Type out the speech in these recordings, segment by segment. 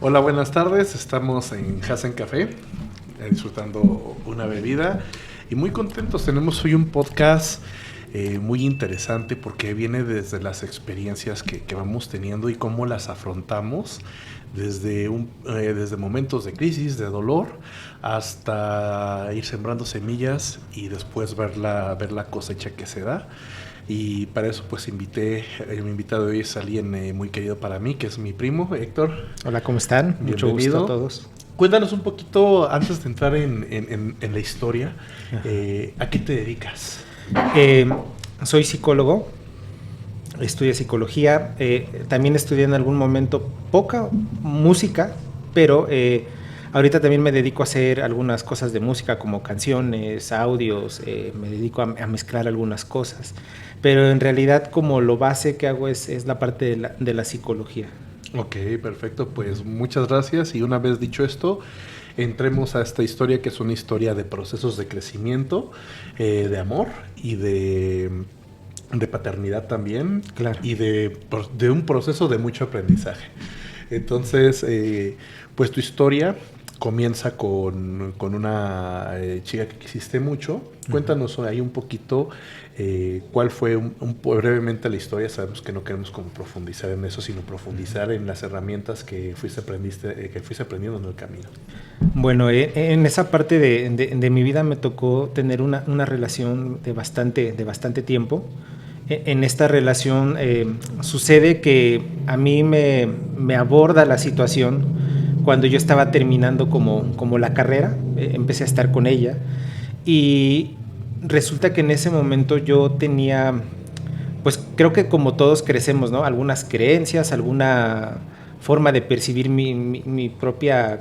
Hola, buenas tardes. Estamos en Hazen Café, disfrutando una bebida y muy contentos. Tenemos hoy un podcast muy interesante porque viene desde las experiencias que vamos teniendo y cómo las afrontamos desde momentos de crisis, de dolor, hasta ir sembrando semillas y después ver la cosecha que se da. Y para eso pues mi invitado de hoy es alguien muy querido para mí, que es mi primo, Héctor. Hola, ¿cómo están? Mucho Bienvenido. gusto a todos. Cuéntanos un poquito, antes de entrar en la historia, ¿a qué te dedicas? Soy psicólogo, estudio psicología, también estudié en algún momento poca música, pero ahorita también me dedico a hacer algunas cosas de música como canciones, audios, me dedico a mezclar algunas cosas, pero en realidad como lo base que hago es la parte de la psicología. Ok, perfecto, pues muchas gracias y una vez dicho esto, entremos a esta historia que es una historia de procesos de crecimiento, de amor y de paternidad también, Claro. Y de un proceso de mucho aprendizaje. Entonces, pues tu historia comienza con una chica que quisiste mucho. Cuéntanos ahí un poquito cuál fue brevemente la historia. Sabemos que no queremos como profundizar en eso, sino profundizar en las herramientas que fuiste aprendiendo en el camino. Bueno, en esa parte de mi vida me tocó tener una relación de bastante tiempo. En esta relación sucede que a mí me aborda la situación cuando yo estaba terminando como la carrera, empecé a estar con ella y resulta que en ese momento yo tenía, pues creo que como todos crecemos, ¿no? Algunas creencias, alguna forma de percibir mi propia,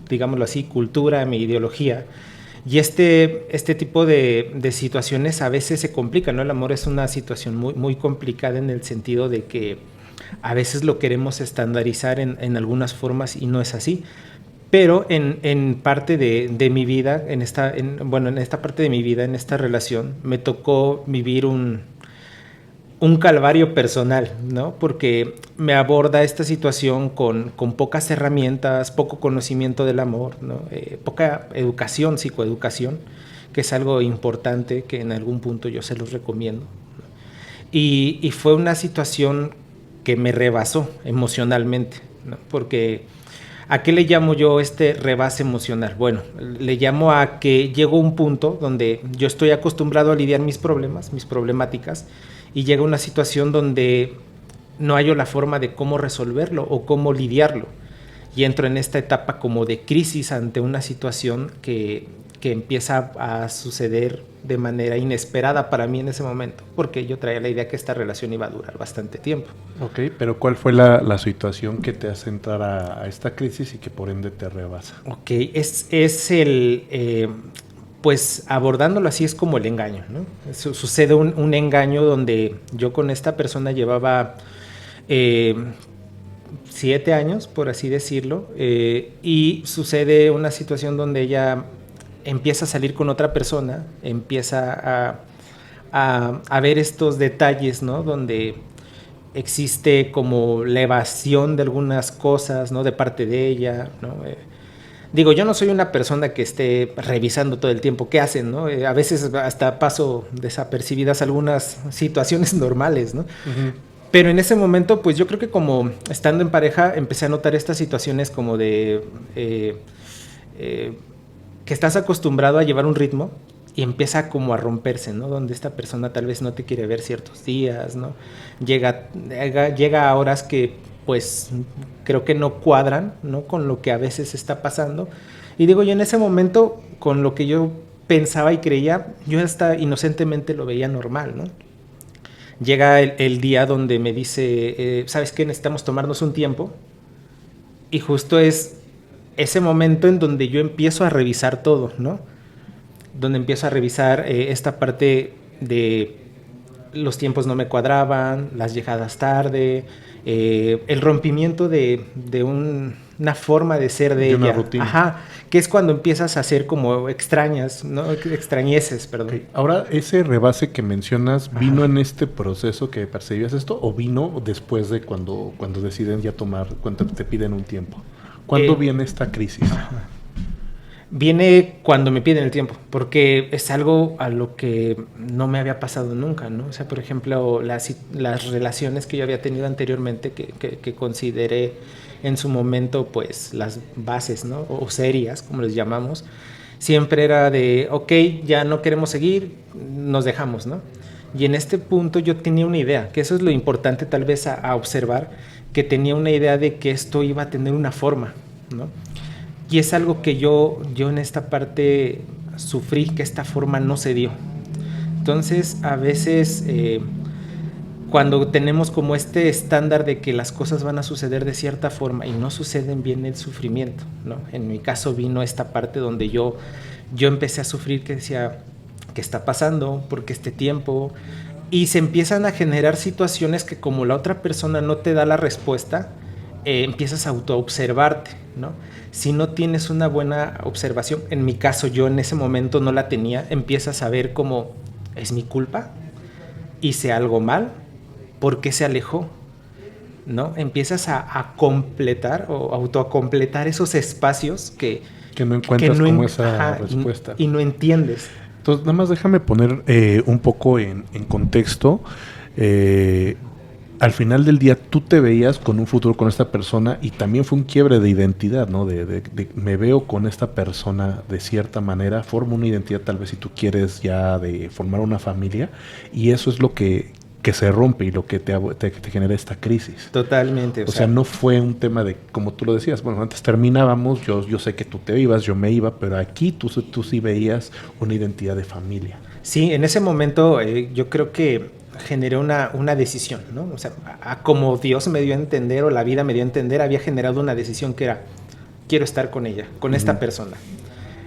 digámoslo así, cultura, mi ideología. Y este tipo de situaciones a veces se complican, ¿no? El amor es una situación muy complicada en el sentido de que a veces lo queremos estandarizar en algunas formas y no es así. Pero en parte de mi vida, en esta parte de mi vida, en esta relación, me tocó vivir un calvario personal, ¿no? Porque me aborda esta situación con pocas herramientas, poco conocimiento del amor, ¿no? Poca educación, psicoeducación, que es algo importante que en algún punto yo se los recomiendo. Y fue una situación que me rebasó emocionalmente, ¿no? Porque ¿a qué le llamo yo este rebase emocional? Bueno, le llamo a que llegó un punto donde yo estoy acostumbrado a lidiar mis problemas, mis problemáticas, y llega una situación donde no hallo la forma de cómo resolverlo o cómo lidiarlo. Y entro en esta etapa como de crisis ante una situación que empieza a suceder de manera inesperada para mí en ese momento, porque yo traía la idea que esta relación iba a durar bastante tiempo. Ok, pero ¿cuál fue la situación que te hace entrar a esta crisis y que por ende te rebasa? Ok, es el... pues abordándolo así es como el engaño, ¿no? Sucede un engaño donde yo con esta persona llevaba 7 años, por así decirlo, y sucede una situación donde ella empieza a salir con otra persona, empieza a ver estos detalles, ¿no? Donde existe como la evasión de algunas cosas, ¿no? De parte de ella, ¿no? Digo, yo no soy una persona que esté revisando todo el tiempo qué hacen, ¿no? A veces hasta paso desapercibidas algunas situaciones normales, ¿no? Uh-huh. Pero en ese momento, pues yo creo que como estando en pareja, empecé a notar estas situaciones como de que estás acostumbrado a llevar un ritmo y empieza como a romperse, ¿no? Donde esta persona tal vez no te quiere ver ciertos días, ¿no? Llega a horas que pues creo que no cuadran, ¿no? Con lo que a veces está pasando. Y digo, yo en ese momento, con lo que yo pensaba y creía, yo hasta inocentemente lo veía normal, ¿no? Llega el día donde me dice, ¿sabes qué? Necesitamos tomarnos un tiempo. Y justo es ese momento en donde yo empiezo a revisar todo, ¿no? Donde empiezo a revisar esta parte de los tiempos no me cuadraban, las llegadas tarde, el rompimiento de una forma de ser de ella. Una rutina. Ajá, que es cuando empiezas a hacer como extrañas, ¿no? Extrañeces, perdón. Okay. Ahora, ese rebase que mencionas, ¿vino en este proceso que percibías esto o vino después de cuando deciden ya tomar, cuando te piden un tiempo? ¿Cuándo viene esta crisis? Ajá. Viene cuando me piden el tiempo, porque es algo a lo que no me había pasado nunca, ¿no? O sea, por ejemplo, las relaciones que yo había tenido anteriormente, que consideré en su momento, pues, las bases, ¿no? O serias, como les llamamos, siempre era de, ok, ya no queremos seguir, nos dejamos, ¿no? Y en este punto yo tenía una idea, que eso es lo importante tal vez a observar, que tenía una idea de que esto iba a tener una forma, ¿no? Y es algo que yo en esta parte sufrí, que esta forma no se dio. Entonces, a veces, cuando tenemos como este estándar de que las cosas van a suceder de cierta forma y no suceden, viene el sufrimiento, ¿no? En mi caso vino esta parte donde yo empecé a sufrir, que decía, ¿qué está pasando? ¿Por qué este tiempo? Y se empiezan a generar situaciones que, como la otra persona no te da la respuesta, empiezas a autoobservarte, ¿no? Si no tienes una buena observación, en mi caso yo en ese momento no la tenía, empiezas a ver como, ¿es mi culpa? ¿Hice algo mal? ¿Por qué se alejó? ¿No? Empiezas a completar o autocompletar esos espacios que no encuentras como esa respuesta. Y no entiendes. Entonces, nada más déjame poner un poco en contexto. Al final del día tú te veías con un futuro con esta persona y también fue un quiebre de identidad, ¿no? De me veo con esta persona de cierta manera, formo una identidad tal vez si tú quieres ya de formar una familia y eso es lo que se rompe y lo que te genera esta crisis. Totalmente. O sea, no fue un tema de, como tú lo decías, bueno, antes terminábamos, yo sé que tú te ibas, yo me iba, pero aquí tú sí veías una identidad de familia. Sí, en ese momento yo creo que generé una decisión, ¿no? O sea, como Dios me dio a entender o la vida me dio a entender, había generado una decisión que era, quiero estar con ella, con esta persona.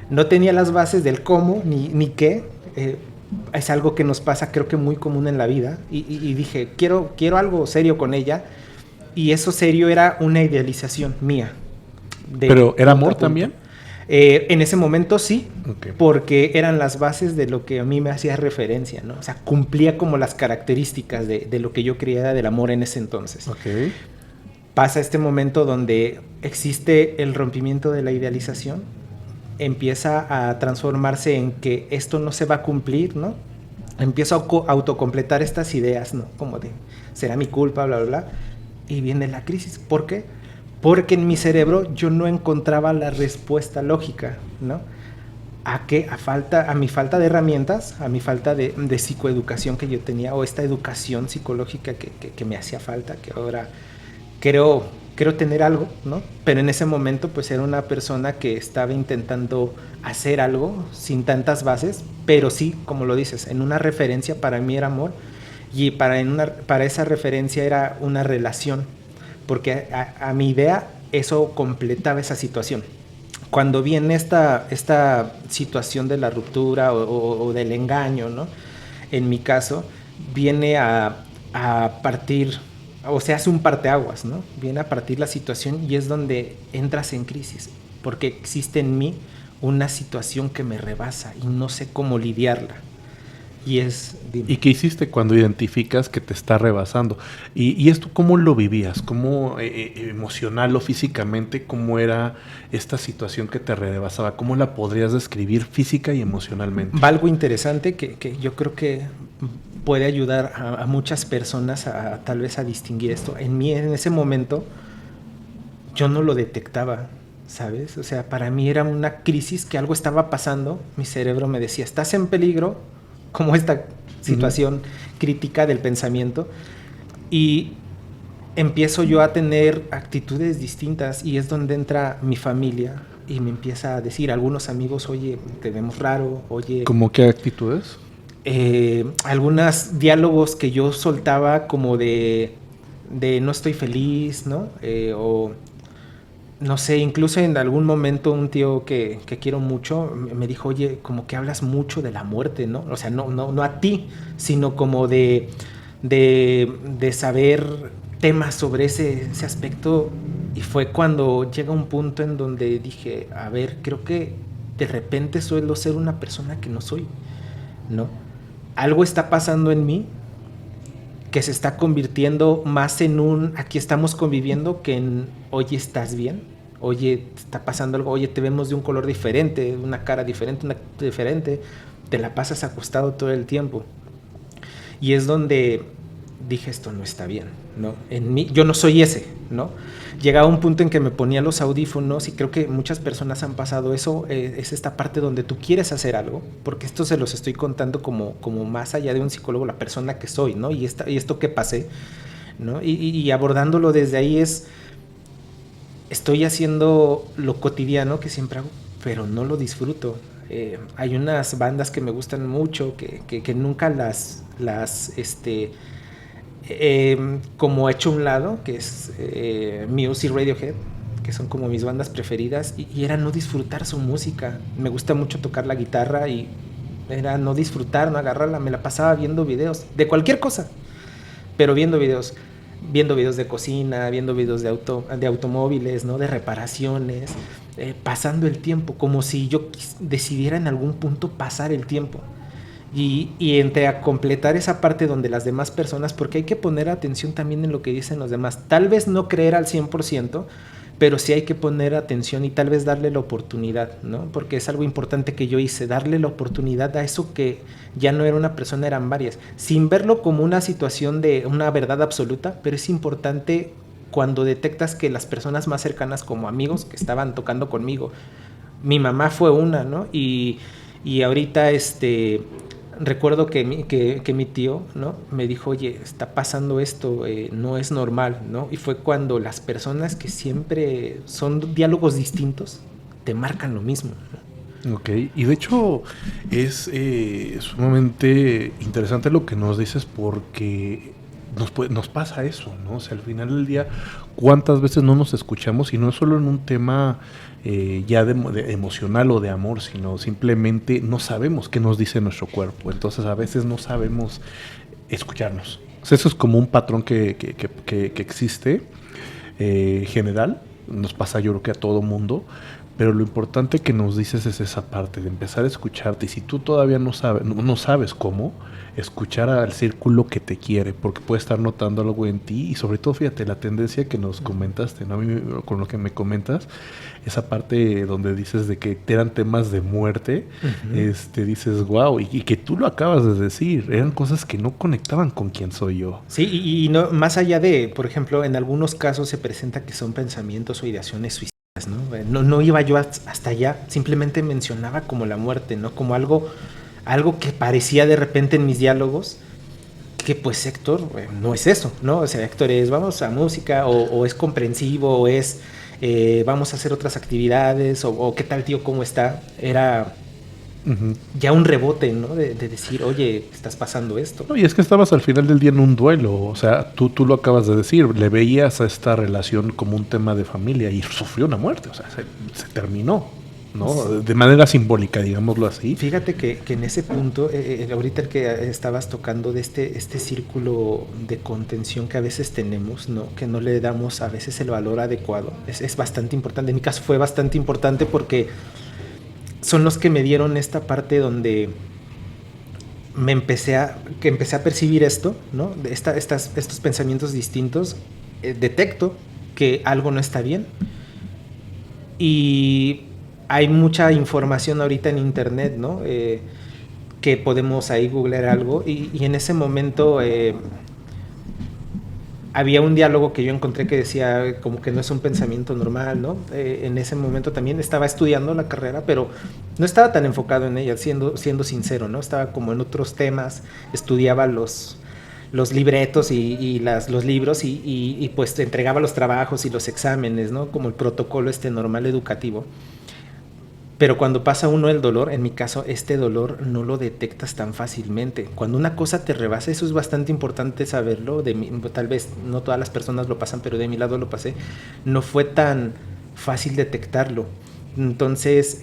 No tenía las bases del cómo ni qué, es algo que nos pasa creo que muy común en la vida y dije, quiero algo serio con ella y eso serio era una idealización mía. ¿Pero era amor también? En ese momento sí, okay, porque eran las bases de lo que a mí me hacía referencia, ¿no? O sea, cumplía como las características de lo que yo creía del amor en ese entonces. Okay. Pasa este momento donde existe el rompimiento de la idealización, empieza a transformarse en que esto no se va a cumplir, ¿no? Empiezo a autocompletar estas ideas, ¿no? Como de, será mi culpa, bla, bla, bla, y viene la crisis. ¿Por qué? Porque en mi cerebro yo no encontraba la respuesta lógica, ¿no? A mi falta de herramientas, a mi falta de psicoeducación que yo tenía, o esta educación psicológica que me hacía falta, que ahora quiero tener algo, ¿no? Pero en ese momento pues era una persona que estaba intentando hacer algo sin tantas bases, pero sí, como lo dices, en una referencia para mí era amor y para esa referencia era una relación, porque a mi idea eso completaba esa situación. Cuando viene esta situación de la ruptura o del engaño, ¿no? En mi caso, viene a partir, o se hace un parteaguas, ¿no? Viene a partir la situación y es donde entras en crisis, porque existe en mí una situación que me rebasa y no sé cómo lidiarla. ¿Y qué hiciste cuando identificas que te está rebasando? ¿Y esto cómo lo vivías? ¿Cómo emocional o físicamente? ¿Cómo era esta situación que te rebasaba? ¿Cómo la podrías describir física y emocionalmente? Va algo interesante que yo creo que puede ayudar a muchas personas tal vez a distinguir esto. En mí, en ese momento, yo no lo detectaba, ¿sabes? O sea, para mí era una crisis, que algo estaba pasando. Mi cerebro me decía, estás en peligro, como esta situación crítica del pensamiento, y empiezo yo a tener actitudes distintas y es donde entra mi familia y me empieza a decir, algunos amigos, oye, te vemos raro, oye... ¿Cómo qué actitudes? Algunos diálogos que yo soltaba como de no estoy feliz, ¿no? O no sé, incluso en algún momento un tío que quiero mucho me dijo, oye, como que hablas mucho de la muerte, ¿no? O sea, no a ti, sino como de saber temas sobre ese aspecto. Y fue cuando llega un punto en donde dije, a ver, creo que de repente suelo ser una persona que no soy, ¿no? Algo está pasando en mí que se está convirtiendo más en un aquí estamos conviviendo que en oye, ¿estás bien? oye, está pasando algo, oye, te vemos de un color diferente, una cara diferente, te la pasas acostado todo el tiempo. Y es donde dije, esto no está bien, ¿no? En mí, yo no soy ese, ¿no? Llegaba un punto en que me ponía los audífonos y creo que muchas personas han pasado eso, es esta parte donde tú quieres hacer algo, porque esto se los estoy contando como más allá de un psicólogo, la persona que soy, ¿no? Y esto que pasé, ¿no? Y abordándolo desde ahí estoy haciendo lo cotidiano que siempre hago, pero no lo disfruto. Hay unas bandas que me gustan mucho, que nunca como he hecho a un lado, que es Muse y Radiohead, que son como mis bandas preferidas, y era no disfrutar su música. Me gusta mucho tocar la guitarra y era no disfrutar, no agarrarla. Me la pasaba viendo videos de cualquier cosa, pero viendo videos de cocina, viendo videos de automóviles, ¿no? De reparaciones, pasando el tiempo, como si yo decidiera en algún punto pasar el tiempo. Y entre a completar esa parte donde las demás personas, porque hay que poner atención también en lo que dicen los demás, tal vez no creer al 100%, pero sí hay que poner atención y tal vez darle la oportunidad, ¿no? Porque es algo importante que yo hice, darle la oportunidad a eso que ya no era una persona, eran varias, sin verlo como una situación de una verdad absoluta, pero es importante cuando detectas que las personas más cercanas como amigos que estaban tocando conmigo, mi mamá fue una, ¿no? Y ahorita recuerdo que mi tío, ¿no? Me dijo, oye, está pasando esto, no es normal, ¿no? Y fue cuando las personas que siempre son diálogos distintos te marcan lo mismo, ¿no? Ok, y de hecho es sumamente interesante lo que nos dices porque nos pasa eso, ¿no? O sea, al final del día, ¿cuántas veces no nos escuchamos? Y no es solo en un tema ya de emocional o de amor, sino simplemente no sabemos qué nos dice nuestro cuerpo. Entonces a veces no sabemos escucharnos. O sea, eso es como un patrón que existe general. Nos pasa yo creo que a todo mundo. Pero lo importante que nos dices es esa parte de empezar a escucharte. Y si tú todavía no sabes cómo, escuchar al círculo que te quiere, porque puede estar notando algo en ti. Y sobre todo, fíjate, la tendencia que nos comentaste, ¿no? A mí, con lo que me comentas, esa parte donde dices de que eran temas de muerte, dices, wow, y que tú lo acabas de decir, eran cosas que no conectaban con quién soy yo. Sí, y no, más allá de, por ejemplo, en algunos casos se presenta que son pensamientos o ideaciones suicidas. No iba yo hasta allá, simplemente mencionaba como la muerte, ¿no? Como algo que parecía de repente en mis diálogos, que pues Héctor no es eso, ¿no? O sea, Héctor es vamos a música, o es comprensivo, o es vamos a hacer otras actividades, o qué tal tío, cómo está. Era ya un rebote, ¿no? De decir, oye, estás pasando esto. No, y es que estabas al final del día en un duelo, o sea, tú lo acabas de decir, le veías a esta relación como un tema de familia y sufrió una muerte, o sea, se terminó, ¿no? Sí. De manera simbólica, digámoslo así. Fíjate que en ese punto, ahorita el que estabas tocando de este círculo de contención que a veces tenemos, ¿no? Que no le damos a veces el valor adecuado, es bastante importante. En mi caso fue bastante importante porque son los que me dieron esta parte donde empecé a percibir esto, ¿no? Estos pensamientos distintos, detecto que algo no está bien y hay mucha información ahorita en internet, ¿no? Que podemos ahí googlear algo y en ese momento había un diálogo que yo encontré que decía como que no es un pensamiento normal, ¿no? En ese momento también estaba estudiando la carrera, pero no estaba tan enfocado en ella, siendo sincero, ¿no? Estaba como en otros temas, estudiaba los libretos y los libros y pues entregaba los trabajos y los exámenes, ¿no? Como el protocolo normal educativo. Pero cuando pasa uno el dolor, en mi caso, este dolor no lo detectas tan fácilmente. Cuando una cosa te rebasa, eso es bastante importante saberlo. Tal vez no todas las personas lo pasan, pero de mi lado lo pasé. No fue tan fácil detectarlo. Entonces,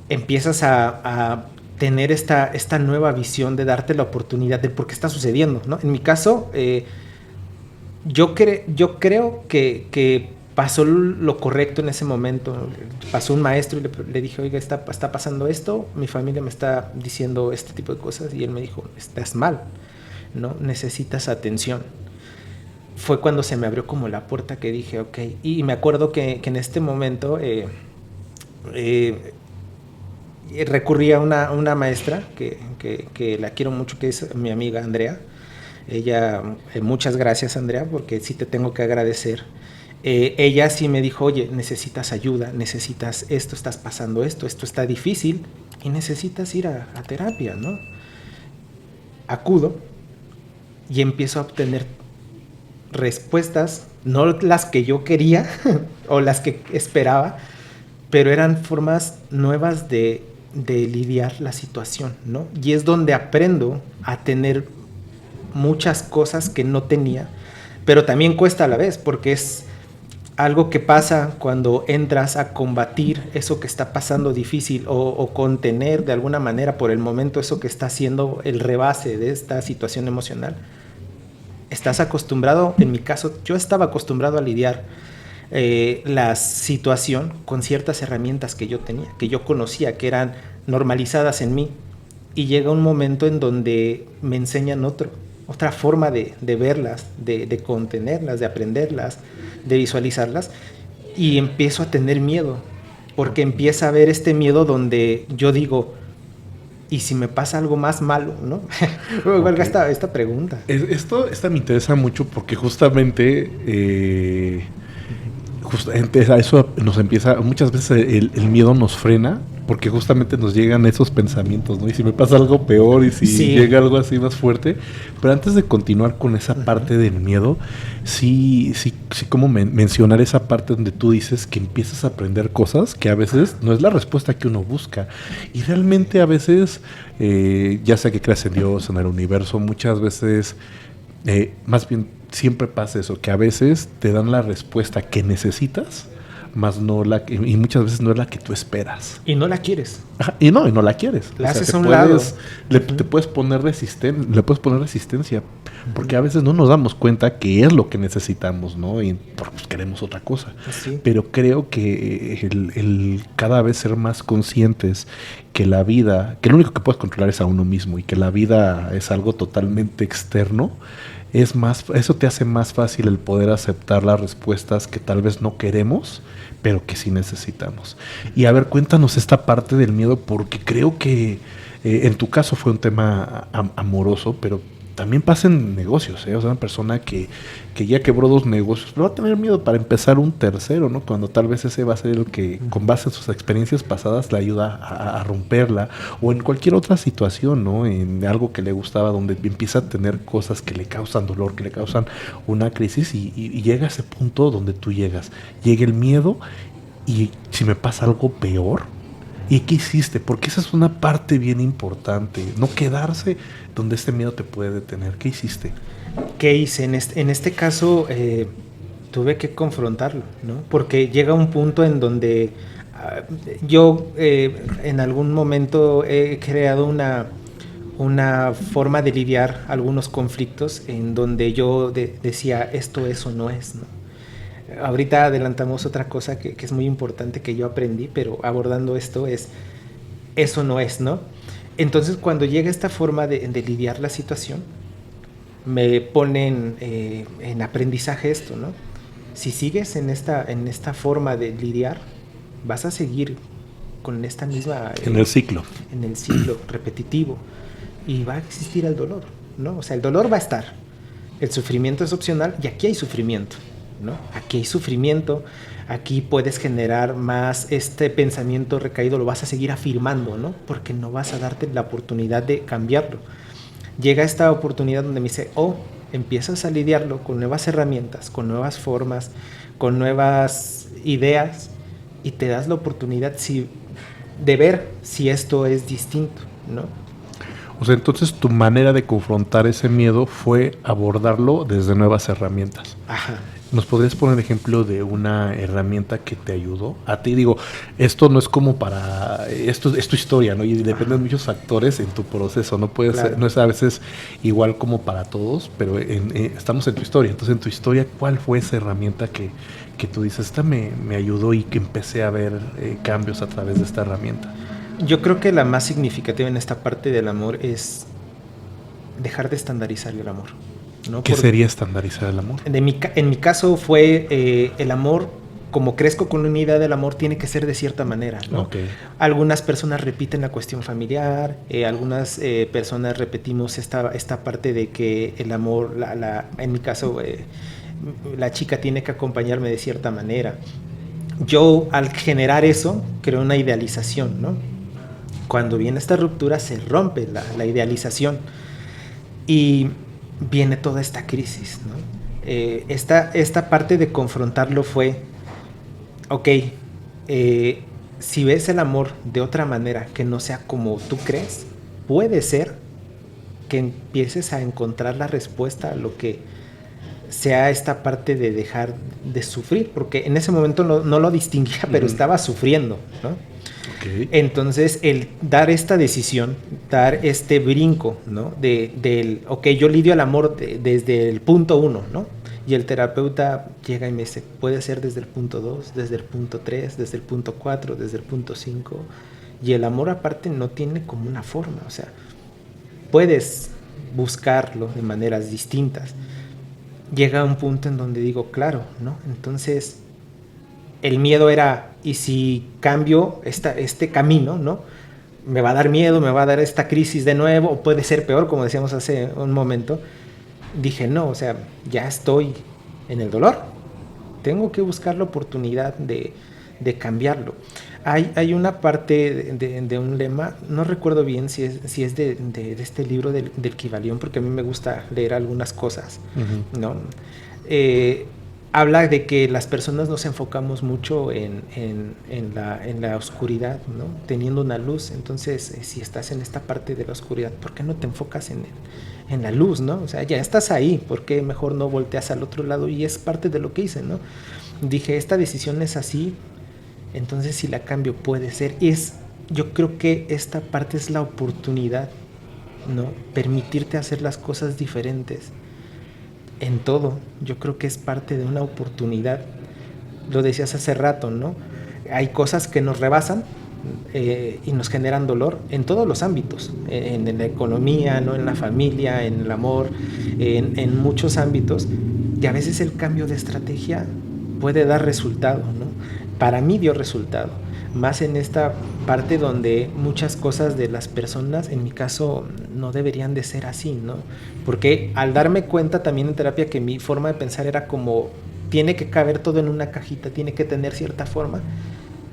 empiezas a tener esta nueva visión de darte la oportunidad de por qué está sucediendo, ¿no? En mi caso, yo creo que pasó lo correcto en ese momento. Pasó un maestro y le dije, oiga, está pasando esto, mi familia me está diciendo este tipo de cosas, y él me dijo, estás mal, ¿no? Necesitas atención. fue cuando se me abrió como la puerta que dije, ok. Y me acuerdo que en este momento recurrí a una maestra que la quiero mucho, que es mi amiga Andrea. Ella, muchas gracias Andrea, porque sí te tengo que agradecer. Ella sí me dijo, oye, necesitas ayuda, necesitas esto, estás pasando esto está difícil y necesitas ir a terapia, ¿no? Acudo y empiezo a obtener respuestas, no las que yo quería o las que esperaba, pero eran formas nuevas de lidiar la situación, ¿no? Y es donde aprendo a tener muchas cosas que no tenía, pero también cuesta a la vez, porque es algo que pasa cuando entras a combatir eso que está pasando difícil o contener de alguna manera por el momento eso que está haciendo el rebase de esta situación emocional. Estás acostumbrado, en mi caso, yo estaba acostumbrado a lidiar la situación con ciertas herramientas que yo tenía, que yo conocía, que eran normalizadas en mí, y llega un momento en donde me enseñan otra forma de verlas, de contenerlas, de aprenderlas, de visualizarlas, y empiezo a tener miedo, porque empieza a haber este miedo donde yo digo, ¿y si me pasa algo más malo, no? Valga esta pregunta. Esta me interesa mucho porque justamente a eso nos empieza, muchas veces el miedo nos frena porque justamente nos llegan esos pensamientos, ¿no? Y si me pasa algo peor y si llega algo así más fuerte. Pero antes de continuar con esa parte del miedo, sí como mencionar esa parte donde tú dices que empiezas a aprender cosas que a veces no es la respuesta que uno busca. Y realmente a veces, ya sea que creas en Dios, en el universo, muchas veces, más bien siempre pasa eso, que a veces te dan la respuesta que necesitas, más no y muchas veces no es la que tú esperas. Y no la quieres. Ajá, y no la quieres. La haces a un lado. Te puedes poner resistencia, porque a veces no nos damos cuenta que es lo que necesitamos, ¿no? Y pues, queremos otra cosa. Sí. Pero creo que el cada vez ser más conscientes que la vida, que lo único que puedes controlar es a uno mismo y que la vida es algo totalmente externo, eso te hace más fácil el poder aceptar las respuestas que tal vez no queremos, pero que sí necesitamos. Y a ver, cuéntanos esta parte del miedo, porque creo que en tu caso fue un tema amoroso, pero también pasa en negocios, ¿eh? O sea, una persona que ya quebró 2 negocios, pero va a tener miedo para empezar un tercero, ¿no? Cuando tal vez ese va a ser el que, con base en sus experiencias pasadas, le ayuda a romperla, o en cualquier otra situación, ¿no? En algo que le gustaba, donde empieza a tener cosas que le causan dolor, que le causan una crisis, y llega a ese punto donde tú llegas. Llega el miedo, y si me pasa algo peor, ¿y qué hiciste? Porque esa es una parte bien importante. No quedarse donde este miedo te puede detener. ¿Qué hiciste? ¿Qué hice? En este caso tuve que confrontarlo, ¿no? Porque llega un punto en donde yo en algún momento he creado una forma de lidiar algunos conflictos en donde yo decía esto es o no es, ¿no? Ahorita adelantamos otra cosa que es muy importante que yo aprendí, pero abordando esto es, eso no es, ¿no? Entonces cuando llega esta forma de lidiar la situación, me ponen en aprendizaje esto, ¿no? Si sigues en esta forma de lidiar, vas a seguir con esta misma... en el ciclo. En el ciclo repetitivo. Y va a existir el dolor, ¿no? O sea, el dolor va a estar. El sufrimiento es opcional y aquí hay sufrimiento, ¿no? Aquí hay sufrimiento, aquí puedes generar más este pensamiento recaído, lo vas a seguir afirmando, ¿no? Porque no vas a darte la oportunidad de cambiarlo. Llega esta oportunidad donde me dice, empiezas a lidiarlo con nuevas herramientas, con nuevas formas, con nuevas ideas, y te das la oportunidad de ver si esto es distinto, ¿no? O sea, entonces tu manera de confrontar ese miedo fue abordarlo desde nuevas herramientas. Ajá. ¿Nos podrías poner ejemplo de una herramienta que te ayudó? A ti digo, esto no es como para... Esto es tu historia, ¿no? Y dependen de muchos factores en tu proceso. No puede ser, no es a veces igual como para todos, pero estamos en tu historia. Entonces, en tu historia, ¿cuál fue esa herramienta que tú dices, esta me ayudó y que empecé a ver cambios a través de esta herramienta? Yo creo que la más significativa en esta parte del amor es dejar de estandarizar el amor. ¿no? ¿Qué sería estandarizar el amor? En mi caso fue el amor. Como crezco con una idea del amor, tiene que ser de cierta manera, ¿no? Okay. Algunas personas repiten la cuestión familiar, algunas personas repetimos esta parte de que el amor, en mi caso, la chica tiene que acompañarme de cierta manera. Yo, al generar eso, creo una idealización, ¿no? Cuando viene esta ruptura, se rompe la idealización y viene toda esta crisis, ¿no? Esta parte de confrontarlo fue... Ok, si ves el amor de otra manera que no sea como tú crees, puede ser que empieces a encontrar la respuesta a lo que sea esta parte de dejar de sufrir, porque en ese momento no lo distinguía, pero estaba sufriendo, ¿no? Okay. Entonces, el dar esta decisión, dar este brinco, ¿no? Del, ok, yo lidio al amor desde el punto 1, ¿no? Y el terapeuta llega y me dice, puede ser desde el punto 2, desde el punto 3, desde el punto 4, desde el punto 5. Y el amor aparte no tiene como una forma, o sea, puedes buscarlo de maneras distintas. Llega un punto en donde digo, claro, ¿no? Entonces, el miedo era, ¿y si cambio este camino, ¿no? Me va a dar miedo, me va a dar esta crisis de nuevo, o puede ser peor, como decíamos hace un momento. Dije, no, o sea, ya estoy en el dolor. Tengo que buscar la oportunidad de cambiarlo. Hay una parte de un lema, no recuerdo bien si es de este libro del Kybalión, porque a mí me gusta leer algunas cosas, ¿no? Habla de que las personas nos enfocamos mucho en la oscuridad, ¿no? Teniendo una luz. Entonces, si estás en esta parte de la oscuridad, ¿por qué no te enfocas en la luz, ¿no? O sea, ya estás ahí, ¿por qué mejor no volteas al otro lado? Y es parte de lo que hice, ¿no? Dije, esta decisión es así, entonces si la cambio puede ser. Yo creo que esta parte es la oportunidad, ¿no? Permitirte hacer las cosas diferentes. En todo, yo creo que es parte de una oportunidad. Lo decías hace rato, ¿no? Hay cosas que nos rebasan y nos generan dolor en todos los ámbitos, en la economía, ¿no? En la familia, en el amor, en muchos ámbitos, y a veces el cambio de estrategia puede dar resultado, ¿no? Para mí dio resultado, más en esta parte donde muchas cosas de las personas, en mi caso, no deberían de ser así, ¿no? Porque al darme cuenta también en terapia que mi forma de pensar era como, tiene que caber todo en una cajita, tiene que tener cierta forma.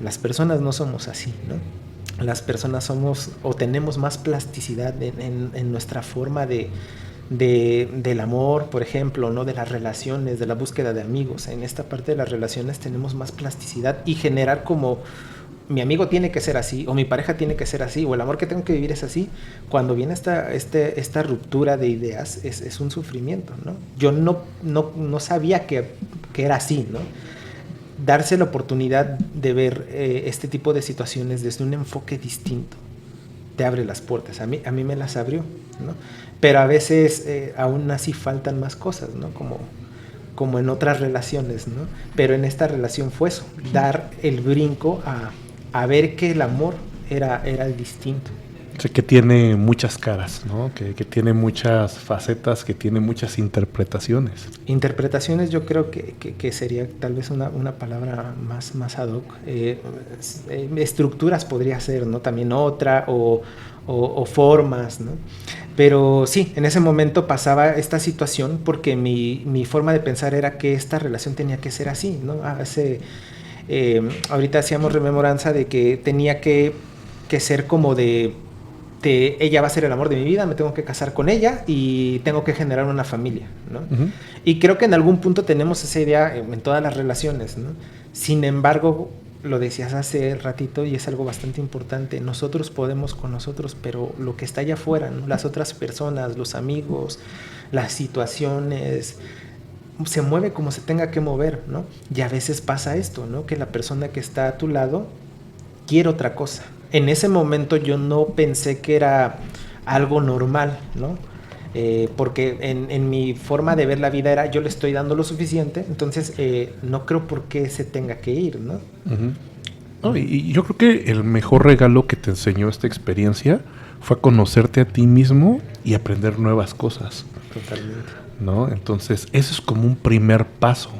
Las personas no somos así, ¿no? Las personas somos o tenemos más plasticidad en nuestra forma del amor, por ejemplo, ¿no? De las relaciones, de la búsqueda de amigos. En esta parte de las relaciones tenemos más plasticidad y generar como mi amigo tiene que ser así, o mi pareja tiene que ser así, o el amor que tengo que vivir es así. Cuando viene esta ruptura de ideas, es un sufrimiento, ¿no? Yo no sabía que era así, ¿no? Darse la oportunidad de ver este tipo de situaciones desde un enfoque distinto te abre las puertas. A mí me las abrió, ¿no? Pero a veces aún así faltan más cosas, ¿no? Como en otras relaciones, ¿no? Pero en esta relación fue eso, dar el brinco a ver que el amor era distinto. O sea, que tiene muchas caras, ¿no? Que tiene muchas facetas, que tiene muchas interpretaciones. Interpretaciones yo creo que sería tal vez una palabra más ad hoc. Estructuras podría ser, ¿no? También otra, o formas, ¿no? Pero sí, en ese momento pasaba esta situación porque mi forma de pensar era que esta relación tenía que ser así, ¿no? Ahorita hacíamos rememoranza de que tenía que ser como de ella va a ser el amor de mi vida, me tengo que casar con ella y tengo que generar una familia, ¿no? Uh-huh. Y creo que en algún punto tenemos esa idea en todas las relaciones, ¿no? Sin embargo, lo decías hace ratito y es algo bastante importante, nosotros podemos con nosotros, pero lo que está allá afuera, ¿no? Las otras personas, los amigos, las situaciones, se mueve como se tenga que mover, ¿no? Y a veces pasa esto, ¿no? Que la persona que está a tu lado quiere otra cosa. En ese momento yo no pensé que era algo normal, ¿no? Porque en mi forma de ver la vida era yo le estoy dando lo suficiente, entonces no creo por qué se tenga que ir, ¿no? Uh-huh. No, y yo creo que el mejor regalo que te enseñó esta experiencia fue conocerte a ti mismo y aprender nuevas cosas. Totalmente. ¿no? Entonces, eso es como un primer paso.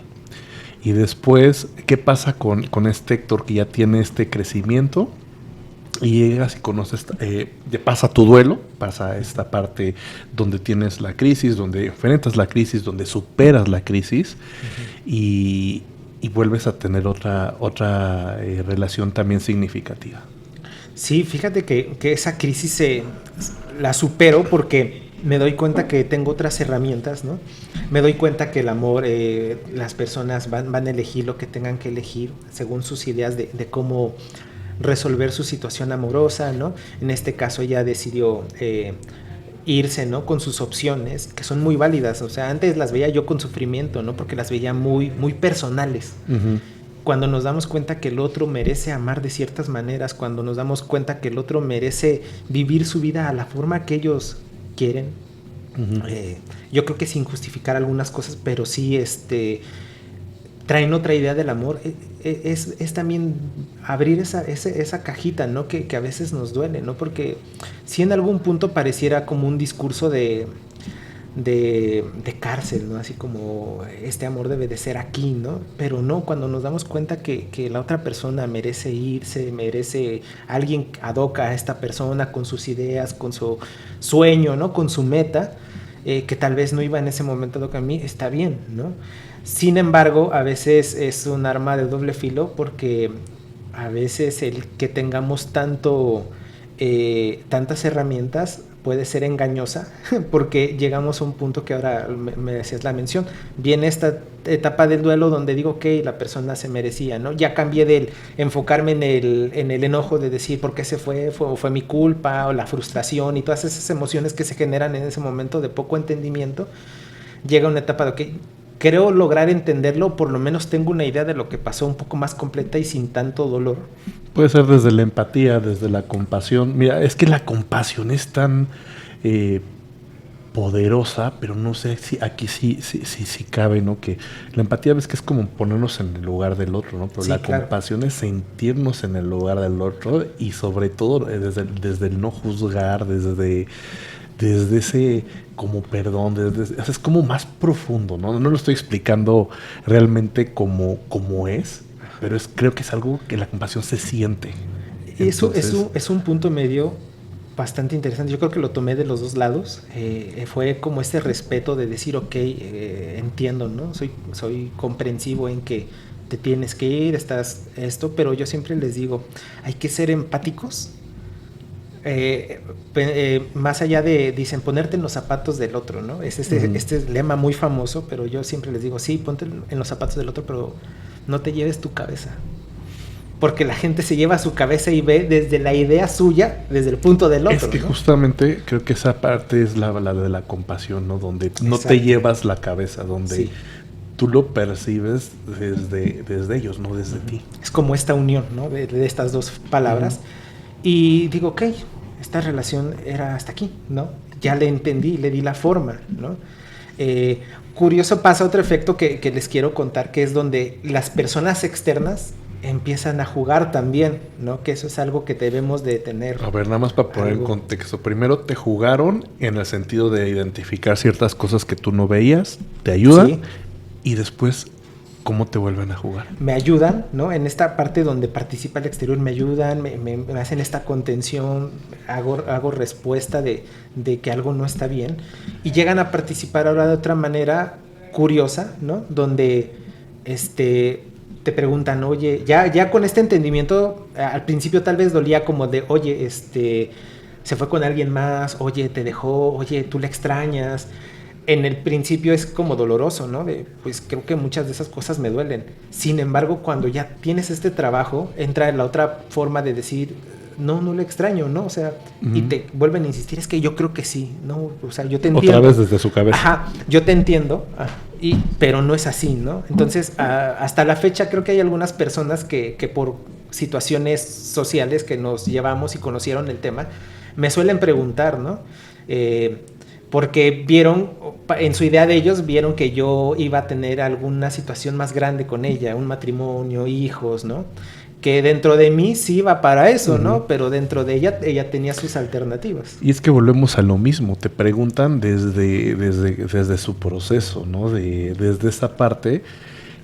Y después, ¿qué pasa con este Héctor que ya tiene este crecimiento? Y llegas y conoces, ya pasa tu duelo, pasa esta parte donde tienes la crisis, donde enfrentas la crisis, donde superas la crisis y vuelves a tener otra relación también significativa. Sí, fíjate que esa crisis la supero porque me doy cuenta que tengo otras herramientas, ¿no? Me doy cuenta que el amor, las personas van a elegir lo que tengan que elegir según sus ideas de cómo resolver su situación amorosa, ¿no? En este caso ella decidió irse, ¿no? Con sus opciones, que son muy válidas. O sea, antes las veía yo con sufrimiento, ¿no? Porque las veía muy, muy personales. Uh-huh. Cuando nos damos cuenta que el otro merece amar de ciertas maneras, cuando nos damos cuenta que el otro merece vivir su vida a la forma que ellos quieren, uh-huh. Yo creo que sin justificar algunas cosas, pero sí traen otra idea del amor, es también abrir esa cajita, ¿no? Que a veces nos duele, ¿no? Porque si en algún punto pareciera como un discurso de cárcel, ¿no? Así como este amor debe de ser aquí, ¿no? Pero no, cuando nos damos cuenta que la otra persona merece irse, merece alguien adoca a esta persona con sus ideas, con su sueño, ¿no? Con su meta, que tal vez no iba en ese momento a adocar a mí, está bien, ¿no? Sin embargo, a veces es un arma de doble filo porque a veces el que tengamos tantas herramientas puede ser engañosa porque llegamos a un punto que ahora me decías la mención. Viene esta etapa del duelo donde digo, ok, la persona se merecía, ¿no? Ya cambié de enfocarme en el enojo de decir por qué se fue mi culpa o la frustración y todas esas emociones que se generan en ese momento de poco entendimiento. Llega una etapa de, ok, creo lograr entenderlo, por lo menos tengo una idea de lo que pasó un poco más completa y sin tanto dolor. Puede ser desde la empatía, desde la compasión. Mira, es que la compasión es tan poderosa, pero no sé si aquí sí cabe, ¿no? Que la empatía ves que es como ponernos en el lugar del otro, ¿no? Pero sí, la compasión es sentirnos en el lugar del otro y sobre todo desde el no juzgar, desde ese como perdón, es como más profundo, ¿no? No lo estoy explicando realmente como es, pero creo que es algo que la compasión se siente. Entonces, es un punto medio bastante interesante. Yo creo que lo tomé de los dos lados. Fue como este respeto de decir, ok, entiendo, ¿no? Soy comprensivo en que te tienes que ir, estás esto, pero yo siempre les digo, hay que ser empáticos. Más allá dicen ponerte en los zapatos del otro, ¿no? Es este lema muy famoso, pero yo siempre les digo, sí, ponte en los zapatos del otro, pero no te lleves tu cabeza, porque la gente se lleva su cabeza y ve desde la idea suya, desde el punto del otro. Es que, ¿no? Justamente creo que esa parte es la de la compasión, ¿no? Donde Exacto. No te llevas la cabeza, donde sí. Tú lo percibes desde ellos, no desde ti. Es como esta unión, ¿no? De estas dos palabras. Y digo, ok, esta relación era hasta aquí, ¿no? Ya le entendí, le di la forma, ¿no? Curioso pasa otro efecto que les quiero contar, que es donde las personas externas empiezan a jugar también, ¿no? Que eso es algo que debemos de tener. A ver, nada más para poner en contexto. Primero te jugaron en el sentido de identificar ciertas cosas que tú no veías, te ayudan, sí. Y después, ¿cómo te vuelven a jugar? Me ayudan, ¿no? En esta parte donde participa el exterior, me ayudan, me hacen esta contención, hago respuesta de que algo no está bien. Y llegan a participar ahora de otra manera curiosa, ¿no? Donde te preguntan, oye, ya con este entendimiento, al principio tal vez dolía como de, oye, se fue con alguien más, oye, te dejó, oye, tú le extrañas. En el principio es como doloroso, ¿no? Pues creo que muchas de esas cosas me duelen. Sin embargo, cuando ya tienes este trabajo, entra la otra forma de decir, no le extraño, ¿no? O sea, y te vuelven a insistir, es que yo creo que sí, ¿no? O sea, yo te entiendo. Otra vez desde su cabeza. Ajá, yo te entiendo, pero no es así, ¿no? Entonces, hasta la fecha creo que hay algunas personas que por situaciones sociales que nos llevamos y conocieron el tema, me suelen preguntar, ¿no? Porque vieron, en su idea de ellos, vieron que yo iba a tener alguna situación más grande con ella, un matrimonio, hijos, ¿no? que dentro de mí sí iba para eso, ¿no? Pero dentro de ella tenía sus alternativas. Y es que volvemos a lo mismo, te preguntan desde su proceso, ¿no? Desde esa parte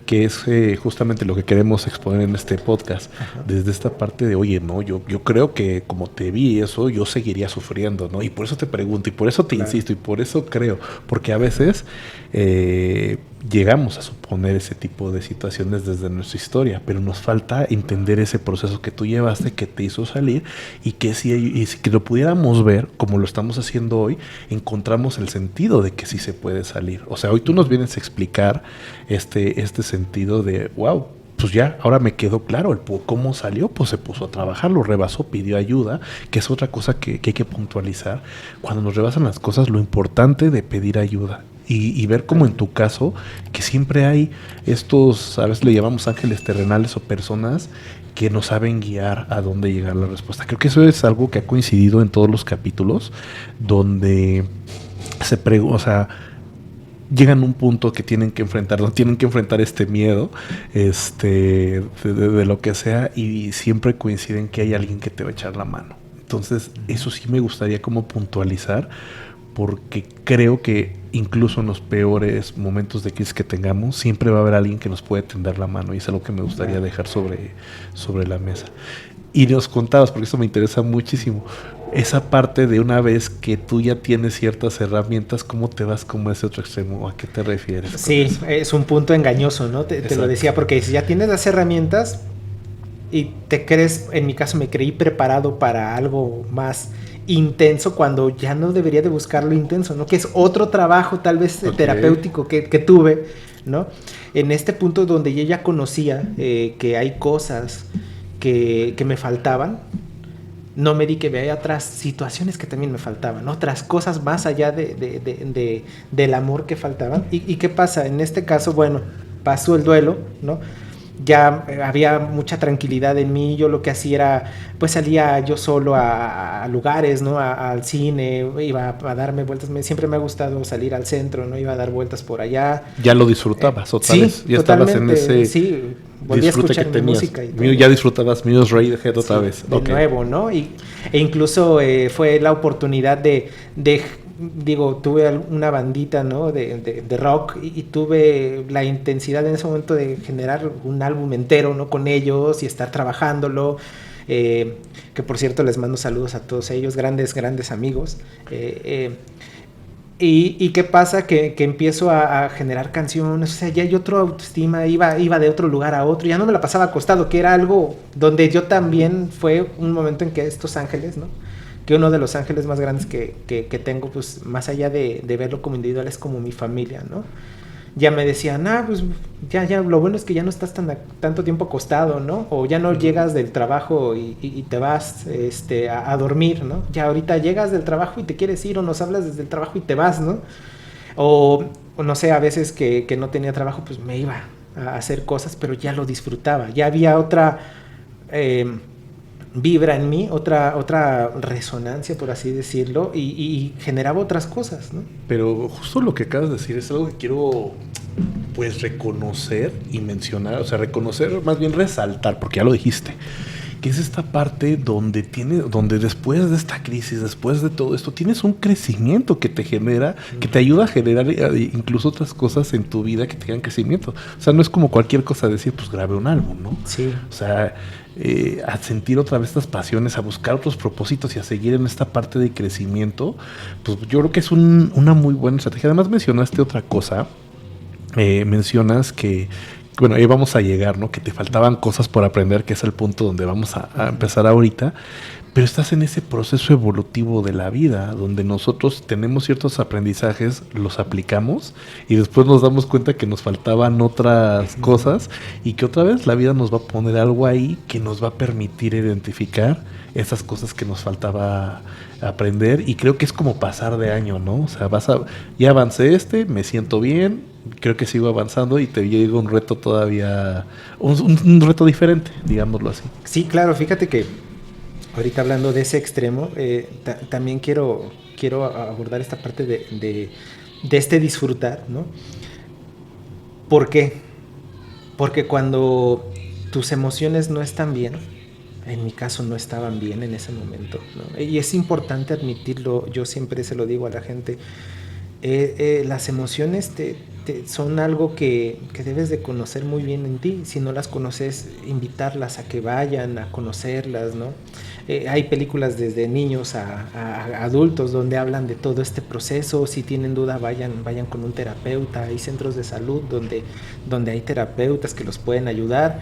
que es justamente lo que queremos exponer en este podcast. Ajá. Desde esta parte de, oye, no, yo creo que como te vi eso, yo seguiría sufriendo, ¿no? Y por eso te pregunto, y por eso te insisto, y por eso creo, porque a veces llegamos a suponer ese tipo de situaciones desde nuestra historia, pero nos falta entender ese proceso que tú llevaste, que te hizo salir, y que si que lo pudiéramos ver, como lo estamos haciendo hoy, encontramos el sentido de que sí se puede salir. O sea, hoy tú nos vienes a explicar este sentido de, wow, pues ya, ahora me quedó claro cómo salió, pues se puso a trabajar, lo rebasó, pidió ayuda, que es otra cosa que hay que puntualizar. Cuando nos rebasan las cosas, lo importante de pedir ayuda. Y ver como en tu caso, que siempre hay estos, a veces le llamamos ángeles terrenales o personas que nos saben guiar a dónde llegar la respuesta. Creo que eso es algo que ha coincidido en todos los capítulos, donde llegan a un punto que tienen que enfrentar este miedo, de lo que sea, y siempre coinciden que hay alguien que te va a echar la mano. Entonces, eso sí me gustaría como puntualizar, porque creo que incluso en los peores momentos de crisis que tengamos, siempre va a haber alguien que nos puede tender la mano, y es algo que me gustaría dejar sobre la mesa. Y nos contabas, porque esto me interesa muchísimo, esa parte de una vez que tú ya tienes ciertas herramientas, ¿cómo te vas como a ese otro extremo? ¿A qué te refieres? Sí, es un punto engañoso, ¿no? Te lo decía, porque si ya tienes las herramientas y te crees, en mi caso me creí preparado para algo más intenso, cuando ya no debería de buscar lo intenso, ¿no? Que es otro trabajo tal vez terapéutico que tuve, ¿no? En este punto donde yo ya conocía que hay cosas que me faltaban, no me di que veía otras situaciones que también me faltaban, otras cosas más allá del amor que faltaban. ¿Y qué pasa? En este caso, bueno, pasó el duelo, ¿no? Ya había mucha tranquilidad en mí. Yo lo que hacía era, pues salía yo solo a lugares, ¿no? Al cine, iba a darme vueltas. Siempre me ha gustado salir al centro, ¿no? Iba a dar vueltas por allá. ¿Ya lo disfrutabas otra vez? ¿Ya estabas en ese volví a escuchar mi música y todo? Ya disfrutabas Muse Radiohead otra vez. De nuevo, ¿no? E incluso fue la oportunidad digo, tuve una bandita, ¿no? de rock, y tuve la intensidad en ese momento de generar un álbum entero, ¿no? Con ellos y estar trabajándolo, que por cierto les mando saludos a todos ellos, grandes amigos. ¿Y qué pasa? Que empiezo a generar canciones, o sea, ya hay otra autoestima, iba de otro lugar a otro, ya no me la pasaba acostado, que era algo donde yo también, fue un momento en que estos ángeles, ¿no? Que uno de los ángeles más grandes que tengo, pues más allá de verlo como individual, es como mi familia, ¿no? Ya me decían, pues ya, lo bueno es que ya no estás tanto tiempo acostado, ¿no? O ya no llegas del trabajo y te vas a dormir, ¿no? Ya ahorita llegas del trabajo y te quieres ir, o nos hablas desde el trabajo y te vas, ¿no? O no sé, a veces que no tenía trabajo, pues me iba a hacer cosas, pero ya lo disfrutaba, ya había otra vibra en mí, otra resonancia, por así decirlo, y generaba otras cosas, ¿no? Pero justo lo que acabas de decir es algo que quiero, pues, reconocer y mencionar, o sea, reconocer, más bien resaltar, porque ya lo dijiste, que es esta parte donde después de esta crisis, después de todo esto, tienes un crecimiento que te genera, que te ayuda a generar incluso otras cosas en tu vida que tengan crecimiento. O sea, no es como cualquier cosa decir, pues grabé un álbum, ¿no? Sí. O sea, a sentir otra vez estas pasiones, a buscar otros propósitos y a seguir en esta parte de crecimiento, pues yo creo que es una muy buena estrategia. Además mencionaste otra cosa, mencionas que, bueno, ahí vamos a llegar, ¿no? Que te faltaban cosas por aprender, que es el punto donde vamos a empezar ahorita, pero estás en ese proceso evolutivo de la vida, donde nosotros tenemos ciertos aprendizajes, los aplicamos y después nos damos cuenta que nos faltaban otras cosas y que otra vez la vida nos va a poner algo ahí que nos va a permitir identificar esas cosas que nos faltaba aprender, y creo que es como pasar de año, ¿no? O sea, ya avancé me siento bien, creo que sigo avanzando y te llega un reto todavía, un reto diferente, digámoslo así. Sí, claro, fíjate que ahorita hablando de ese extremo, también quiero abordar esta parte de este disfrutar, ¿no? ¿Por qué? Porque cuando tus emociones no están bien. En mi caso no estaban bien en ese momento, ¿no? Y es importante admitirlo, yo siempre se lo digo a la gente, las emociones son algo que debes de conocer muy bien en ti. Si no las conoces, invitarlas a que vayan a conocerlas, ¿no? Hay películas desde niños a adultos donde hablan de todo este proceso. Si tienen duda, vayan con un terapeuta. Hay centros de salud donde hay terapeutas que los pueden ayudar.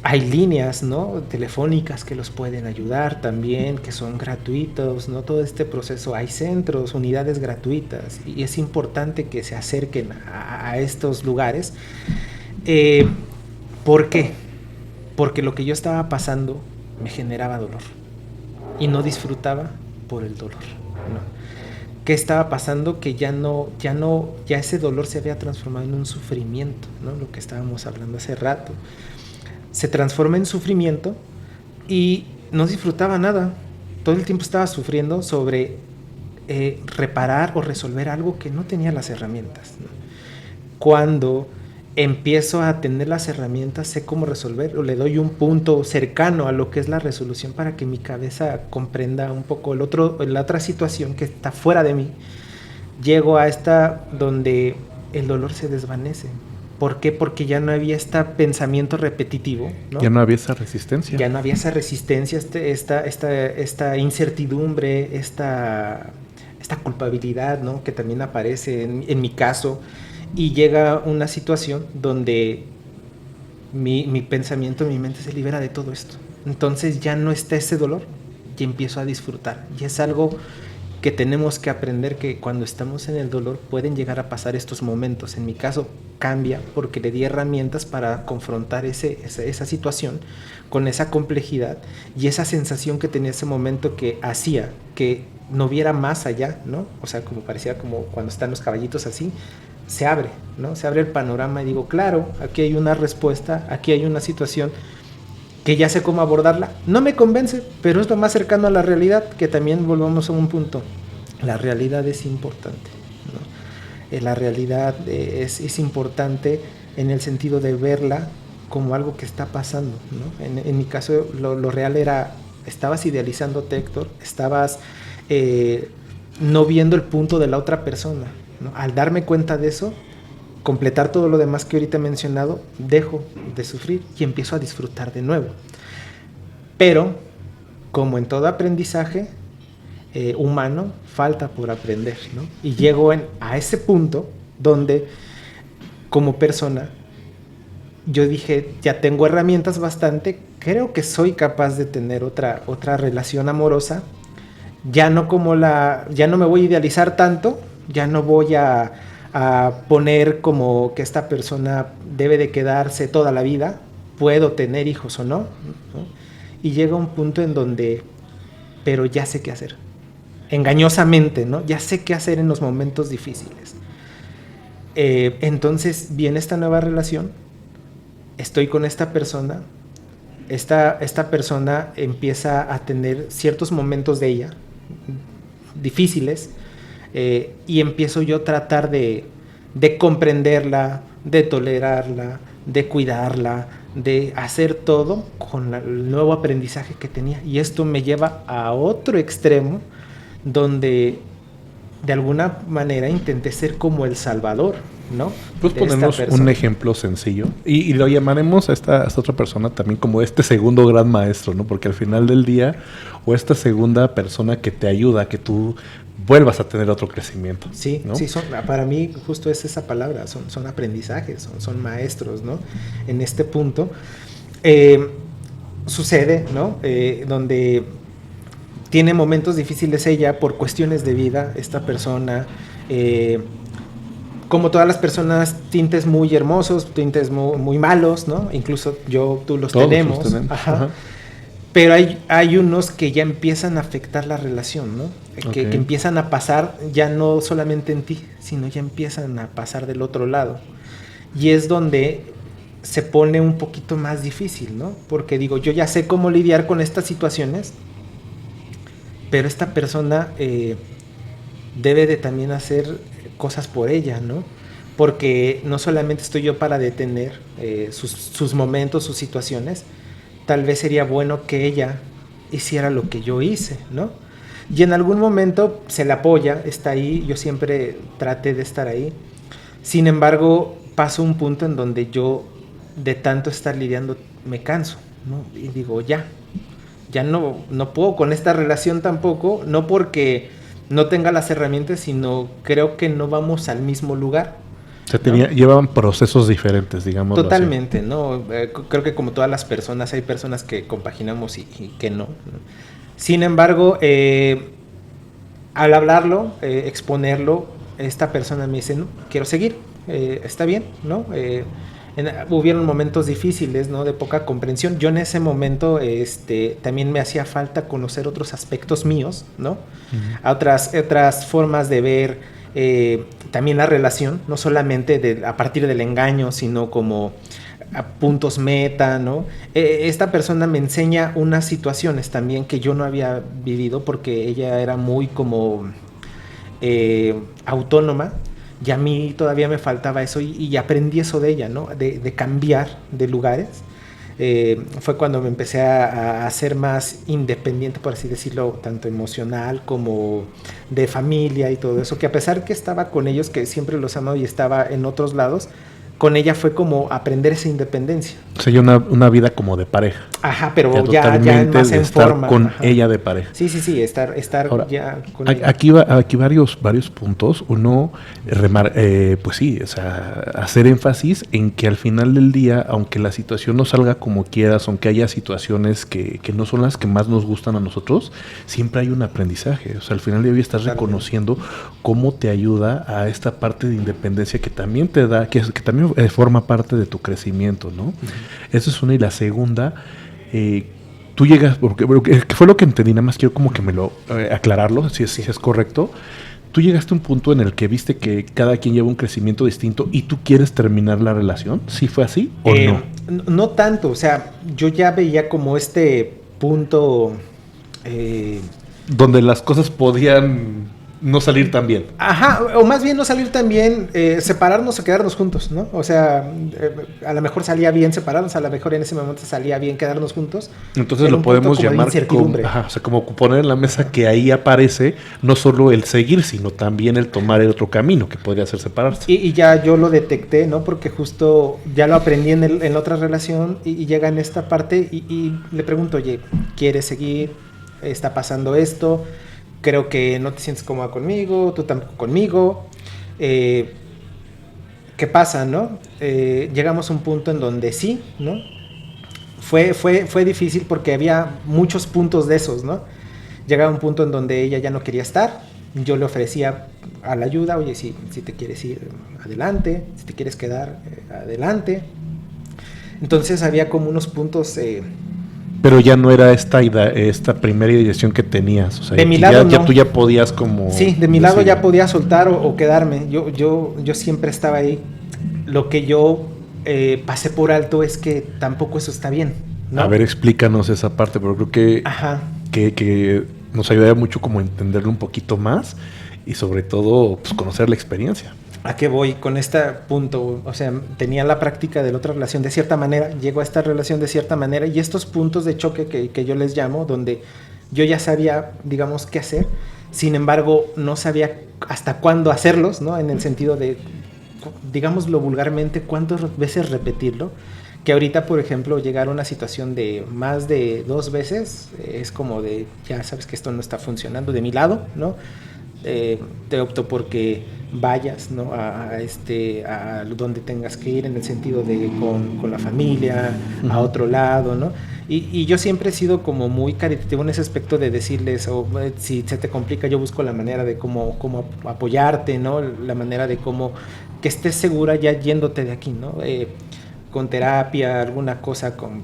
Hay líneas, ¿no?, telefónicas que los pueden ayudar también, que son gratuitos, ¿no? Todo este proceso, hay centros, unidades gratuitas, y es importante que se acerquen a estos lugares. ¿Por qué? Porque lo que yo estaba pasando me generaba dolor y no disfrutaba por el dolor, ¿no? ¿Qué estaba pasando? Que ya ese dolor se había transformado en un sufrimiento, ¿no? Lo que estábamos hablando hace rato. Se transforma en sufrimiento y no disfrutaba nada. Todo el tiempo estaba sufriendo sobre reparar o resolver algo que no tenía las herramientas, ¿no? Cuando empiezo a tener las herramientas, sé cómo resolver, o le doy un punto cercano a lo que es la resolución para que mi cabeza comprenda un poco la otra situación que está fuera de mí. Llego a esta donde el dolor se desvanece. ¿Por qué? Porque ya no había este pensamiento repetitivo, ¿no? Ya no había esa resistencia. Ya no había esa resistencia, esta incertidumbre, esta culpabilidad, ¿no?, que también aparece en mi caso. Y llega una situación donde mi pensamiento, mi mente se libera de todo esto. Entonces ya no está ese dolor y empiezo a disfrutar. Y es algo que tenemos que aprender, que cuando estamos en el dolor pueden llegar a pasar estos momentos. En mi caso cambia porque le di herramientas para confrontar esa situación con esa complejidad y esa sensación que tenía ese momento que hacía que no viera más allá, ¿no? O sea, como parecía como cuando están los caballitos así, se abre, ¿no? Se abre el panorama y digo, claro, aquí hay una respuesta, aquí hay una situación que ya sé cómo abordarla. No me convence, pero es lo más cercano a la realidad, que también volvamos a un punto. La realidad es importante, ¿no? La realidad es importante en el sentido de verla como algo que está pasando, ¿no? En mi caso, lo real era, estabas idealizándote, Héctor, estabas no viendo el punto de la otra persona, ¿no? Al darme cuenta de eso, completar todo lo demás que ahorita he mencionado, dejo de sufrir y empiezo a disfrutar de nuevo. Pero, como en todo aprendizaje humano, falta por aprender, ¿no? Y llego a ese punto donde, como persona, yo dije, ya tengo herramientas bastante, creo que soy capaz de tener otra relación amorosa, ya no me voy a idealizar tanto, ya no voy a poner como que esta persona debe de quedarse toda la vida, puedo tener hijos o no, ¿no? Y llega un punto en donde, pero ya sé qué hacer, engañosamente, ¿no? Ya sé qué hacer en los momentos difíciles. Entonces viene esta nueva relación, estoy con esta persona, esta persona empieza a tener ciertos momentos de ella difíciles, y empiezo yo a tratar de comprenderla, de tolerarla, de cuidarla, de hacer todo con el nuevo aprendizaje que tenía. Y esto me lleva a otro extremo donde de alguna manera intenté ser como el salvador, ¿no? Pues ponemos un ejemplo sencillo y lo llamaremos a esta otra persona también como este segundo gran maestro, ¿no? Porque al final del día, o esta segunda persona que te ayuda a que tú vuelvas a tener otro crecimiento. Sí, ¿no? Sí, para mí justo es esa palabra, son aprendizajes, son maestros, ¿no? En este punto sucede, ¿no? Donde tiene momentos difíciles ella por cuestiones de vida, esta persona, como todas las personas, tintes muy hermosos, tintes muy malos, ¿no? Incluso tú los tenemos. Ajá. Ajá. Pero hay unos que ya empiezan a afectar la relación, ¿no? Que empiezan a pasar ya no solamente en ti, sino ya empiezan a pasar del otro lado. Y es donde se pone un poquito más difícil, ¿no? Porque digo, yo ya sé cómo lidiar con estas situaciones, pero esta persona debe de también hacer cosas por ella, ¿no? porque no solamente estoy yo para detener sus momentos, sus situaciones, tal vez sería bueno que ella hiciera lo que yo hice, ¿no? Y en algún momento se le apoya, está ahí, yo siempre traté de estar ahí. Sin embargo, paso un punto en donde yo, de tanto estar lidiando, me canso, ¿no? Y digo, ya no puedo con esta relación tampoco, no porque no tenga las herramientas, sino creo que no vamos al mismo lugar. O sea, llevaban procesos diferentes, digamos. Totalmente, ¿no? Creo que como todas las personas, hay personas que compaginamos y que no. Sin embargo, al hablarlo, exponerlo, esta persona me dice, no, quiero seguir, está bien, ¿no? Hubieron momentos difíciles, ¿no? De poca comprensión. Yo en ese momento también me hacía falta conocer otros aspectos míos, ¿no? Uh-huh. Otras formas de ver también la relación, no solamente a partir del engaño, sino como a puntos meta, ¿no? Esta persona me enseña unas situaciones también que yo no había vivido porque ella era muy como autónoma. Y a mí todavía me faltaba eso y aprendí eso de ella, ¿no? De cambiar de lugares. Fue cuando me empecé a ser más independiente, por así decirlo, tanto emocional como de familia y todo eso, que a pesar que estaba con ellos, que siempre los amaba y estaba en otros lados, con ella fue como aprender esa independencia. O sea, una vida como de pareja. Ajá, pero ya más en estar forma. Con ajá. ella de pareja. Sí, estar ahora, ya con ella. Aquí varios puntos. Uno, pues sí, o sea, hacer énfasis en que al final del día, aunque la situación no salga como quieras, aunque haya situaciones que no son las que más nos gustan a nosotros, siempre hay un aprendizaje. O sea, al final del día estás reconociendo cómo te ayuda a esta parte de independencia que también te da, que también forma parte de tu crecimiento, ¿no? Uh-huh. Esa es una. Y la segunda, tú llegas, porque fue lo que entendí, nada más quiero como que me lo aclararlo, si es correcto. Tú llegaste a un punto en el que viste que cada quien lleva un crecimiento distinto y tú quieres terminar la relación. ¿Sí fue así o no? No tanto, o sea, yo ya veía como este punto donde las cosas podían no salir tan bien. Ajá, o más bien no salir tan bien, separarnos o quedarnos juntos, ¿no? O sea, a lo mejor salía bien separarnos, a lo mejor en ese momento salía bien quedarnos juntos. Entonces lo podemos llamar como poner en la mesa que ahí aparece no solo el seguir, sino también el tomar el otro camino, que podría ser separarse. Y ya yo lo detecté, ¿no? Porque justo ya lo aprendí en la otra relación y llega en esta parte y le pregunto, oye, ¿quieres seguir? ¿Está pasando esto? Creo que no te sientes cómoda conmigo, tú tampoco conmigo. ¿Qué pasa, no? Llegamos a un punto en donde sí, ¿no? Fue difícil porque había muchos puntos de esos, ¿no? Llegaba un punto en donde ella ya no quería estar. Yo le ofrecía a la ayuda, oye, si te quieres ir, adelante. Si te quieres quedar, adelante. Entonces había como unos puntos... Pero ya no era esta primera dirección que tenías. O sea, de mi lado no. Tú ya podías como... Sí, de mi lado ya podía soltar o quedarme. Yo siempre estaba ahí. Lo que yo pasé por alto es que tampoco eso está bien, ¿no? A ver, explícanos esa parte, pero creo que nos ayudaría mucho como a entenderlo un poquito más y sobre todo pues, conocer la experiencia. ¿A qué voy con este punto? O sea, tenía la práctica de la otra relación de cierta manera, llego a esta relación de cierta manera y estos puntos de choque que yo les llamo, donde yo ya sabía, digamos, qué hacer, sin embargo, no sabía hasta cuándo hacerlos, ¿no? En el sentido de, digámoslo vulgarmente, cuántas veces repetirlo, que ahorita, por ejemplo, llegar a una situación de más de 2 veces, es como de, ya sabes que esto no está funcionando de mi lado, ¿no? Te opto porque vayas, ¿no? a donde tengas que ir, en el sentido de con la familia, uh-huh. a otro lado, ¿no? Y yo siempre he sido como muy caritativo en ese aspecto de decirles, si se te complica, yo busco la manera de cómo apoyarte, ¿no? La manera de cómo que estés segura ya yéndote de aquí, ¿no? Con terapia, alguna cosa con...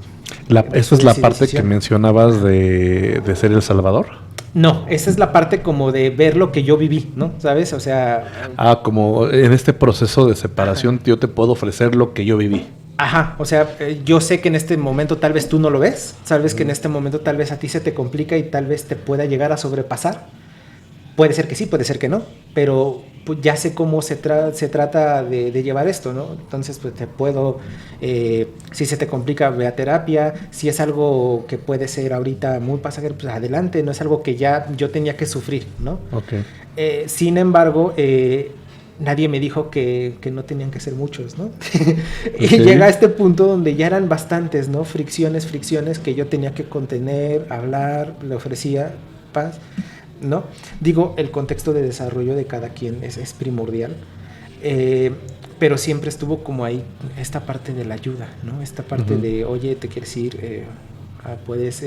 ¿Eso es la parte que mencionabas de ser el Salvador? No, esa es la parte como de ver lo que yo viví, ¿no? ¿Sabes? O sea... como en este proceso de separación, yo te puedo ofrecer lo que yo viví. Ajá, o sea, yo sé que en este momento tal vez tú no lo ves, sabes que en este momento tal vez a ti se te complica y tal vez te pueda llegar a sobrepasar, Puede ser que sí, puede ser que no, pero pues, ya sé cómo se trata de llevar esto, ¿no? Entonces, pues te puedo, si se te complica, ve a terapia. Si es algo que puede ser ahorita muy pasajero, pues adelante, no es algo que ya yo tenía que sufrir, ¿no? Okay. Sin embargo, nadie me dijo que no tenían que ser muchos, ¿no? Y llega a este punto donde ya eran bastantes, ¿no? Fricciones que yo tenía que contener, hablar, le ofrecía paz, ¿no? Digo, el contexto de desarrollo de cada quien es primordial, pero siempre estuvo como ahí esta parte de la ayuda, ¿no? Esta parte de, oye, te quieres ir, puedes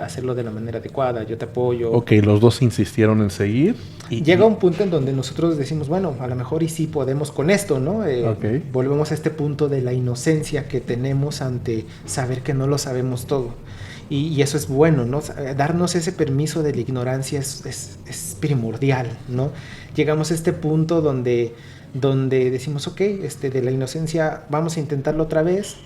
hacerlo de la manera adecuada, yo te apoyo. Ok, los dos insistieron en seguir. Llega un punto en donde nosotros decimos, bueno, a lo mejor y sí podemos con esto, ¿no? Okay. Volvemos a este punto de la inocencia que tenemos ante saber que no lo sabemos todo. Y eso es bueno, ¿no? Darnos ese permiso de la ignorancia es primordial, ¿no? Llegamos a este punto donde decimos, ok, de la inocencia vamos a intentarlo otra vez.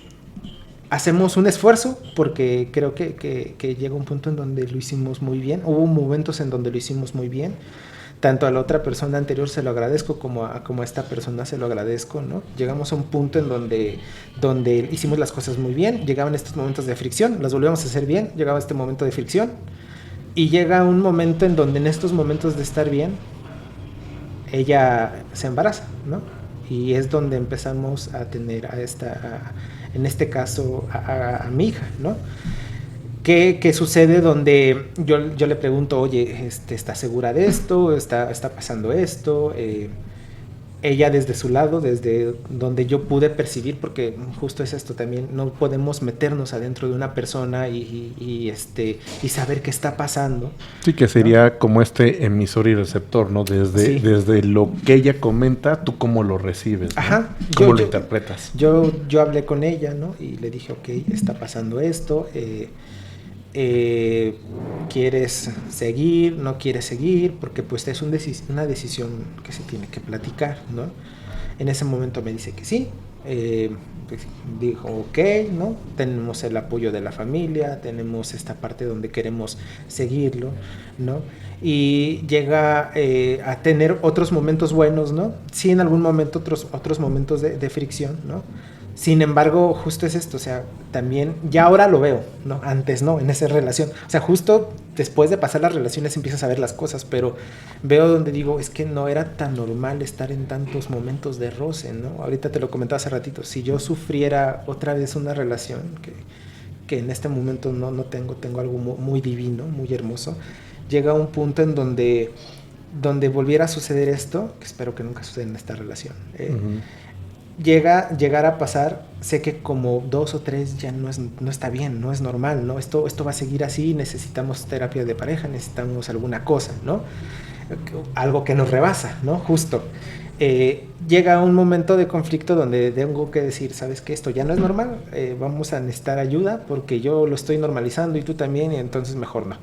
Hacemos un esfuerzo porque creo que llega un punto en donde lo hicimos muy bien. Hubo momentos en donde lo hicimos muy bien. Tanto a la otra persona anterior se lo agradezco como a esta persona se lo agradezco, ¿no? Llegamos a un punto en donde hicimos las cosas muy bien, llegaban estos momentos de fricción, las volvíamos a hacer bien, llegaba este momento de fricción y llega un momento en donde en estos momentos de estar bien, ella se embaraza, ¿no? Y es donde empezamos a tener en este caso, a mi hija, ¿no? ¿Qué sucede donde yo le pregunto, oye, ¿estás segura de esto? ¿Está pasando esto? Ella desde su lado, desde donde yo pude percibir, porque justo es esto también, no podemos meternos adentro de una persona y saber qué está pasando. Sí, que sería, ¿no?, como emisor y receptor, ¿no? Desde lo que ella comenta, tú cómo lo recibes, ¿no? Ajá. ¿Cómo lo interpretas? Yo hablé con ella, ¿no? Y le dije, ok, está pasando esto, ¿quieres seguir? ¿No quieres seguir? Porque pues es una decisión que se tiene que platicar, ¿no? En ese momento me dice que sí, pues dijo ok, ¿no? Tenemos el apoyo de la familia, tenemos esta parte donde queremos seguirlo, ¿no? Y llega a tener otros momentos buenos, ¿no? Sí, en algún momento otros momentos de fricción, ¿no? Sin embargo, justo es esto, o sea, también, ya ahora lo veo, ¿no? Antes no, en esa relación. O sea, justo después de pasar las relaciones empiezas a ver las cosas, pero veo donde digo, es que no era tan normal estar en tantos momentos de roce, ¿no? Ahorita te lo comentaba hace ratito, si yo sufriera otra vez una relación, que en este momento no tengo algo muy divino, muy hermoso, llega un punto en donde volviera a suceder esto, que espero que nunca suceda en esta relación, llegar a pasar, sé que como 2 o 3 ya no está bien, no es normal, ¿no? Esto va a seguir así, necesitamos terapia de pareja, necesitamos alguna cosa, ¿no? Algo que nos rebasa, ¿no? Justo. Llega un momento de conflicto donde tengo que decir, ¿sabes qué? Esto ya no es normal, vamos a necesitar ayuda porque yo lo estoy normalizando y tú también, y entonces mejor no.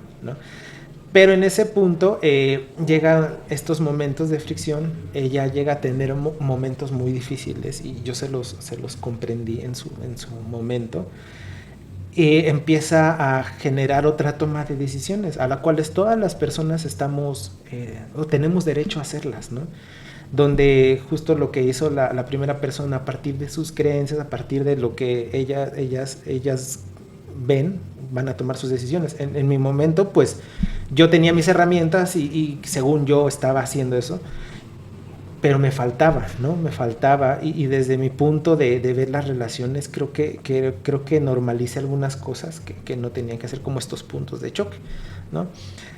Pero en ese punto llegan estos momentos de fricción, ella llega a tener momentos muy difíciles y yo se los comprendí en su momento. Empieza a generar otra toma de decisiones, a la cual todas las personas estamos o tenemos derecho a hacerlas, ¿no? Donde justo lo que hizo la primera persona a partir de sus creencias, a partir de lo que ellas ven, van a tomar sus decisiones. En mi momento, pues, yo tenía mis herramientas y según yo estaba haciendo eso, pero me faltaba, ¿no? Me faltaba y desde mi punto de ver las relaciones creo que normalicé algunas cosas que no tenía que hacer, como estos puntos de choque, ¿no?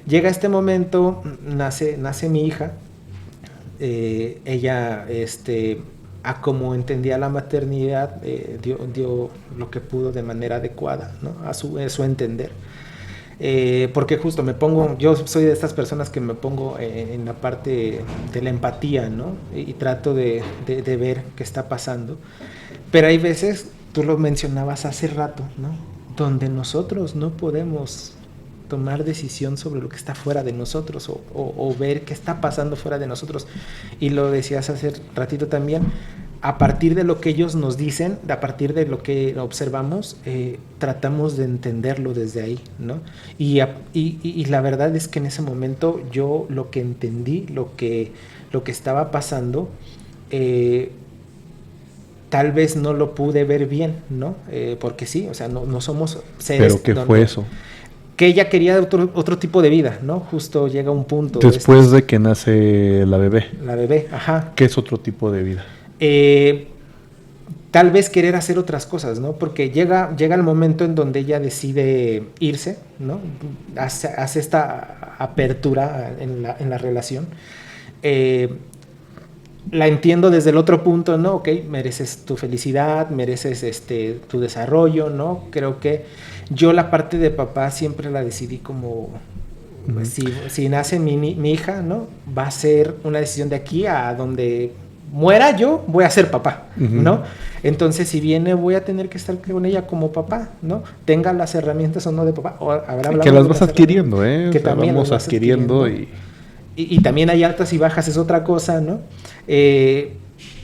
Llega este momento, nace mi hija, ella, a como entendía la maternidad, dio lo que pudo de manera adecuada, ¿no? A su entender. Porque justo yo soy de estas personas que me pongo en la parte de la empatía, ¿no? Y trato de ver qué está pasando. Pero hay veces, tú lo mencionabas hace rato, ¿no? Donde nosotros no podemos tomar decisión sobre lo que está fuera de nosotros o ver qué está pasando fuera de nosotros. Y lo decías hace ratito también, a partir de lo que ellos nos dicen, a partir de lo que observamos, tratamos de entenderlo desde ahí, ¿no? Y la verdad es que en ese momento yo lo que entendí, lo que estaba pasando, tal vez no lo pude ver bien, ¿no? Porque sí, o sea, no somos seres... ¿Pero qué fue eso? Que ella quería otro tipo de vida, ¿no? Justo llega un punto... Después de que nace la bebé. La bebé, ajá. ¿Qué es otro tipo de vida? Tal vez querer hacer otras cosas, ¿no? Porque llega el momento en donde ella decide irse, ¿no? Hace esta apertura en la relación. La entiendo desde el otro punto, ¿no? Ok, mereces tu felicidad, mereces tu desarrollo, ¿no? Creo que yo la parte de papá siempre la decidí como... Pues, si nace mi hija, ¿no? Va a ser una decisión de aquí a donde muera yo, voy a ser papá, ¿no? Entonces, si viene, voy a tener que estar con ella como papá, ¿no? Tenga las herramientas o no de papá. Que las vas adquiriendo, ¿eh? Que también vamos adquiriendo y también hay altas y bajas, es otra cosa, ¿no?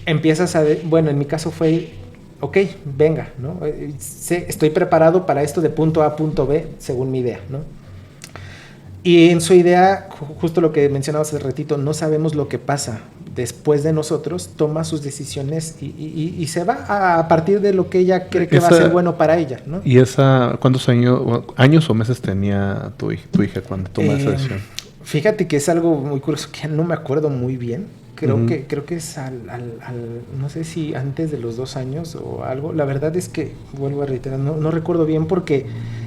Empiezas a... Bueno, en mi caso fue... Ok, venga, ¿no? Estoy preparado para esto de punto A a punto B, según mi idea, ¿no? Y en su idea, justo lo que mencionabas hace ratito, no sabemos lo que pasa después de nosotros, toma sus decisiones y se va a partir de lo que ella cree que va a ser bueno para ella, ¿no? ¿Y cuántos años o meses tenía tu hija cuando toma esa decisión? Fíjate que es algo muy curioso que no me acuerdo muy bien. Creo que es no sé si antes de los 2 años o algo. La verdad es que, vuelvo a reiterar, no recuerdo bien porque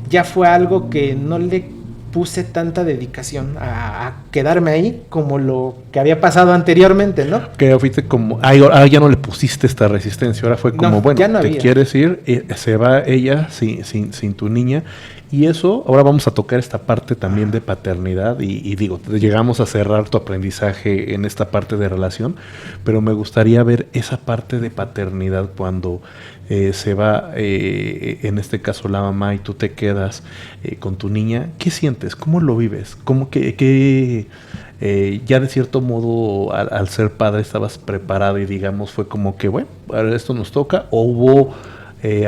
ya fue algo que no le puse tanta dedicación a quedarme ahí como lo que había pasado anteriormente, ¿no? Que fuiste como, ahora ya no le pusiste esta resistencia, ahora fue como, no, bueno, no te quieres ir, se va ella sin tu niña. Y eso, ahora vamos a tocar esta parte también de paternidad y digo, llegamos a cerrar tu aprendizaje en esta parte de relación, pero me gustaría ver esa parte de paternidad cuando se va, en este caso la mamá y tú te quedas con tu niña. ¿Qué sientes? ¿Cómo lo vives? ¿Cómo que ya de cierto modo al ser padre estabas preparado y digamos fue como que, bueno, esto nos toca, o hubo...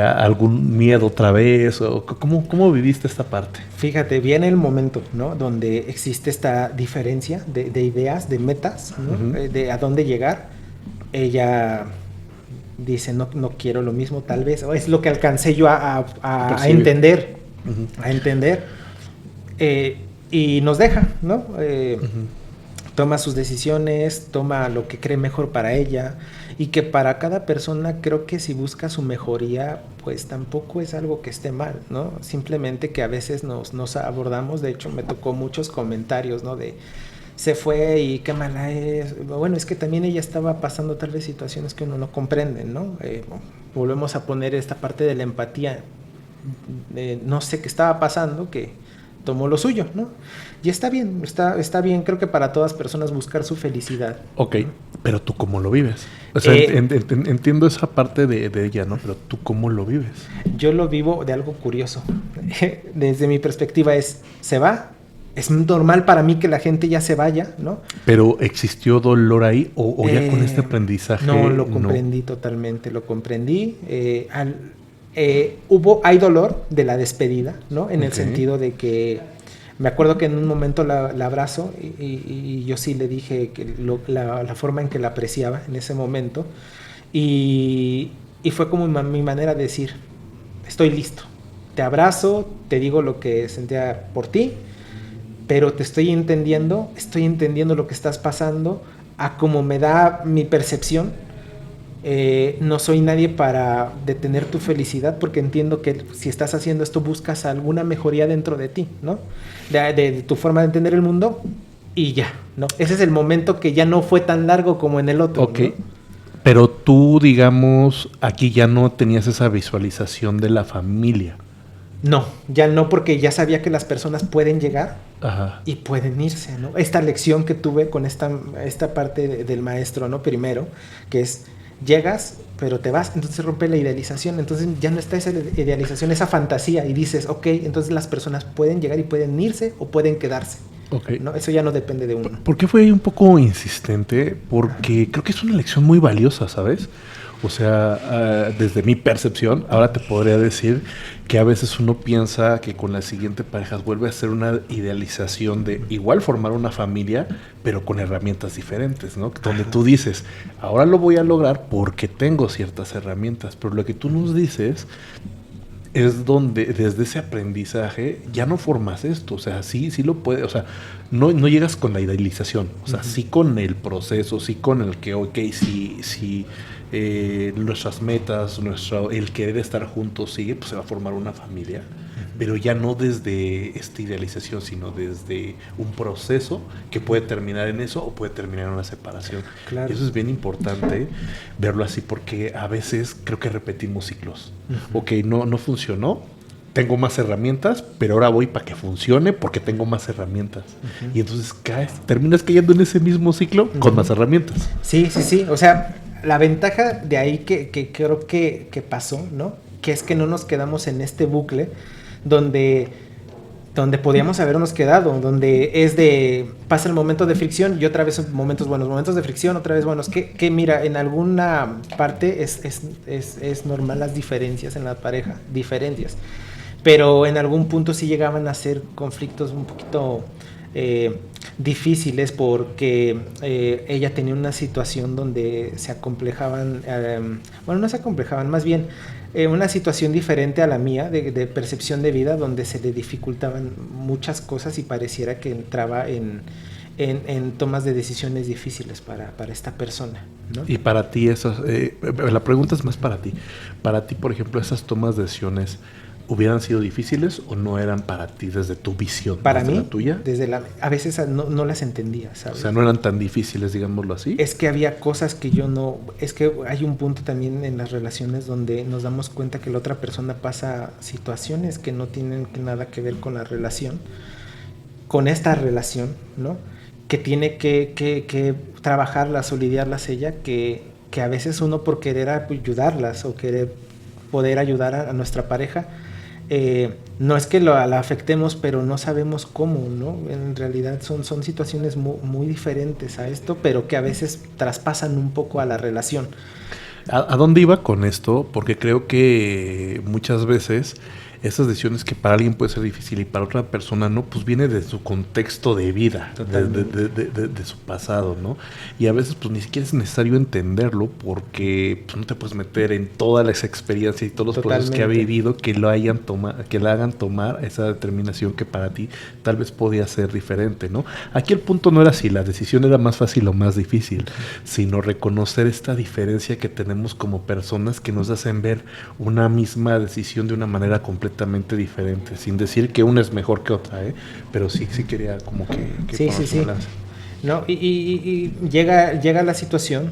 algún miedo otra vez? ¿O cómo viviste esta parte? Fíjate, viene el momento, ¿no? Donde existe esta diferencia de ideas, de metas, ¿no? De a dónde llegar. Ella dice, no quiero lo mismo, tal vez. O es lo que alcancé yo a entender. A entender. Y nos deja, ¿no? Toma sus decisiones, toma lo que cree mejor para ella, y que para cada persona creo que si busca su mejoría, pues tampoco es algo que esté mal, ¿no? Simplemente que a veces nos abordamos, de hecho me tocó muchos comentarios, ¿no? De se fue y qué mala es. Bueno, es que también ella estaba pasando tal vez situaciones que uno no comprende, ¿no? Volvemos a poner esta parte de la empatía. No sé qué estaba pasando, que tomó lo suyo, ¿no? Y está bien, está bien, creo que para todas personas buscar su felicidad. Ok, pero ¿tú cómo lo vives? O sea, entiendo esa parte de ella, ¿no? Pero ¿tú cómo lo vives? Yo lo vivo de algo curioso. Desde mi perspectiva se va. Es normal para mí que la gente ya se vaya, ¿no? ¿Pero existió dolor ahí o ya con este aprendizaje? No, lo comprendí totalmente, lo comprendí. Hay dolor de la despedida, ¿no? En el sentido de que me acuerdo que en un momento la abrazo y yo sí le dije que la forma en que la apreciaba en ese momento y fue como mi manera de decir, estoy listo, te abrazo, te digo lo que sentía por ti, pero te estoy entendiendo lo que estás pasando, a como me da mi percepción. No soy nadie para detener tu felicidad, porque entiendo que si estás haciendo esto buscas alguna mejoría dentro de ti, ¿no? De tu forma de entender el mundo y ya, ¿no? Ese es el momento que ya no fue tan largo como en el otro. Ok, ¿no? Pero tú, digamos, aquí ya no tenías esa visualización de la familia. No, ya no, porque ya sabía que las personas pueden llegar y pueden irse, ¿no? Esta lección que tuve con esta parte del maestro, ¿no? Primero, que es, llegas, pero te vas, entonces rompe la idealización, entonces ya no está esa idealización, esa fantasía, y dices, ok, entonces las personas pueden llegar y pueden irse o pueden quedarse. Okay. ¿No? Eso ya no depende de uno. ¿Por qué fue un poco insistente? Porque creo que es una lección muy valiosa, ¿sabes? O sea, desde mi percepción, ahora te podría decir que a veces uno piensa que con la siguiente pareja vuelve a ser una idealización de igual formar una familia, pero con herramientas diferentes, ¿no? Donde tú dices, ahora lo voy a lograr porque tengo ciertas herramientas, pero lo que tú nos dices es donde desde ese aprendizaje ya no formas esto, o sea, sí lo puedes, o sea, no llegas con la idealización, o sea, sí con el proceso, sí con el que, ok, sí, nuestras metas, el querer estar juntos sigue, pues se va a formar una familia, pero ya no desde esta idealización, sino desde un proceso que puede terminar en eso o puede terminar en una separación. Claro. Y eso es bien importante verlo así, porque a veces creo que repetimos ciclos. Ok, no funcionó, tengo más herramientas, pero ahora voy para que funcione porque tengo más herramientas. Y entonces terminas cayendo en ese mismo ciclo con más herramientas. Sí. O sea, la ventaja de ahí que creo que pasó, ¿no? Que es que no nos quedamos en este bucle donde podíamos habernos quedado, donde es de pasa el momento de fricción y otra vez momentos buenos, momentos de fricción, otra vez buenos, que mira, en alguna parte es normal las diferencias en la pareja, pero en algún punto sí llegaban a ser conflictos un poquito difíciles porque ella tenía una situación donde se acomplejaban, no se acomplejaban, más bien una situación diferente a la mía de percepción de vida, donde se le dificultaban muchas cosas y pareciera que entraba en tomas de decisiones difíciles para esta persona, ¿no? Y para ti la pregunta es más para ti. Para ti, por ejemplo, esas tomas de decisiones ¿hubieran sido difíciles o no eran para ti desde tu visión? Para mí, la tuya. A veces no las entendía, ¿sabes? O sea, no eran tan difíciles, digámoslo así. Es que había cosas que yo no... Es que hay un punto también en las relaciones donde nos damos cuenta que la otra persona pasa situaciones que no tienen nada que ver con la relación, con esta relación, ¿no? Que tiene que trabajarlas o lidiarlas ella, que a veces uno por querer ayudarlas o querer poder ayudar a nuestra pareja, no es que la afectemos, pero no sabemos cómo, ¿no? En realidad son situaciones muy diferentes a esto, pero que a veces traspasan un poco a la relación. ¿A dónde iba con esto? Porque creo que muchas veces esas decisiones que para alguien puede ser difícil y para otra persona no, pues viene de su contexto de vida, de su pasado, ¿no? Y a veces pues ni siquiera es necesario entenderlo porque pues, no te puedes meter en todas las experiencias y todos los procesos que ha vivido que le hagan tomar esa determinación que para ti tal vez podía ser diferente, ¿no? Aquí el punto no era si la decisión era más fácil o más difícil, sino reconocer esta diferencia que tenemos como personas que nos hacen ver una misma decisión de una manera completamente diferente, sin decir que una es mejor que otra, pero sí quería como que sí. No, y llega la situación,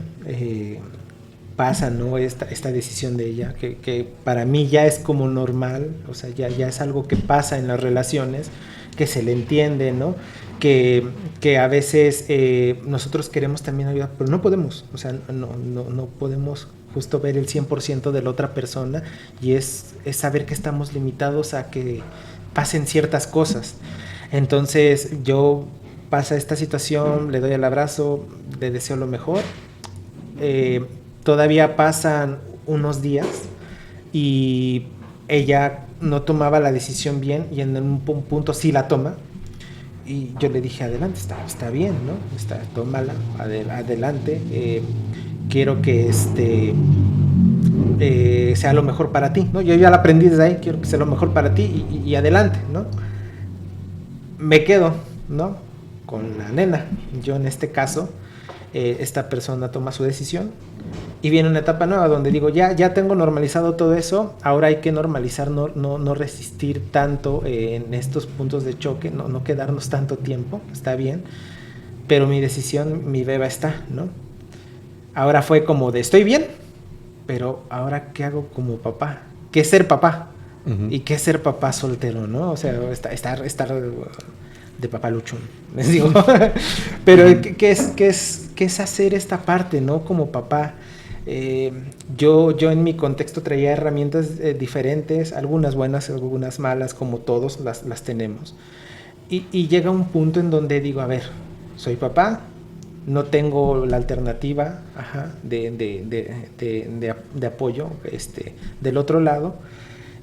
pasa, ¿no? Esta decisión de ella, que para mí ya es como normal, o sea, ya es algo que pasa en las relaciones, que se le entiende, ¿no? Que a veces nosotros queremos también ayudar, pero no podemos, o sea, no podemos justo ver el 100% de la otra persona, y es saber que estamos limitados a que pasen ciertas cosas. Entonces pasa esta situación, le doy el abrazo, le deseo lo mejor, todavía pasan unos días y ella no tomaba la decisión bien, y en un punto sí la toma, y yo le dije, adelante, está bien, ¿no? Tómala, adelante, quiero que sea lo mejor para ti, ¿no? Yo ya lo aprendí desde ahí, quiero que sea lo mejor para ti y adelante, ¿no? Me quedo, ¿no? Con la nena. Yo en este caso, esta persona toma su decisión y viene una etapa nueva donde digo, ya tengo normalizado todo eso, ahora hay que normalizar, no resistir tanto en estos puntos de choque, no quedarnos tanto tiempo, está bien, pero mi decisión, mi beba está, ¿no? Ahora fue como de, estoy bien, pero ahora ¿qué hago como papá? ¿Qué es ser papá? Uh-huh. ¿Y qué es ser papá soltero, no? O sea, estar de papaluchón, les digo. Pero uh-huh. ¿qué es hacer esta parte, no? Como papá. Yo en mi contexto traía herramientas diferentes, algunas buenas, algunas malas, como todos las tenemos. Y llega un punto en donde digo, a ver, soy papá, no tengo la alternativa de apoyo del otro lado.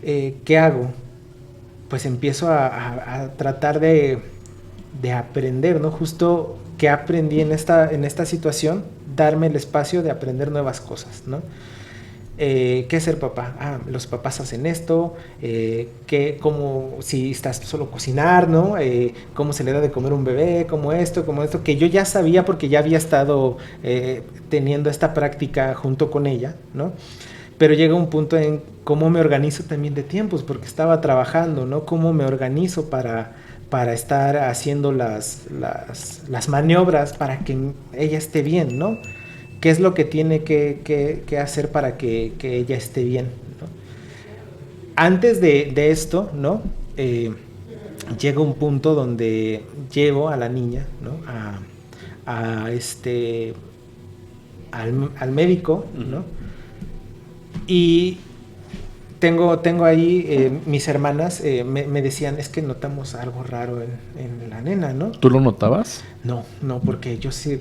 ¿Qué hago? Pues empiezo a tratar de aprender, ¿no? Justo que aprendí en esta situación, darme el espacio de aprender nuevas cosas, ¿no? ¿Qué es ser papá? Los papás hacen esto, como si estás solo cocinar, ¿no? Cómo se le da de comer a un bebé, como esto, que yo ya sabía porque ya había estado teniendo esta práctica junto con ella, ¿no? Pero llega un punto en cómo me organizo también de tiempos, porque estaba trabajando, ¿no? Cómo me organizo para estar haciendo las maniobras para que ella esté bien, ¿no? ¿Qué es lo que tiene que hacer para que ella esté bien, ¿no? Antes de esto, ¿no? Llega un punto donde llevo a la niña, ¿no? al médico, ¿no? Y tengo ahí mis hermanas me decían, es que notamos algo raro en la nena, ¿no? ¿Tú lo notabas? No, porque yo sí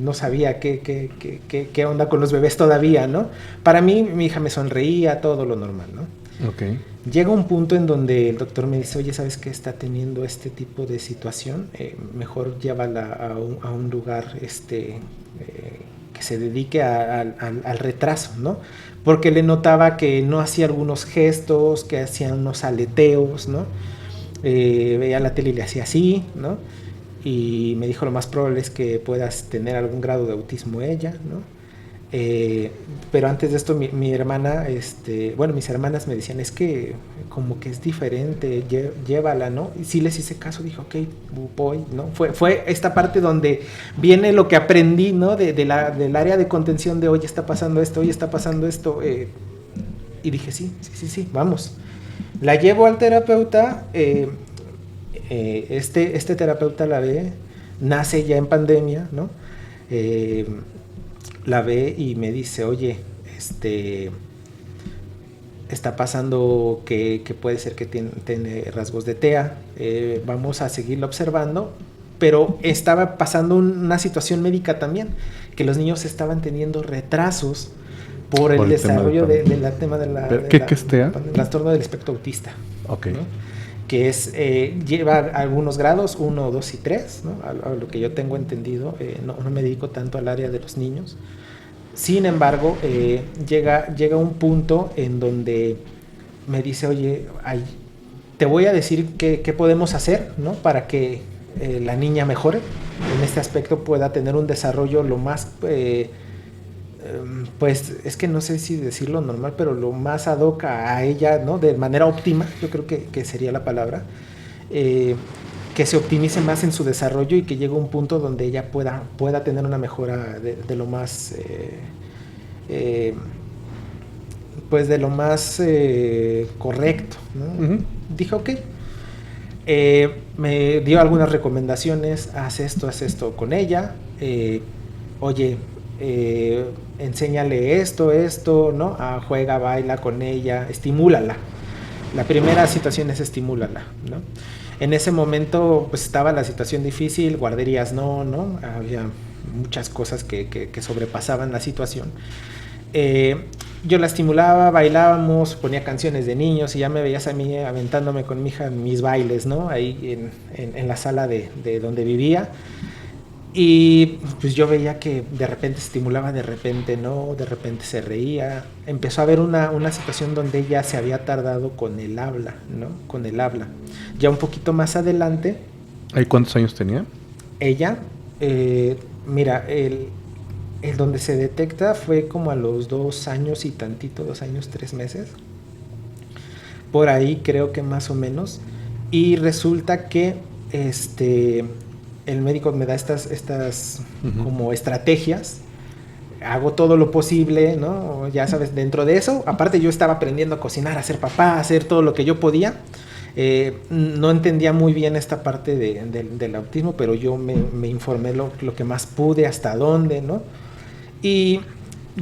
no sabía qué onda con los bebés todavía, ¿no? Para mí, mi hija me sonreía, todo lo normal, ¿no? Okay. Llega un punto en donde el doctor me dice, oye, ¿sabes qué está teniendo este tipo de situación? Mejor llévala a un lugar que se dedique al retraso, ¿no? Porque le notaba que no hacía algunos gestos, que hacía unos aleteos, ¿no? Veía la tele y le hacía así, ¿no? Y me dijo, lo más probable es que puedas tener algún grado de autismo ella, ¿no? Pero antes de esto mi hermana, mis hermanas me decían, es que como que es diferente, llévala, ¿no? Y sí les hice caso, dije, ok, voy, ¿no? Fue esta parte donde viene lo que aprendí, ¿no? Del área de contención de, oye, está pasando esto, y dije, sí, vamos. La llevo al terapeuta, este terapeuta la ve, nace ya en pandemia, ¿no? La ve y me dice, oye, está pasando que puede ser que tiene rasgos de TEA, vamos a seguirlo observando, pero estaba pasando una situación médica también, que los niños estaban teniendo retrasos por el desarrollo del tema de la... ¿Qué es TEA? El trastorno del espectro autista. Okay. ¿No? Que lleva algunos grados, 1, 2 y 3, ¿no? A lo que yo tengo entendido, no me dedico tanto al área de los niños. Sin embargo, llega un punto en donde me dice, oye, te voy a decir qué podemos hacer, ¿no? Para que la niña mejore en este aspecto, pueda tener un desarrollo lo más... pues es que no sé si decirlo normal, pero lo más ad hoc a ella, ¿no? De manera óptima, yo creo que sería la palabra, que se optimice más en su desarrollo y que llegue a un punto donde ella pueda tener una mejora de lo más pues de lo más correcto, ¿no? Uh-huh. Dije, ok. Me dio algunas recomendaciones, haz esto con ella, oye, enséñale esto, ¿no? Juega, baila con ella, estimúlala. La primera situación es estimúlala, ¿no? En ese momento pues estaba la situación difícil, guarderías no, había muchas cosas que sobrepasaban la situación. Yo la estimulaba, bailábamos, ponía canciones de niños y ya me veías a mí aventándome con mi hija en mis bailes, ¿no? Ahí en la sala de donde vivía. Y pues yo veía que de repente estimulaba, de repente no, de repente se reía. Empezó a haber una situación donde ella se había tardado con el habla, ¿no? Con el habla. Ya un poquito más adelante. ¿Y cuántos años tenía? Ella, mira, el donde se detecta fue como a los 2 años y tantito, 2 años, 3 meses. Por ahí creo que más o menos. Y resulta que el médico me da estas uh-huh. como estrategias, hago todo lo posible, ¿no? Ya sabes, dentro de eso, aparte yo estaba aprendiendo a cocinar, a ser papá, a hacer todo lo que yo podía. No entendía muy bien esta parte del autismo, pero yo me informé lo que más pude, hasta dónde, ¿no? Y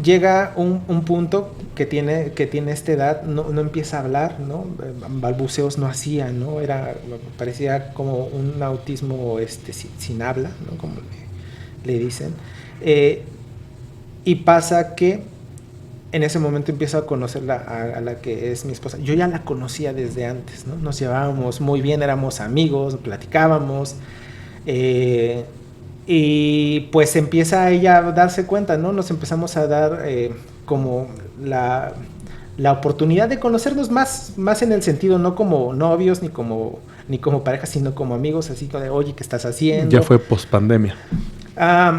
llega un punto que tiene esta edad, no empieza a hablar, ¿no? Balbuceos no hacía, ¿no? Parecía como un autismo sin habla, ¿no? Como le dicen. Y pasa que en ese momento empiezo a conocer a la que es mi esposa. Yo ya la conocía desde antes, ¿no? Nos llevábamos muy bien, éramos amigos, platicábamos. Y pues empieza ella a darse cuenta, ¿no? Nos empezamos a dar como la oportunidad de conocernos más en el sentido, no como novios ni como pareja, sino como amigos, así como de, oye, ¿qué estás haciendo? Ya fue pospandemia.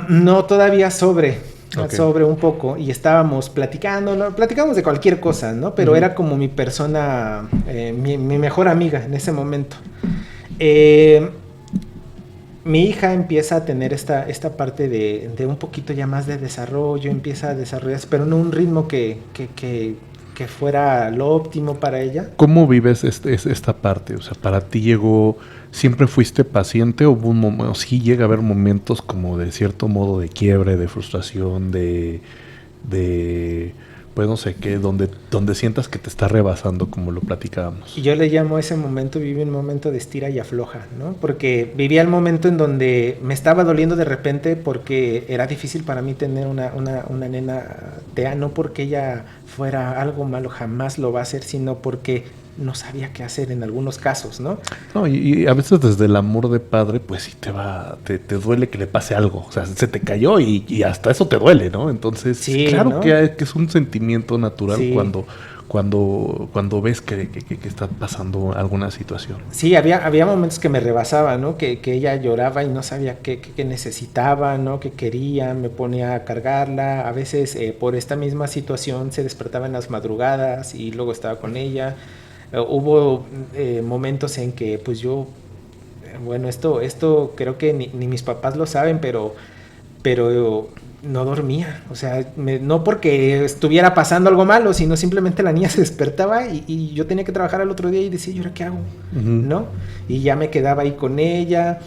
No, todavía sobre Okay. un poco, y estábamos platicando, ¿no? Platicamos de cualquier cosa, ¿no? Pero era como mi persona, mi mejor amiga en ese momento. Mi hija empieza a tener esta parte de un poquito ya más de desarrollo, empieza a desarrollarse, pero no un ritmo que fuera lo óptimo para ella. ¿Cómo vives esta parte? O sea, ¿para ti siempre fuiste paciente o hubo un momento, sí llega a haber momentos como de cierto modo de quiebre, de frustración, pues no sé qué, donde sientas que te está rebasando, como lo platicábamos? Y yo le llamo a ese momento, viví un momento de estira y afloja, ¿no? Porque vivía el momento en donde me estaba doliendo de repente porque era difícil para mí tener una nena TEA, no porque ella fuera algo malo, jamás lo va a hacer, sino porque no sabía qué hacer en algunos casos, ¿no? No, y a veces desde el amor de padre, pues sí te duele que le pase algo. O sea, se te cayó y hasta eso te duele, ¿no? Entonces, Sí, claro, ¿no? que es un sentimiento natural Sí. cuando ves que está pasando alguna situación. Sí, había momentos que me rebasaba, ¿no? Que ella lloraba y no sabía qué necesitaba, ¿no? Qué quería, me ponía a cargarla. A veces por esta misma situación se despertaba en las madrugadas y luego estaba con ella. Hubo momentos en que pues yo, bueno, esto creo que ni mis papás lo saben, pero no dormía, o sea, no porque estuviera pasando algo malo, sino simplemente la niña se despertaba y yo tenía que trabajar al otro día y decía, ¿y ahora qué hago? Uh-huh. ¿No? Y ya me quedaba ahí con ella,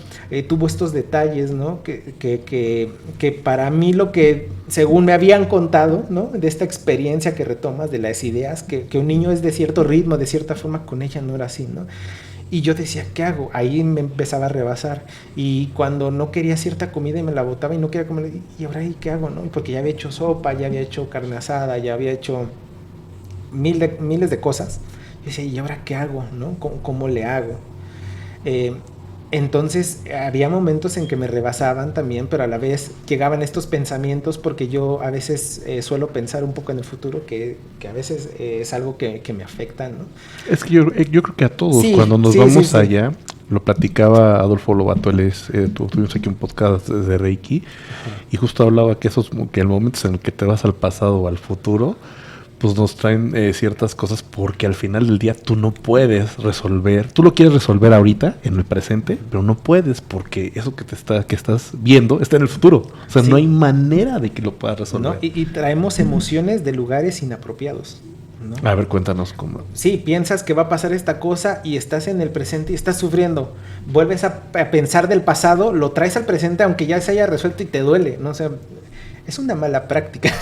tuvo estos detalles, ¿no? Que para mí lo que, según me habían contado, ¿no? De esta experiencia que retomas, de las ideas, que un niño es de cierto ritmo, de cierta forma, con ella no era así, ¿no? Y yo decía, ¿qué hago? Ahí me empezaba a rebasar. Y cuando no quería cierta comida y me la botaba y no quería comer, ¿y ahora ahí qué hago? ¿No? Porque ya había hecho sopa, ya había hecho carne asada, ya había hecho miles de cosas. Y decía, ¿y ahora qué hago? ¿No? ¿Cómo le hago? Entonces había momentos en que me rebasaban también, pero a la vez llegaban estos pensamientos porque yo a veces suelo pensar un poco en el futuro, que a veces es algo que me afecta, ¿no? Es que yo creo que a todos, Sí, cuando nos sí, vamos sí. allá, lo platicaba Adolfo Lobato, él tuvimos aquí un podcast de Reiki, y justo hablaba que que el momento en el que te vas al pasado o al futuro, pues nos traen ciertas cosas porque al final del día tú no puedes resolver, tú lo quieres resolver ahorita, en el presente, pero no puedes porque eso que estás viendo está en el futuro. O sea, Sí. no hay manera de que lo puedas resolver. ¿No? Y traemos emociones de lugares inapropiados, ¿no? A ver, cuéntanos cómo. Sí, piensas que va a pasar esta cosa y estás en el presente y estás sufriendo. Vuelves a pensar del pasado, lo traes al presente aunque ya se haya resuelto y te duele, ¿no? O sea, es una mala práctica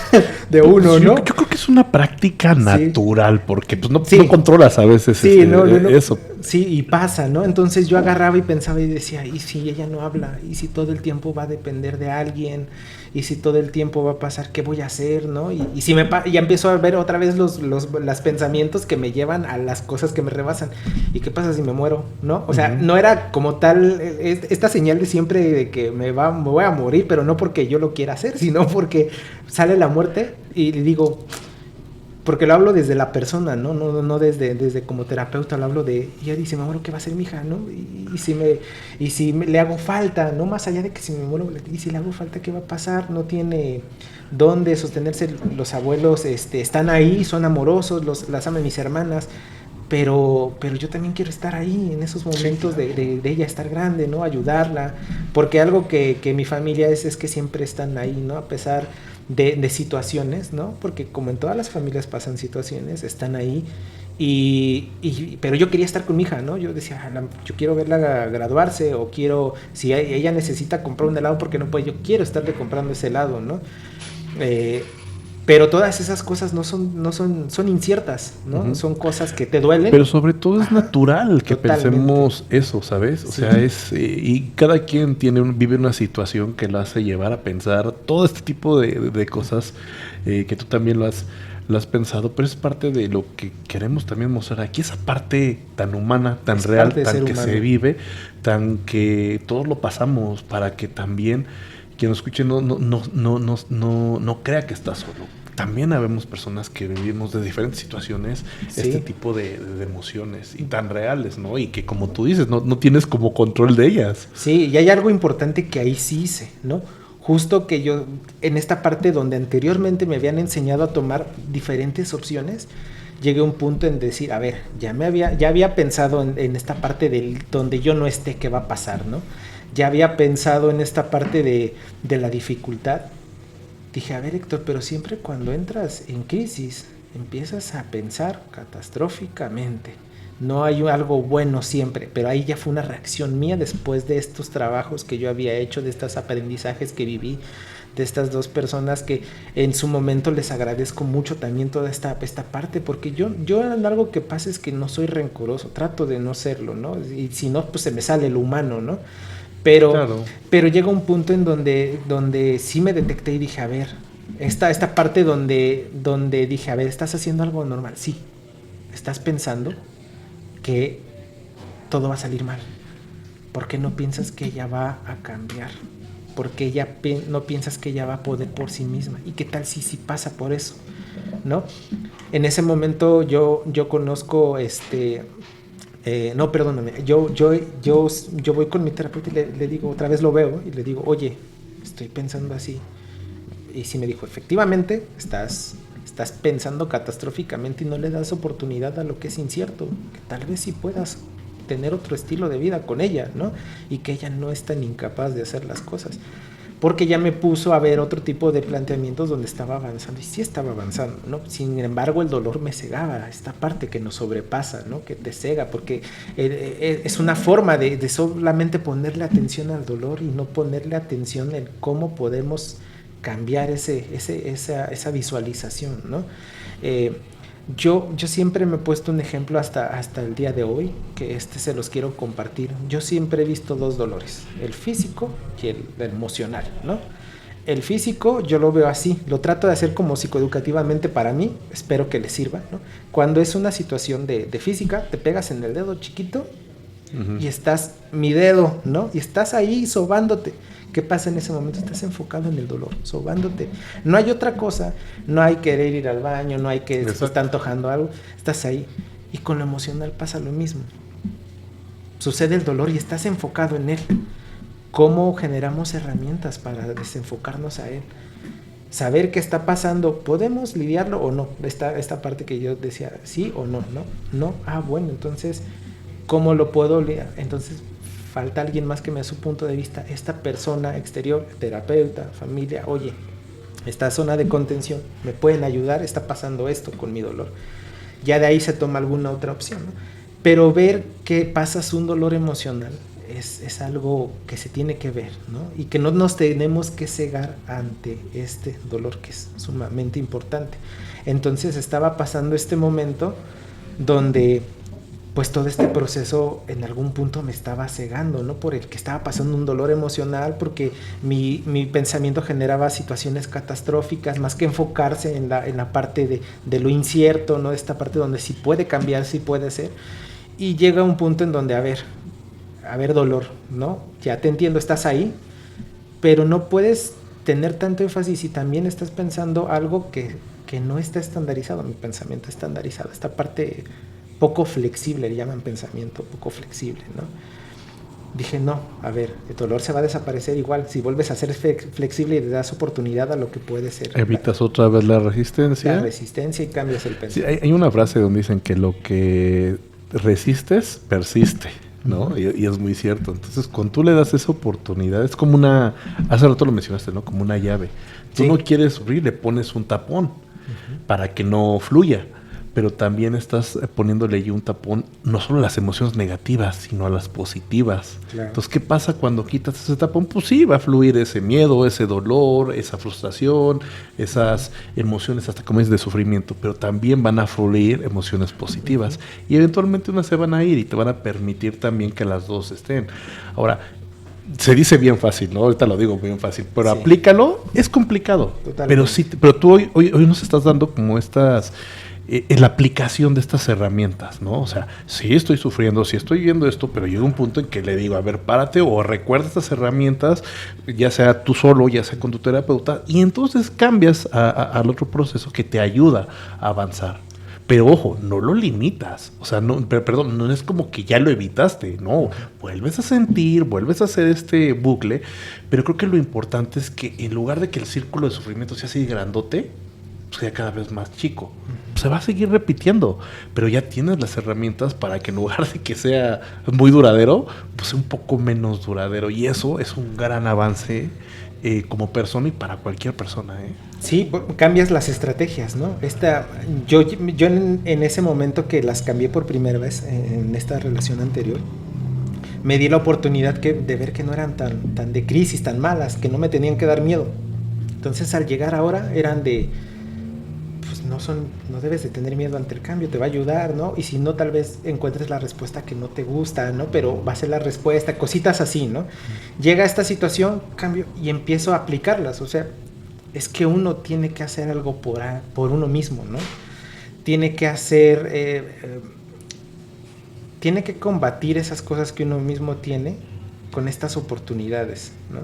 de uno, Pues ¿no? yo creo que es una práctica natural, porque pues no Sí. controlas a veces Sí, no, eso. sí, y pasa, ¿no? Entonces yo agarraba y pensaba y decía, ¿y si ella no habla? ¿Y si todo el tiempo va a depender de alguien? ¿Y si todo el tiempo va a pasar? ¿Qué voy a hacer? ¿No? Y si ya empiezo a ver otra vez los pensamientos que me llevan a las cosas que me rebasan. ¿Y qué pasa si me muero? ¿No? O sea, no era como tal esta señal de siempre de que me voy a morir, pero no porque yo lo quiera hacer, sino porque sale la muerte y digo, porque lo hablo desde la persona, no desde como terapeuta, lo hablo de, y ella dice, me muero, ¿qué va a hacer mi hija? ¿No? Y si le hago falta, no más allá de que si me muero, y si le hago falta, ¿qué va a pasar? No tiene dónde sostenerse, los abuelos están ahí, son amorosos, las aman mis hermanas, pero yo también quiero estar ahí en esos momentos de ella estar grande, ¿no? Ayudarla, porque algo que mi familia es que siempre están ahí, ¿no? A pesar de situaciones, ¿no? Porque como en todas las familias pasan situaciones, están ahí. Pero yo quería estar con mi hija, ¿no? Yo decía, yo quiero verla graduarse, o si ella necesita comprar un helado porque no puede, yo quiero estarle comprando ese helado, ¿no? Pero todas esas cosas son inciertas, ¿no? Uh-huh. Son cosas que te duelen. Pero sobre todo es natural que pensemos eso, ¿sabes? O sea, y cada quien vive una situación que lo hace llevar a pensar todo este tipo de cosas que tú también lo has pensado, pero es parte de lo que queremos también mostrar aquí, esa parte tan humana, tan real, tan que se vive, tan que todos lo pasamos, para que también quien nos escuche no crea que está solo. También habemos personas que vivimos de diferentes situaciones este tipo de emociones y tan reales, ¿no? Y que, como tú dices, no tienes como control de ellas. Sí, y hay algo importante que ahí sí hice, ¿no? Justo que yo, en esta parte donde anteriormente me habían enseñado a tomar diferentes opciones, llegué a un punto en decir, a ver, ya había pensado en esta parte donde yo no esté, ¿qué va a pasar, no? Ya había pensado en esta parte de la dificultad. Dije, a ver, Héctor, pero siempre cuando entras en crisis, empiezas a pensar catastróficamente. No hay algo bueno siempre, pero ahí ya fue una reacción mía después de estos trabajos que yo había hecho, de estos aprendizajes que viví, de estas dos personas que en su momento les agradezco mucho también toda esta parte, porque yo en algo que pasa es que no soy rencoroso, trato de no serlo, ¿no? Y si no, pues se me sale lo humano, ¿no? Pero llega un punto en donde sí me detecté y dije, a ver, esta parte donde dije, a ver, ¿estás haciendo algo normal? Sí, estás pensando que todo va a salir mal. ¿Por qué no piensas que ella va a cambiar? ¿Por qué no piensas que ella va a poder por sí misma? ¿Y qué tal si pasa por eso? ¿No? En ese momento yo conozco no, perdóname, yo voy con mi terapeuta y le digo, otra vez lo veo y le digo, oye, estoy pensando así. Y sí me dijo, efectivamente, estás pensando catastróficamente y no le das oportunidad a lo que es incierto, que tal vez sí puedas tener otro estilo de vida con ella, ¿no? Y que ella no es tan incapaz de hacer las cosas. Porque ya me puso a ver otro tipo de planteamientos donde estaba avanzando, y sí estaba avanzando, ¿no? Sin embargo, el dolor me cegaba, esta parte que nos sobrepasa, ¿no? Que te cega, porque es una forma de solamente ponerle atención al dolor y no ponerle atención en cómo podemos cambiar esa visualización, ¿no? Yo siempre me he puesto un ejemplo hasta el día de hoy, que se los quiero compartir. Yo siempre he visto dos dolores, el físico y el emocional, ¿no? El físico yo lo veo así, lo trato de hacer como psicoeducativamente para mí, espero que les sirva, ¿no? Cuando es una situación de física, te pegas en el dedo chiquito y estás, mi dedo, ¿no? Y estás ahí sobándote. ¿Qué pasa en ese momento? Estás enfocado en el dolor, sobándote. No hay otra cosa, no hay querer ir al baño, no hay que se está antojando algo, estás ahí. Y con lo emocional pasa lo mismo. Sucede el dolor y estás enfocado en él. ¿Cómo generamos herramientas para desenfocarnos a él? Saber qué está pasando, ¿podemos lidiarlo o no? Esta parte que yo decía, sí o no, no, no, bueno, entonces, ¿cómo lo puedo lidiar? Entonces, falta alguien más que me dé su punto de vista, esta persona exterior, terapeuta, familia, oye, esta zona de contención, ¿me pueden ayudar? Está pasando esto con mi dolor. Ya de ahí se toma alguna otra opción, ¿no? Pero ver que pasas un dolor emocional es algo que se tiene que ver, ¿no? Y que no nos tenemos que cegar ante este dolor que es sumamente importante. Entonces estaba pasando este momento donde pues todo este proceso en algún punto me estaba cegando, ¿no? Por el que estaba pasando un dolor emocional, porque mi pensamiento generaba situaciones catastróficas, más que enfocarse en la parte de lo incierto, ¿no? Esta parte donde sí puede cambiar, sí puede ser. Y llega un punto en donde, a ver dolor, ¿no? Ya te entiendo, estás ahí, pero no puedes tener tanto énfasis si también estás pensando algo que no está estandarizado, mi pensamiento estandarizado, esta parte poco flexible, le llaman pensamiento poco flexible, ¿no? Dije, no, a ver, el dolor se va a desaparecer igual, si vuelves a ser flexible y le das oportunidad a lo que puede ser. Evitas otra vez la resistencia. La resistencia y cambias el pensamiento. Sí, hay una frase donde dicen que lo que resistes, persiste, ¿no? Uh-huh. Y es muy cierto. Entonces, cuando tú le das esa oportunidad, es como hace rato lo mencionaste, ¿no? Como una llave. Tú no quieres abrir, le pones un tapón para que no fluya. pero también estás poniéndole ahí un tapón, no solo a las emociones negativas, sino a las positivas. Claro. Entonces, ¿qué pasa cuando quitas ese tapón? Pues sí, va a fluir ese miedo, ese dolor, esa frustración, esas emociones, hasta como es de sufrimiento, pero también van a fluir emociones positivas. Y eventualmente unas se van a ir y te van a permitir también que las dos estén. Ahora, se dice bien fácil, ¿no? Ahorita lo digo bien fácil, pero sí, aplícalo, es complicado. Totalmente. Pero sí, pero tú hoy nos estás dando como estas, la aplicación de estas herramientas, ¿no? O sea, sí estoy sufriendo, sí estoy viendo esto, pero llega un punto en que le digo, a ver, párate o recuerda estas herramientas, ya sea tú solo, ya sea con tu terapeuta, y entonces cambias al otro proceso que te ayuda a avanzar. Pero ojo, no lo limitas, o sea, no es como que ya lo evitaste, no, vuelves a sentir, vuelves a hacer este bucle, pero creo que lo importante es que en lugar de que el círculo de sufrimiento sea así grandote, pues sea cada vez más chico, se va a seguir repitiendo, pero ya tienes las herramientas para que en lugar de que sea muy duradero, pues sea un poco menos duradero, y eso es un gran avance como persona y para cualquier persona, Sí, cambias las estrategias, ¿no? Yo en ese momento que las cambié por primera vez en esta relación anterior, me di la oportunidad de ver que no eran tan de crisis, tan malas, que no me tenían que dar miedo. Entonces al llegar ahora eran de, pues no debes de tener miedo ante el cambio, te va a ayudar, ¿no? Y si no, tal vez encuentres la respuesta que no te gusta, ¿no? Pero va a ser la respuesta, cositas así, ¿no? Llega esta situación, cambio y empiezo a aplicarlas, o sea, es que uno tiene que hacer algo por uno mismo, ¿no? Tiene que tiene que combatir esas cosas que uno mismo tiene con estas oportunidades, ¿no?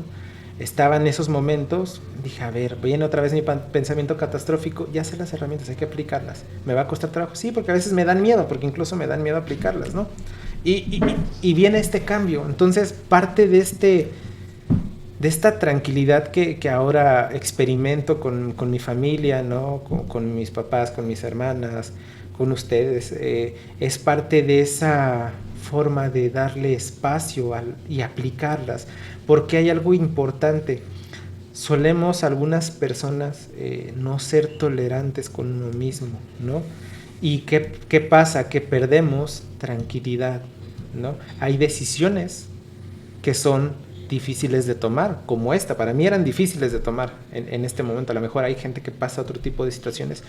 Estaba en esos momentos, dije, a ver, viene otra vez mi pensamiento catastrófico, ya sé las herramientas, hay que aplicarlas. ¿Me va a costar trabajo? Sí, porque a veces me dan miedo, porque incluso me dan miedo aplicarlas, ¿no? Y viene este cambio, entonces parte de esta tranquilidad que ahora experimento con mi familia, ¿no? Con mis papás, con mis hermanas, con ustedes, es parte de esa forma de darle espacio y aplicarlas, porque hay algo importante. Solemos algunas personas no ser tolerantes con uno mismo, ¿no? ¿Y qué pasa? Que perdemos tranquilidad, ¿no? Hay decisiones que son difíciles de tomar, como esta, para mí eran difíciles de tomar en este momento, a lo mejor hay gente que pasa otro tipo de situaciones,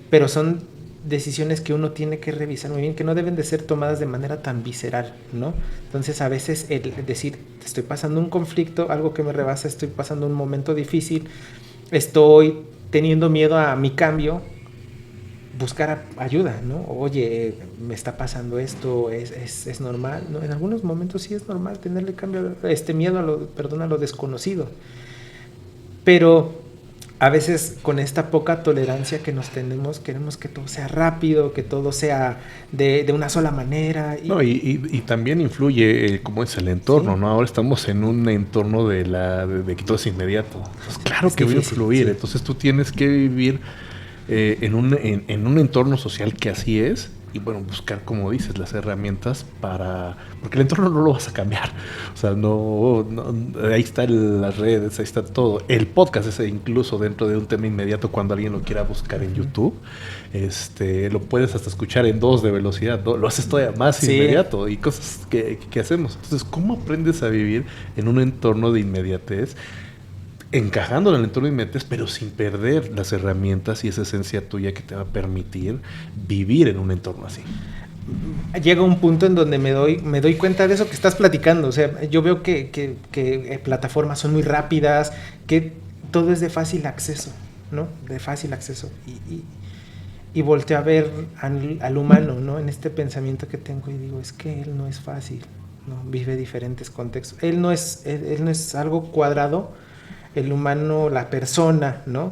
pero son decisiones que uno tiene que revisar muy bien, que no deben de ser tomadas de manera tan visceral, ¿no? Entonces a veces el decir, estoy pasando un conflicto, algo que me rebasa, estoy pasando un momento difícil, estoy teniendo miedo a mi cambio, buscar ayuda, ¿no? Oye, me está pasando esto, es normal, ¿no? En algunos momentos sí es normal tenerle miedo a lo desconocido. Pero a veces con esta poca tolerancia que nos tenemos, queremos que todo sea rápido, que todo sea de una sola manera. Y también influye cómo es el entorno, ¿sí? ¿No? Ahora estamos en un entorno de que todo es inmediato. Pues claro que va a influir, sí. Entonces tú tienes que vivir en un entorno social que así es, y bueno, buscar, como dices, las herramientas porque el entorno no lo vas a cambiar, o sea, no ahí están las redes, ahí está todo, el podcast ese incluso dentro de un tema inmediato, cuando alguien lo quiera buscar en YouTube, lo puedes hasta escuchar en 2 de velocidad, ¿no? Lo haces todavía más inmediato, y cosas que hacemos. Entonces, ¿cómo aprendes a vivir en un entorno de inmediatez? Encajando en el entorno de inmediatez, pero sin perder las herramientas y esa esencia tuya que te va a permitir vivir en un entorno así. Llega un punto en donde me doy cuenta de eso que estás platicando. O sea, yo veo que plataformas son muy rápidas, que todo es de fácil acceso, ¿no? De fácil acceso. Y volteo a ver al humano, ¿no? En este pensamiento que tengo y digo, es que él no es fácil, ¿no? Vive diferentes contextos. Él no es algo cuadrado. El humano, la persona, ¿no?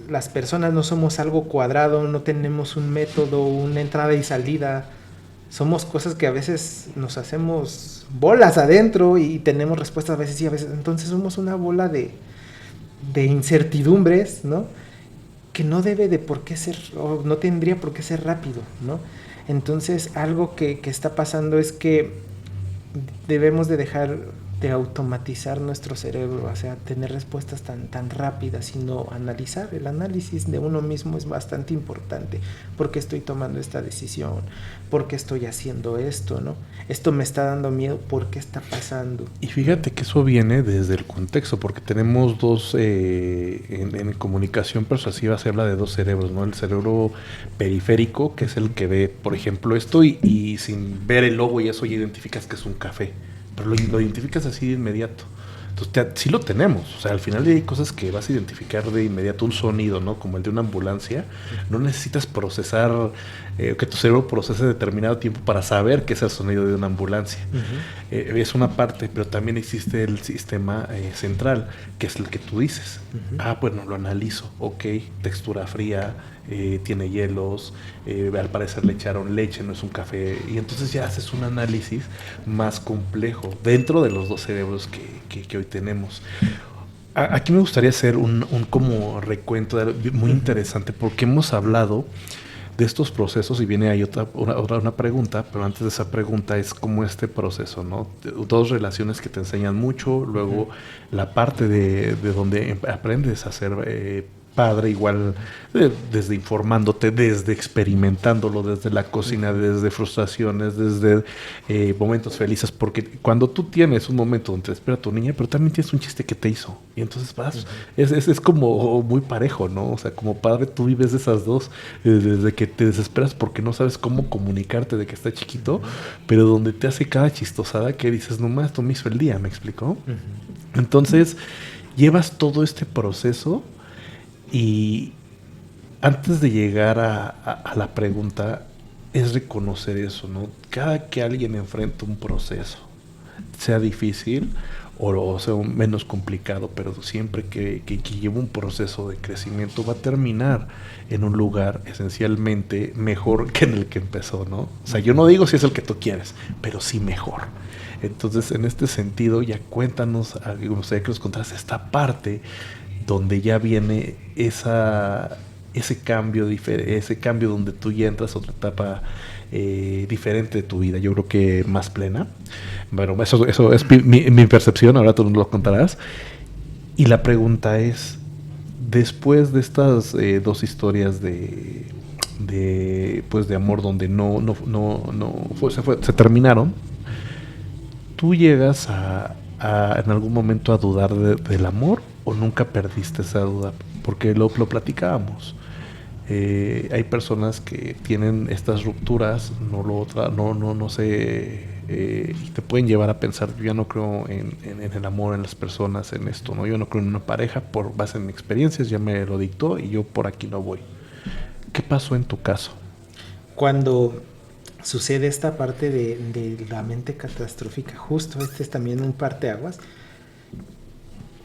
Las personas no somos algo cuadrado, no tenemos un método, una entrada y salida. Somos cosas que a veces nos hacemos bolas adentro y tenemos respuestas a veces sí, a veces. Entonces somos una bola de incertidumbres, ¿no? Que no debe de por qué ser, o no tendría por qué ser rápido, ¿no? Entonces algo que está pasando es que debemos de dejar de automatizar nuestro cerebro, o sea, tener respuestas tan rápidas, sino analizar. El análisis de uno mismo es bastante importante. ¿Por qué estoy tomando esta decisión? ¿Por qué estoy haciendo esto, no? Esto me está dando miedo, ¿por qué está pasando? Y fíjate que eso viene desde el contexto, porque tenemos dos, en comunicación persuasiva se habla de dos cerebros, ¿no? El cerebro periférico, que es el que ve, por ejemplo, esto y sin ver el logo y eso ya identificas que es un café. Pero lo identificas así de inmediato. Entonces, sí lo tenemos. O sea, al final hay cosas que vas a identificar de inmediato. Un sonido, ¿no? Como el de una ambulancia. No necesitas procesar, que tu cerebro procese determinado tiempo para saber que es el sonido de una ambulancia. Uh-huh. Es una parte, pero también existe el sistema central, que es el que tú dices. Uh-huh. Bueno, lo analizo. Ok, textura fría, tiene hielos, al parecer le echaron leche, no es un café. Y entonces ya haces un análisis más complejo dentro de los dos cerebros que hoy tenemos. Aquí me gustaría hacer un como recuento muy interesante, porque hemos hablado de estos procesos y viene ahí una pregunta, pero antes de esa pregunta es como este proceso, ¿no? Dos relaciones que te enseñan mucho, luego la parte de donde aprendes a ser padre, igual desde informándote, desde experimentándolo, desde la cocina, desde frustraciones, desde momentos felices, porque cuando tú tienes un momento donde te espera tu niña, pero también tienes un chiste que te hizo, y entonces vas, es como muy parejo, ¿no? O sea, como padre tú vives esas dos, desde que te desesperas porque no sabes cómo comunicarte de que está chiquito, pero donde te hace cada chistosada que dices, nomás esto me hizo el día, ¿me explicó? Entonces, llevas todo este proceso. Y antes de llegar a la pregunta, es reconocer eso, ¿no? Cada que alguien enfrenta un proceso, sea difícil o sea menos complicado, pero siempre que lleva un proceso de crecimiento, va a terminar en un lugar esencialmente mejor que en el que empezó, ¿no? O sea, yo no digo si es el que tú quieres, pero sí mejor. Entonces, en este sentido, ya cuéntanos, me gustaría que nos contaras esta parte donde ya viene ese cambio donde tú ya entras a otra etapa diferente de tu vida, yo creo que más plena. Bueno, eso es mi percepción, ahora tú nos lo contarás. Y la pregunta es, después de estas dos historias de amor donde se terminaron, tú llegas en algún momento a dudar del amor, o nunca perdiste esa duda, porque lo platicábamos. Hay personas que tienen estas rupturas, no sé, y te pueden llevar a pensar, yo ya no creo en el amor, en las personas, en esto, ¿no? Yo no creo en una pareja por base en experiencias, ya me lo dictó y yo por aquí no voy. ¿Qué pasó en tu caso? Cuando sucede esta parte de la mente catastrófica, justo este es también un parteaguas.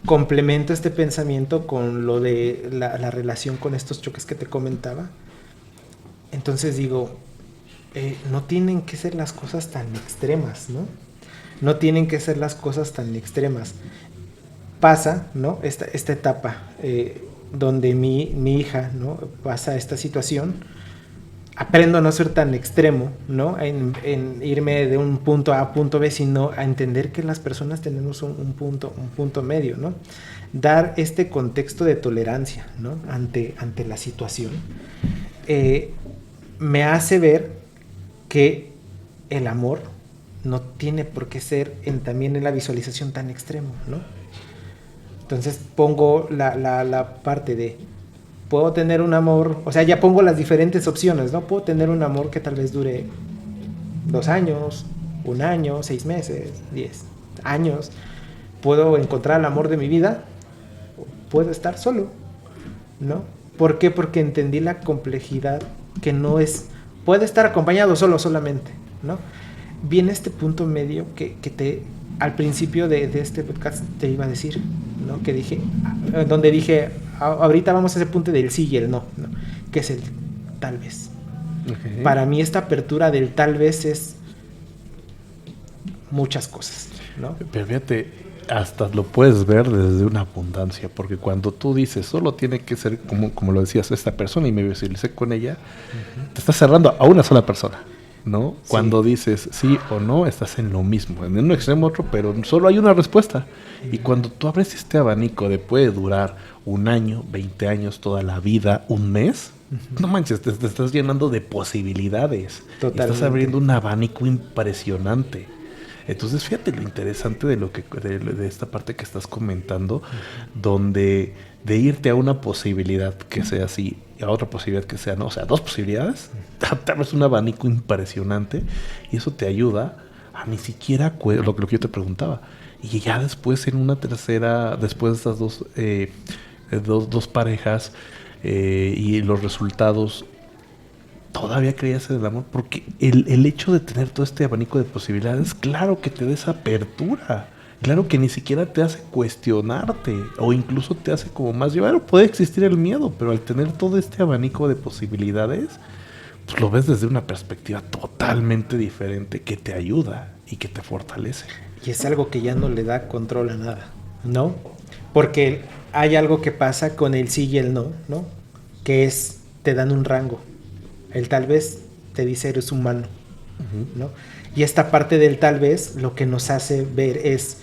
Complemento este pensamiento con lo de la relación con estos choques que te comentaba. Entonces digo, no tienen que ser las cosas tan extremas, ¿no? No tienen que ser las cosas tan extremas. Pasa, ¿no? Esta etapa donde mi hija, ¿no? Pasa esta situación. Aprendo a no ser tan extremo, ¿no? En irme de un punto A a punto B, sino a entender que las personas tenemos un punto medio, ¿no? Dar este contexto de tolerancia, ¿no? Ante la situación. Me hace ver que el amor no tiene por qué ser también en la visualización tan extremo, ¿no? Entonces pongo la parte de puedo tener un amor, o sea, ya pongo las diferentes opciones, ¿no? Puedo tener un amor que tal vez dure 2 años, 1 año, 6 meses, 10 años. Puedo encontrar el amor de mi vida, puedo estar solo, ¿no? ¿Por qué? Porque entendí la complejidad que no es, puede estar acompañado solamente, ¿no? Viene este punto medio que al principio de este podcast te iba a decir, ¿no? Que dije, donde dije, ahorita vamos a ese punto del sí y el no, que es el tal vez. Okay. Para mí esta apertura del tal vez es muchas cosas, ¿no? Pero fíjate, hasta lo puedes ver desde una abundancia, porque cuando tú dices solo tiene que ser como lo decías esta persona y me visualicé con ella, te estás cerrando a una sola persona. ¿no? Sí. Cuando dices sí o no, estás en lo mismo, en un extremo otro, pero solo hay una respuesta. Y cuando tú abres este abanico de puede durar 1 año, 20 años, toda la vida, un mes, no manches, te estás llenando de posibilidades. Y estás Totalmente. abriendo un abanico impresionante. Entonces, fíjate lo interesante de esta parte que estás comentando, donde de irte a una posibilidad que sea así, y a otra posibilidad que sea no, o sea, dos posibilidades, te abres un abanico impresionante y eso te ayuda a ni siquiera lo que yo te preguntaba. Y ya después en una tercera, después de estas dos parejas y los resultados, todavía creías en el amor, porque el hecho de tener todo este abanico de posibilidades, claro que te da esa apertura, claro que ni siquiera te hace cuestionarte, o incluso te hace como más llevar, puede existir el miedo, pero al tener todo este abanico de posibilidades, pues lo ves desde una perspectiva totalmente diferente que te ayuda y que te fortalece. Y es algo que ya no le da control a nada, ¿no? Porque hay algo que pasa con el sí y el no, ¿no? Que es, te dan un rango. El tal vez te dice eres humano, ¿no? Y esta parte del tal vez lo que nos hace ver es,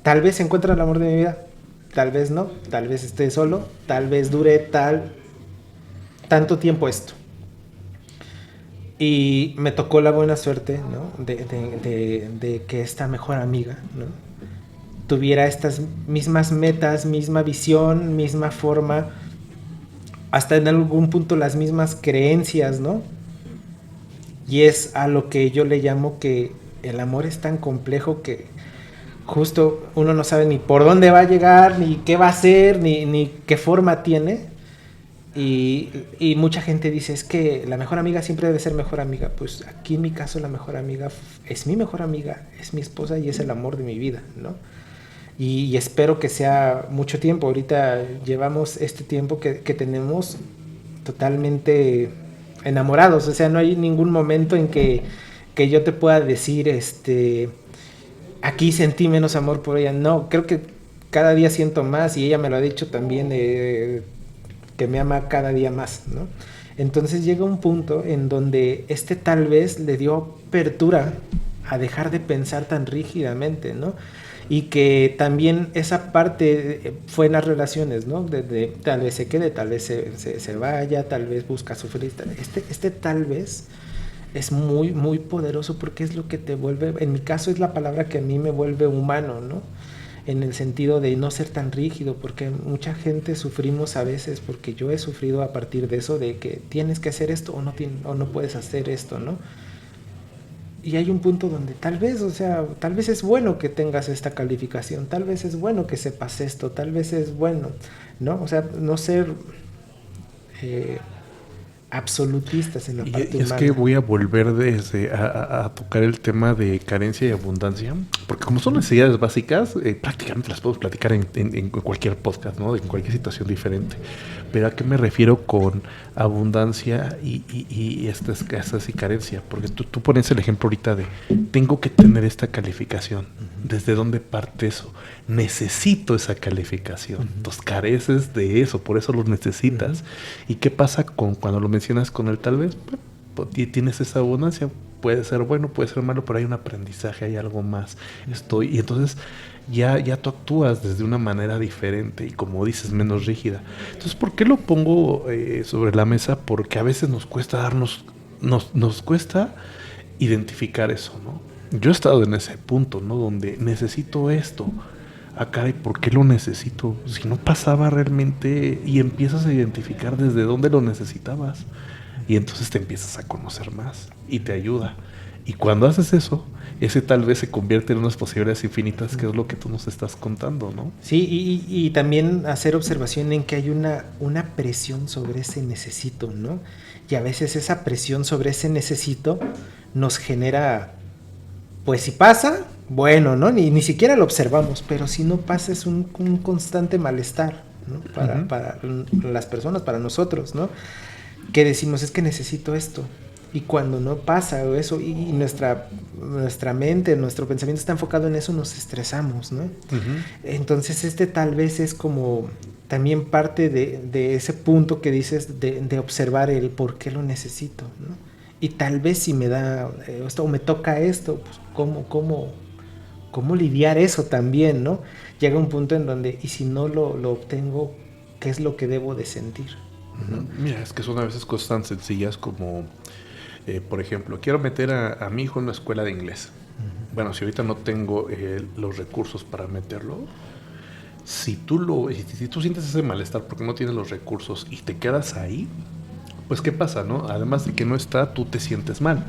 tal vez encuentre el amor de mi vida, tal vez no, tal vez esté solo, tal vez dure tanto tiempo esto. Y me tocó la buena suerte, ¿no? De que esta mejor amiga, ¿no? Tuviera estas mismas metas, misma visión, misma forma, hasta en algún punto las mismas creencias, ¿no? Y es a lo que yo le llamo que el amor es tan complejo que justo uno no sabe ni por dónde va a llegar, ni qué va a hacer, ni qué forma tiene. Y mucha gente dice, es que la mejor amiga siempre debe ser mejor amiga. Pues aquí en mi caso la mejor amiga es mi mejor amiga, es mi esposa y es el amor de mi vida, ¿no? Y espero que sea mucho tiempo. Ahorita llevamos este tiempo que tenemos totalmente enamorados. O sea, no hay ningún momento en que yo te pueda decir, aquí sentí menos amor por ella. No, creo que cada día siento más y ella me lo ha dicho también, que me ama cada día más, ¿no? Entonces llega un punto en donde tal vez le dio apertura a dejar de pensar tan rígidamente, ¿no? Y que también esa parte fue en las relaciones, ¿no? De tal vez se quede, tal vez se vaya, tal vez busca sufrir. Tal vez es muy, muy poderoso porque es lo que te vuelve, en mi caso es la palabra que a mí me vuelve humano, ¿no? En el sentido de no ser tan rígido, porque mucha gente sufrimos a veces, porque yo he sufrido a partir de eso, de que tienes que hacer esto o no puedes hacer esto, ¿no? Y hay un punto donde tal vez, o sea, tal vez es bueno que tengas esta calificación, tal vez es bueno que sepas esto, tal vez es bueno, ¿no? O sea, no ser absolutistas en la parte Y es humana. que voy a volver a tocar el tema de carencia y abundancia, porque como son necesidades básicas, prácticamente las podemos platicar en cualquier podcast, ¿no? En cualquier situación diferente. Pero ¿a qué me refiero con abundancia y escasez y carencia? Porque tú pones el ejemplo ahorita de tengo que tener esta calificación. ¿Desde dónde parte eso? Necesito esa calificación. Entonces careces de eso, por eso lo necesitas. ¿Y qué pasa cuando lo mencionas con el tal vez? Pues, tienes esa abundancia, puede ser bueno, puede ser malo, pero hay un aprendizaje, hay algo más. Y entonces ya tú actúas desde una manera diferente y, como dices, menos rígida. Entonces, ¿por qué lo pongo sobre la mesa? Porque a veces nos cuesta nos cuesta identificar eso, ¿no? Yo he estado en ese punto, ¿no? Donde necesito esto. Ah, caray, ¿por qué lo necesito? Si no pasaba realmente, y empiezas a identificar desde dónde lo necesitabas. Y entonces te empiezas a conocer más y te ayuda. Y cuando haces eso, ese tal vez se convierte en unas posibilidades infinitas, que es lo que tú nos estás contando, ¿no? Sí, y también hacer observación en que hay una presión sobre ese necesito, ¿no? Y a veces esa presión sobre ese necesito nos genera, pues si pasa, bueno, ¿no? Ni siquiera lo observamos, pero si no pasa es un constante malestar, ¿no? Para las personas, para nosotros, ¿no? Que decimos, es que necesito esto. Y cuando no pasa eso, y nuestra mente, nuestro pensamiento está enfocado en eso, nos estresamos, ¿no? Entonces tal vez es como también parte de ese punto que dices de observar el por qué lo necesito, ¿no? y tal vez si me da esto o me toca esto, pues ¿cómo lidiar eso también, ¿no? Llega un punto en donde, y si no lo obtengo, ¿qué es lo que debo de sentir? ¿No? Mira, es que son a veces cosas tan sencillas como, por ejemplo, quiero meter a mi hijo en una escuela de inglés. Bueno, si ahorita no tengo los recursos para meterlo, si tú sientes ese malestar porque no tienes los recursos y te quedas ahí, pues ¿qué pasa, no? Además de que no está, tú te sientes mal.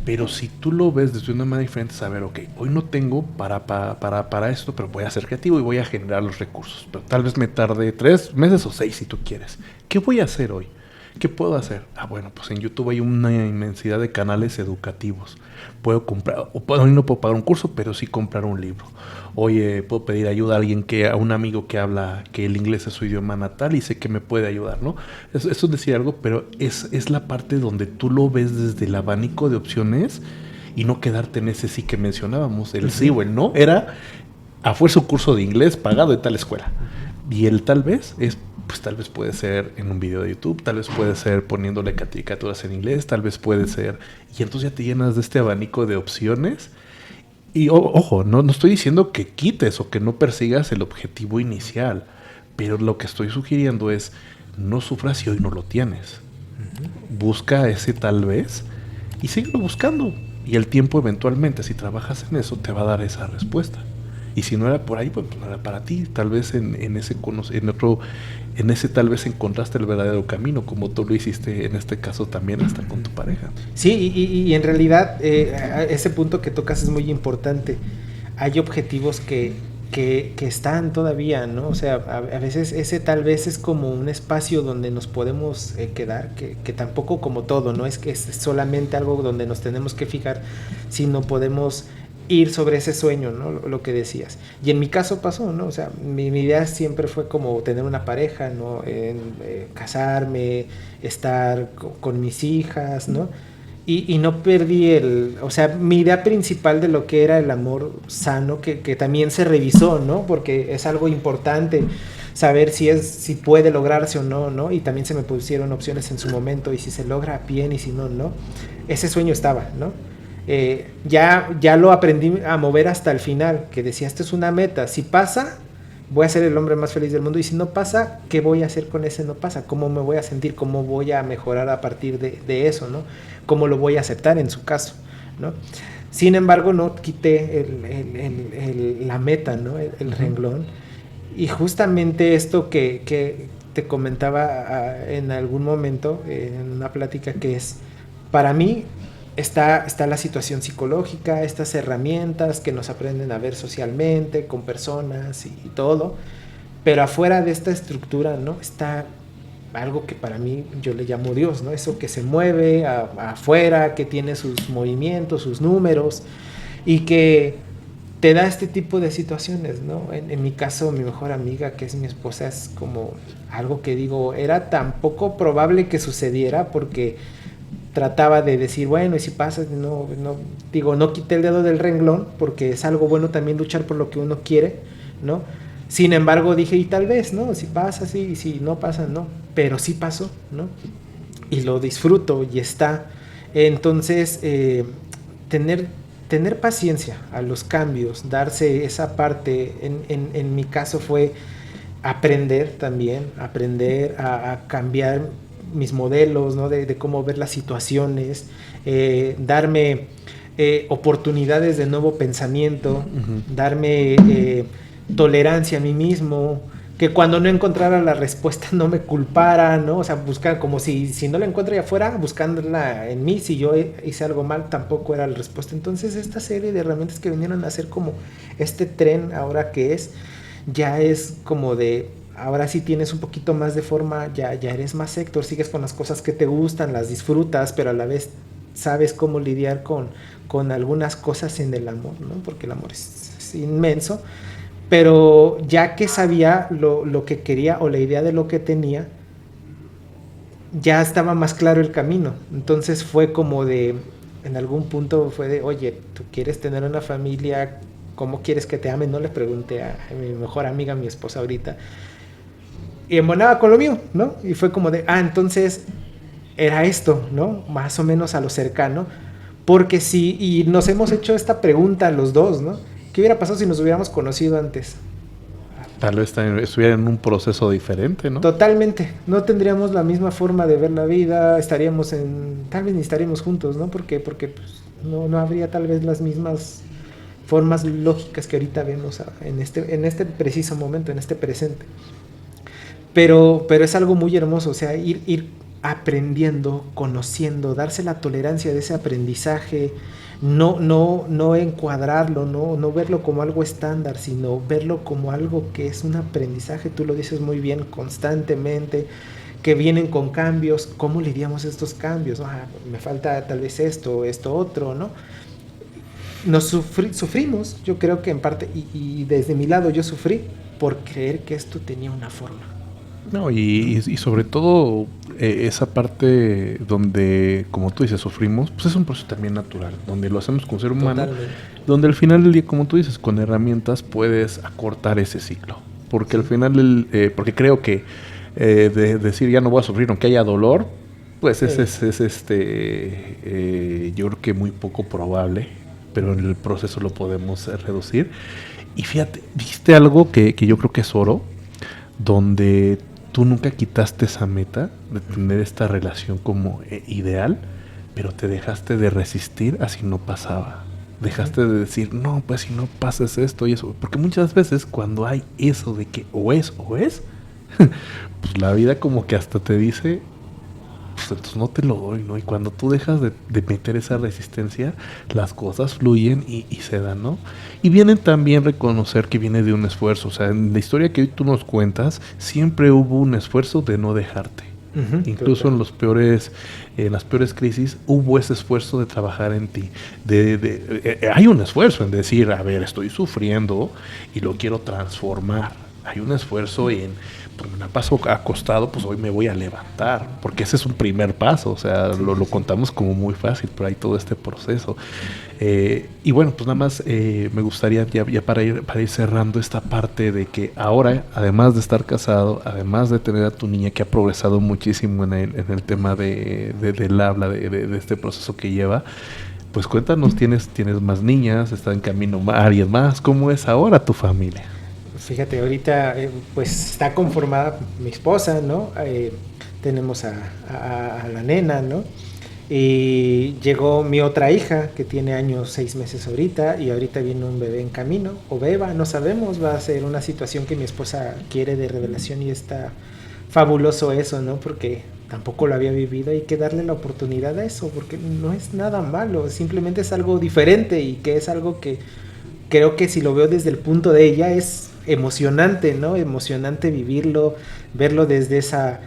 Pero si tú lo ves desde una manera diferente, saber, ok, hoy no tengo para esto, pero voy a ser creativo y voy a generar los recursos. Pero tal vez me tarde 3 meses o 6 si tú quieres. ¿Qué voy a hacer hoy? ¿Qué puedo hacer? Bueno, pues en YouTube hay una inmensidad de canales educativos. Puedo comprar, hoy no puedo pagar un curso, pero sí comprar un libro. Oye, puedo pedir ayuda a un amigo que habla, que el inglés es su idioma natal y sé que me puede ayudar, ¿no? Eso es decir algo, pero es la parte donde tú lo ves desde el abanico de opciones y no quedarte en ese sí que mencionábamos, el sí o el no, era a fuerza un curso de inglés pagado de tal escuela. Y el tal vez pues tal vez puede ser en un video de YouTube, tal vez puede ser poniéndole caricaturas en inglés, tal vez puede ser... Y entonces ya te llenas de este abanico de opciones. Y ojo, no estoy diciendo que quites o que no persigas el objetivo inicial, pero lo que estoy sugiriendo es no sufras si hoy no lo tienes. Busca ese tal vez y síguelo buscando. Y el tiempo eventualmente, si trabajas en eso, te va a dar esa respuesta. Y si no era por ahí, pues no era para ti. Tal vez en ese tal vez encontraste el verdadero camino, como tú lo hiciste en este caso también hasta con tu pareja. Sí, y en realidad ese punto que tocas es muy importante. Hay objetivos que están todavía, ¿no? O sea, a veces ese tal vez es como un espacio donde nos podemos quedar, que tampoco como todo, no es que es solamente algo donde nos tenemos que fijar, sino podemos ir sobre ese sueño, ¿no? Lo que decías. Y en mi caso pasó, ¿no? O sea, mi idea siempre fue como tener una pareja, ¿no? Casarme, estar con mis hijas, ¿no? Y no perdí o sea, mi idea principal de lo que era el amor sano, que también se revisó, ¿no? Porque es algo importante saber si puede lograrse o no, ¿no? Y también se me pusieron opciones en su momento, y si se logra bien y si no, ¿no? Ese sueño estaba, ¿no? Ya lo aprendí a mover hasta el final, que decía, esto es una meta, si pasa, voy a ser el hombre más feliz del mundo, y si no pasa, ¿qué voy a hacer con ese no pasa? ¿Cómo me voy a sentir? ¿Cómo voy a mejorar a partir de eso, ¿no? ¿Cómo lo voy a aceptar en su caso, ¿no? Sin embargo, no quité la meta, ¿no? El renglón, y justamente esto que te comentaba en algún momento, en una plática, que es, para mí, está la situación psicológica, estas herramientas que nos aprenden a ver socialmente, con personas y todo, pero afuera de esta estructura, ¿no? Está algo que para mí yo le llamo Dios, ¿no? Eso que se mueve afuera, que tiene sus movimientos, sus números, y que te da este tipo de situaciones, ¿no? En mi caso, mi mejor amiga, que es mi esposa, es como algo que digo, era tan poco probable que sucediera, porque trataba de decir, bueno, y si pasa, no quité el dedo del renglón, porque es algo bueno también luchar por lo que uno quiere, ¿no? Sin embargo, dije, y tal vez, ¿no? Si pasa, sí, y si no pasa, no. Pero sí pasó, ¿no? Y lo disfruto y está. Entonces, tener paciencia a los cambios, darse esa parte, en mi caso fue aprender también, aprender a cambiar mis modelos, ¿no? De cómo ver las situaciones, darme oportunidades de nuevo pensamiento, darme tolerancia a mí mismo, que cuando no encontrara la respuesta no me culpara, ¿no? O sea, buscar como si no la encuentro allá afuera, buscándola en mí, si yo hice algo mal, tampoco era la respuesta. Entonces, esta serie de herramientas que vinieron a hacer como este tren ahora que ya es como de, ahora sí tienes un poquito más de forma, ya eres más Héctor, sigues con las cosas que te gustan, las disfrutas, pero a la vez sabes cómo lidiar con algunas cosas en el amor, ¿no? Porque el amor es inmenso, pero ya que sabía lo que quería o la idea de lo que tenía, ya estaba más claro el camino. Entonces fue como de, en algún punto fue de, oye, ¿tú quieres tener una familia? ¿Cómo quieres que te amen? No le pregunté a mi mejor amiga, mi esposa ahorita, y embonaba con lo mío, ¿no? Y fue como de, entonces era esto, ¿no? Más o menos a lo cercano. Porque sí, y nos hemos hecho esta pregunta los dos, ¿no? ¿Qué hubiera pasado si nos hubiéramos conocido antes? Tal vez estuviera en un proceso diferente, ¿no? Totalmente, no tendríamos la misma forma de ver la vida, estaríamos tal vez ni estaríamos juntos, ¿no? Porque pues, no habría tal vez las mismas formas lógicas que ahorita vemos en este preciso momento, en este presente. Pero es algo muy hermoso, o sea, ir aprendiendo, conociendo, darse la tolerancia de ese aprendizaje, no encuadrarlo, no verlo como algo estándar, sino verlo como algo que es un aprendizaje, tú lo dices muy bien, constantemente, que vienen con cambios, ¿cómo lidiamos estos cambios? Me falta tal vez esto otro, ¿no? Sufrimos, yo creo que en parte, y desde mi lado yo sufrí por creer que esto tenía una forma. No, y sobre todo esa parte donde, como tú dices, sufrimos, pues es un proceso también natural, donde lo hacemos con ser humano, totalmente. Donde al final del día, como tú dices, con herramientas puedes acortar ese ciclo. Porque al final, porque creo que de decir ya no voy a sufrir aunque haya dolor, pues es yo creo que muy poco probable, pero en el proceso lo podemos reducir. Y fíjate, dijiste algo que yo creo que es oro, donde tú nunca quitaste esa meta de tener esta relación como ideal, pero te dejaste de resistir así no pasaba. Dejaste de decir, no, pues si no pasas esto y eso. Porque muchas veces cuando hay eso de que o es, pues la vida como que hasta te dice, pues entonces no te lo doy, ¿no? Y cuando tú dejas de meter esa resistencia, las cosas fluyen y se dan, ¿no? Y vienen también reconocer que viene de un esfuerzo. O sea, en la historia que hoy tú nos cuentas, siempre hubo un esfuerzo de no dejarte. Incluso en las peores crisis hubo ese esfuerzo de trabajar en ti. Hay un esfuerzo en decir, a ver, estoy sufriendo y lo quiero transformar. Hay un esfuerzo en, pues me la paso acostado, pues hoy me voy a levantar, porque ese es un primer paso. O sea, lo contamos como muy fácil, pero hay todo este proceso. Y bueno, pues nada más me gustaría ya para ir cerrando esta parte de que ahora, además de estar casado, además de tener a tu niña que ha progresado muchísimo en el tema del habla, de este proceso que lleva, pues cuéntanos, ¿tienes más niñas? ¿Está en camino alguien más? ¿Cómo es ahora tu familia? Fíjate, ahorita pues está conformada mi esposa, ¿no? Tenemos a la nena, ¿no? Y llegó mi otra hija, que tiene 6 meses ahorita, y ahorita viene un bebé en camino, o beba, no sabemos, va a ser una situación que mi esposa quiere de revelación y está fabuloso eso, ¿no? Porque tampoco lo había vivido, hay que darle la oportunidad a eso, porque no es nada malo, simplemente es algo diferente y que es algo que creo que si lo veo desde el punto de ella es emocionante, ¿no? Emocionante vivirlo, verlo desde esa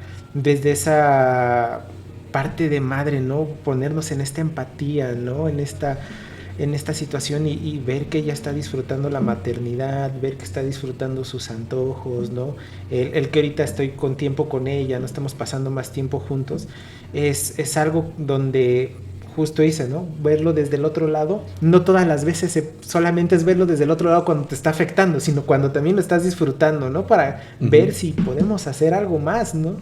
parte de madre, ¿no? Ponernos en esta empatía, ¿no? En esta situación y ver que ella está disfrutando la maternidad, ver que está disfrutando sus antojos, ¿no? El que ahorita estoy con tiempo con ella, no estamos pasando más tiempo juntos, es algo donde justo hice, ¿no? Verlo desde el otro lado, no todas las veces solamente es verlo desde el otro lado cuando te está afectando, sino cuando también lo estás disfrutando, ¿no? Para ver si podemos hacer algo más, ¿no?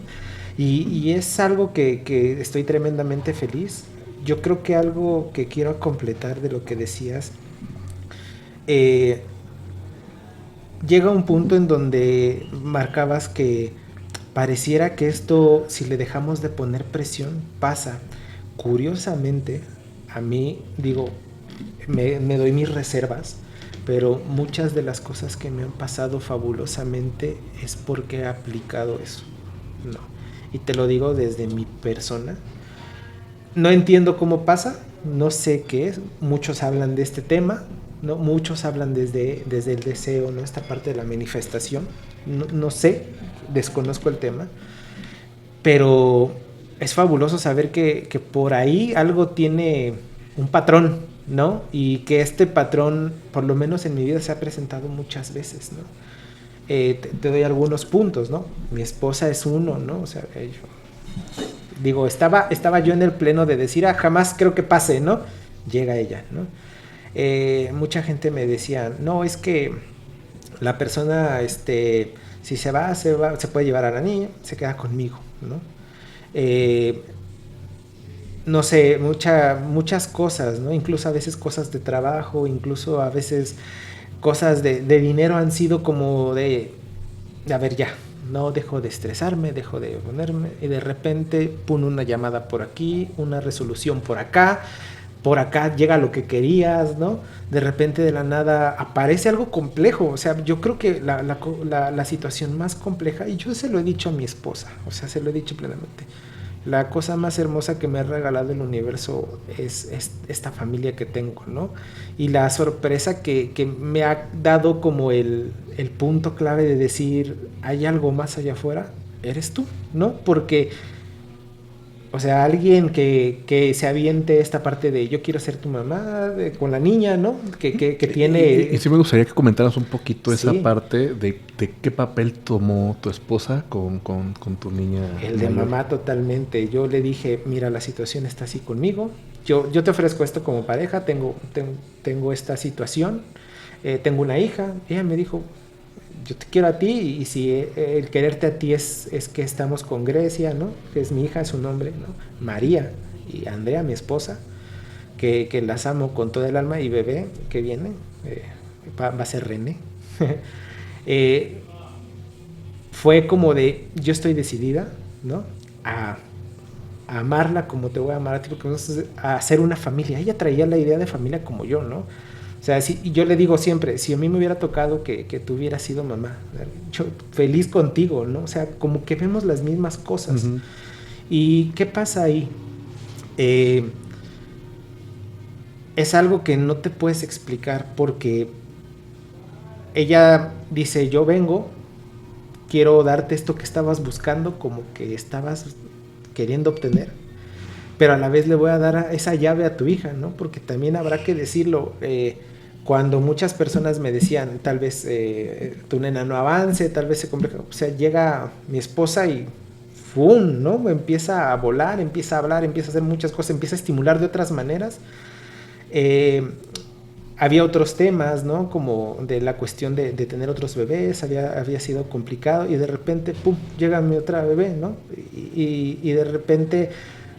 Y es algo que estoy tremendamente feliz. Yo creo que algo que quiero completar de lo que decías, llega un punto en donde marcabas que pareciera que esto, si le dejamos de poner presión, pasa. Curiosamente, a mí, digo, me doy mis reservas, pero muchas de las cosas que me han pasado fabulosamente es porque he aplicado eso, ¿no? Y te lo digo desde mi persona. No entiendo cómo pasa, no sé qué es. Muchos hablan de este tema, ¿no? Muchos hablan desde el deseo, ¿no? Esta parte de la manifestación. No sé, desconozco el tema, pero es fabuloso saber que por ahí algo tiene un patrón, ¿no? Y que este patrón, por lo menos en mi vida, se ha presentado muchas veces, ¿no? Te doy algunos puntos, ¿no? Mi esposa es uno, ¿no? O sea, digo, estaba yo en el pleno de decir, jamás creo que pase, ¿no? Llega ella, ¿no? Mucha gente me decía, no, es que la persona, si se va, se puede llevar a la niña, se queda conmigo, ¿no? no sé, muchas cosas, ¿no? Incluso a veces cosas de trabajo, incluso a veces cosas de dinero han sido como a ver ya, no dejo de estresarme, dejo de ponerme, y de repente, pon una llamada por aquí, una resolución por acá llega lo que querías, ¿no? De repente de la nada aparece algo complejo, o sea, yo creo que la situación más compleja, y yo se lo he dicho a mi esposa, o sea, se lo he dicho plenamente, la cosa más hermosa que me ha regalado el universo es esta familia que tengo, ¿no? Y la sorpresa que me ha dado como el punto clave de decir, hay algo más allá afuera, eres tú, ¿no? Porque, o sea, alguien que se aviente esta parte de yo quiero ser tu mamá con la niña, ¿no? Que tiene... Y sí me gustaría que comentaras un poquito esa Sí, parte de qué papel tomó tu esposa con tu niña el de mayor. mamá totalmente. Yo le dije, mira, la situación está así conmigo. Yo te ofrezco esto como pareja, tengo esta situación, tengo una hija. Ella me dijo, yo te quiero a ti y si el quererte a ti es que estamos con Grecia, ¿no? Que es mi hija, su nombre, ¿no? María y Andrea, mi esposa, que las amo con todo el alma y bebé que viene, va a ser René. eh, Fue como de, yo estoy decidida, ¿no? A, a amarla como te voy a amar a ti, porque vamos a hacer una familia. Ella traía la idea de familia como yo, ¿no? O sea, si, yo le digo siempre, si a mí me hubiera tocado que tú hubieras sido mamá, yo feliz contigo, ¿no? O sea, como que vemos las mismas cosas. Ujú. ¿Y qué pasa ahí? Eh, es algo que no te puedes explicar porque ella dice, yo vengo, quiero darte esto que estabas buscando, como que estabas queriendo obtener, pero a la vez le voy a dar esa llave a tu hija, ¿no? Porque también habrá que decirlo, cuando muchas personas me decían, tal vez tu nena no avance, tal vez se complica, o sea, llega mi esposa y ¡fum!, ¿no? Empieza a volar, empieza a hablar, empieza a hacer muchas cosas, empieza a estimular de otras maneras. Eh, Había otros temas, ¿no? Como de la cuestión de tener otros bebés, había sido complicado y de repente, ¡pum!, llega mi otra bebé, ¿no? Y de repente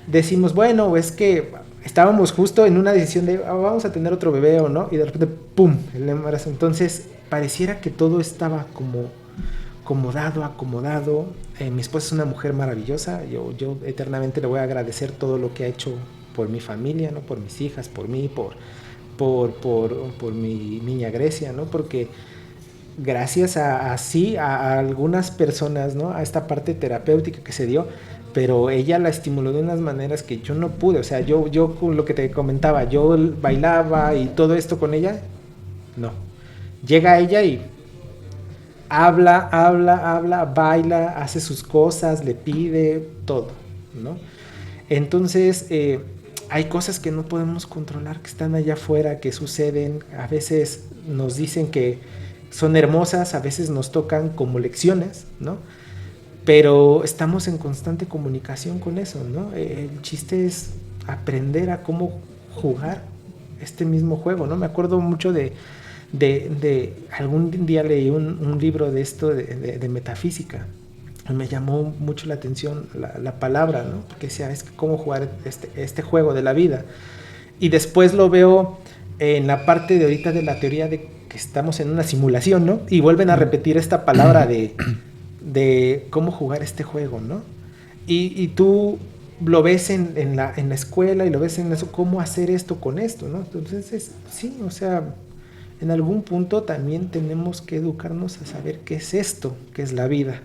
decimos, bueno, es que estábamos justo en una decisión de vamos a tener otro bebé o no, y de repente, ¡pum!, el embarazo. Entonces, pareciera que todo estaba como dado, acomodado. Mi esposa es una mujer maravillosa, yo eternamente le voy a agradecer todo lo que ha hecho por mi familia, ¿no? Por mis hijas, por mí, por mi niña Grecia, ¿no? Porque gracias a algunas personas, ¿no? A esta parte terapéutica que se dio, pero ella la estimuló de unas maneras que yo no pude, o sea, yo con lo que te comentaba, yo bailaba y todo esto con ella, no. Llega ella y habla, baila, hace sus cosas, le pide todo, ¿no? Entonces, hay cosas que no podemos controlar, que están allá afuera, que suceden, a veces nos dicen que son hermosas, a veces nos tocan como lecciones, ¿no? Pero estamos en constante comunicación con eso, ¿no? El chiste es aprender a cómo jugar este mismo juego, ¿no? Me acuerdo mucho de algún día leí un libro de esto, de metafísica. Me llamó mucho la atención la palabra, ¿no? Porque decía, es que cómo jugar este juego de la vida. Y después lo veo en la parte de ahorita de la teoría de que estamos en una simulación, ¿no? Y vuelven a repetir esta palabra de cómo jugar este juego, ¿no? Y tú lo ves en la escuela y lo ves en eso, cómo hacer esto con esto, ¿no? Entonces, sí, o sea, en algún punto también tenemos que educarnos a saber qué es esto, qué es la vida,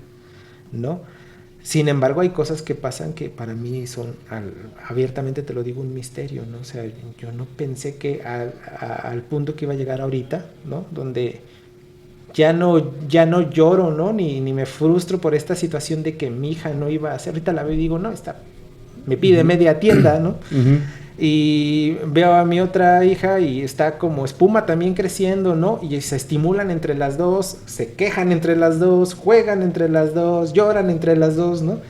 ¿no? Sin embargo, hay cosas que pasan que para mí son, abiertamente te lo digo, un misterio, ¿no? O sea, yo no pensé que al punto que iba a llegar ahorita, ¿no? Donde ya no lloro, ¿no? Ni me frustro por esta situación de que mi hija no iba a hacer. Ahorita la veo y digo, no, me pide media tienda, ¿no? Uh-huh. Y veo a mi otra hija y está como espuma también creciendo, ¿no? Y se estimulan entre las dos, se quejan entre las dos, juegan entre las dos, lloran entre las dos, ¿no?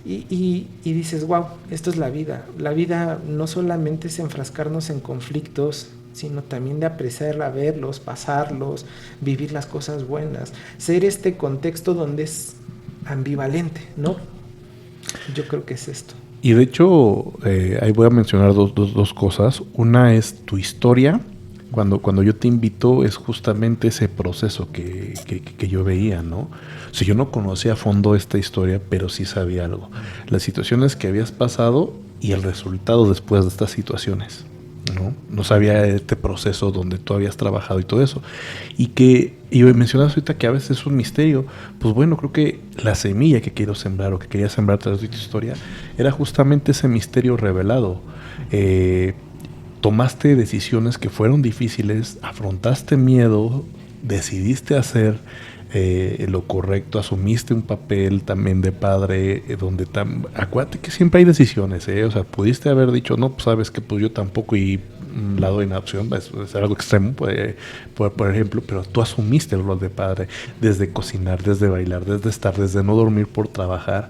Y dices, wow, esto es la vida. La vida no solamente es enfrascarnos en conflictos, sino también de apreciarla, verlos, pasarlos, vivir las cosas buenas. Ser este contexto donde es ambivalente, ¿no? Yo creo que es esto. Y de hecho, ahí voy a mencionar dos cosas. Una es tu historia. Cuando yo te invito es justamente ese proceso que yo veía, ¿no? O sea, yo no conocía a fondo esta historia, pero sí sabía algo. Las situaciones que habías pasado y el resultado después de estas situaciones, ¿no? No sabía este proceso donde tú habías trabajado y todo eso. Y mencionas ahorita que a veces es un misterio. Pues bueno, creo que la semilla que quiero sembrar o que quería sembrar a través de tu historia era justamente ese misterio revelado. Tomaste decisiones que fueron difíciles, afrontaste miedo, decidiste hacer lo correcto, asumiste un papel también de padre, acuérdate que siempre hay decisiones, o sea, pudiste haber dicho, no, pues sabes que pues yo tampoco y la doy en adopción, es algo extremo, por ejemplo, pero tú asumiste el rol de padre, desde cocinar, desde bailar, desde estar, desde no dormir por trabajar,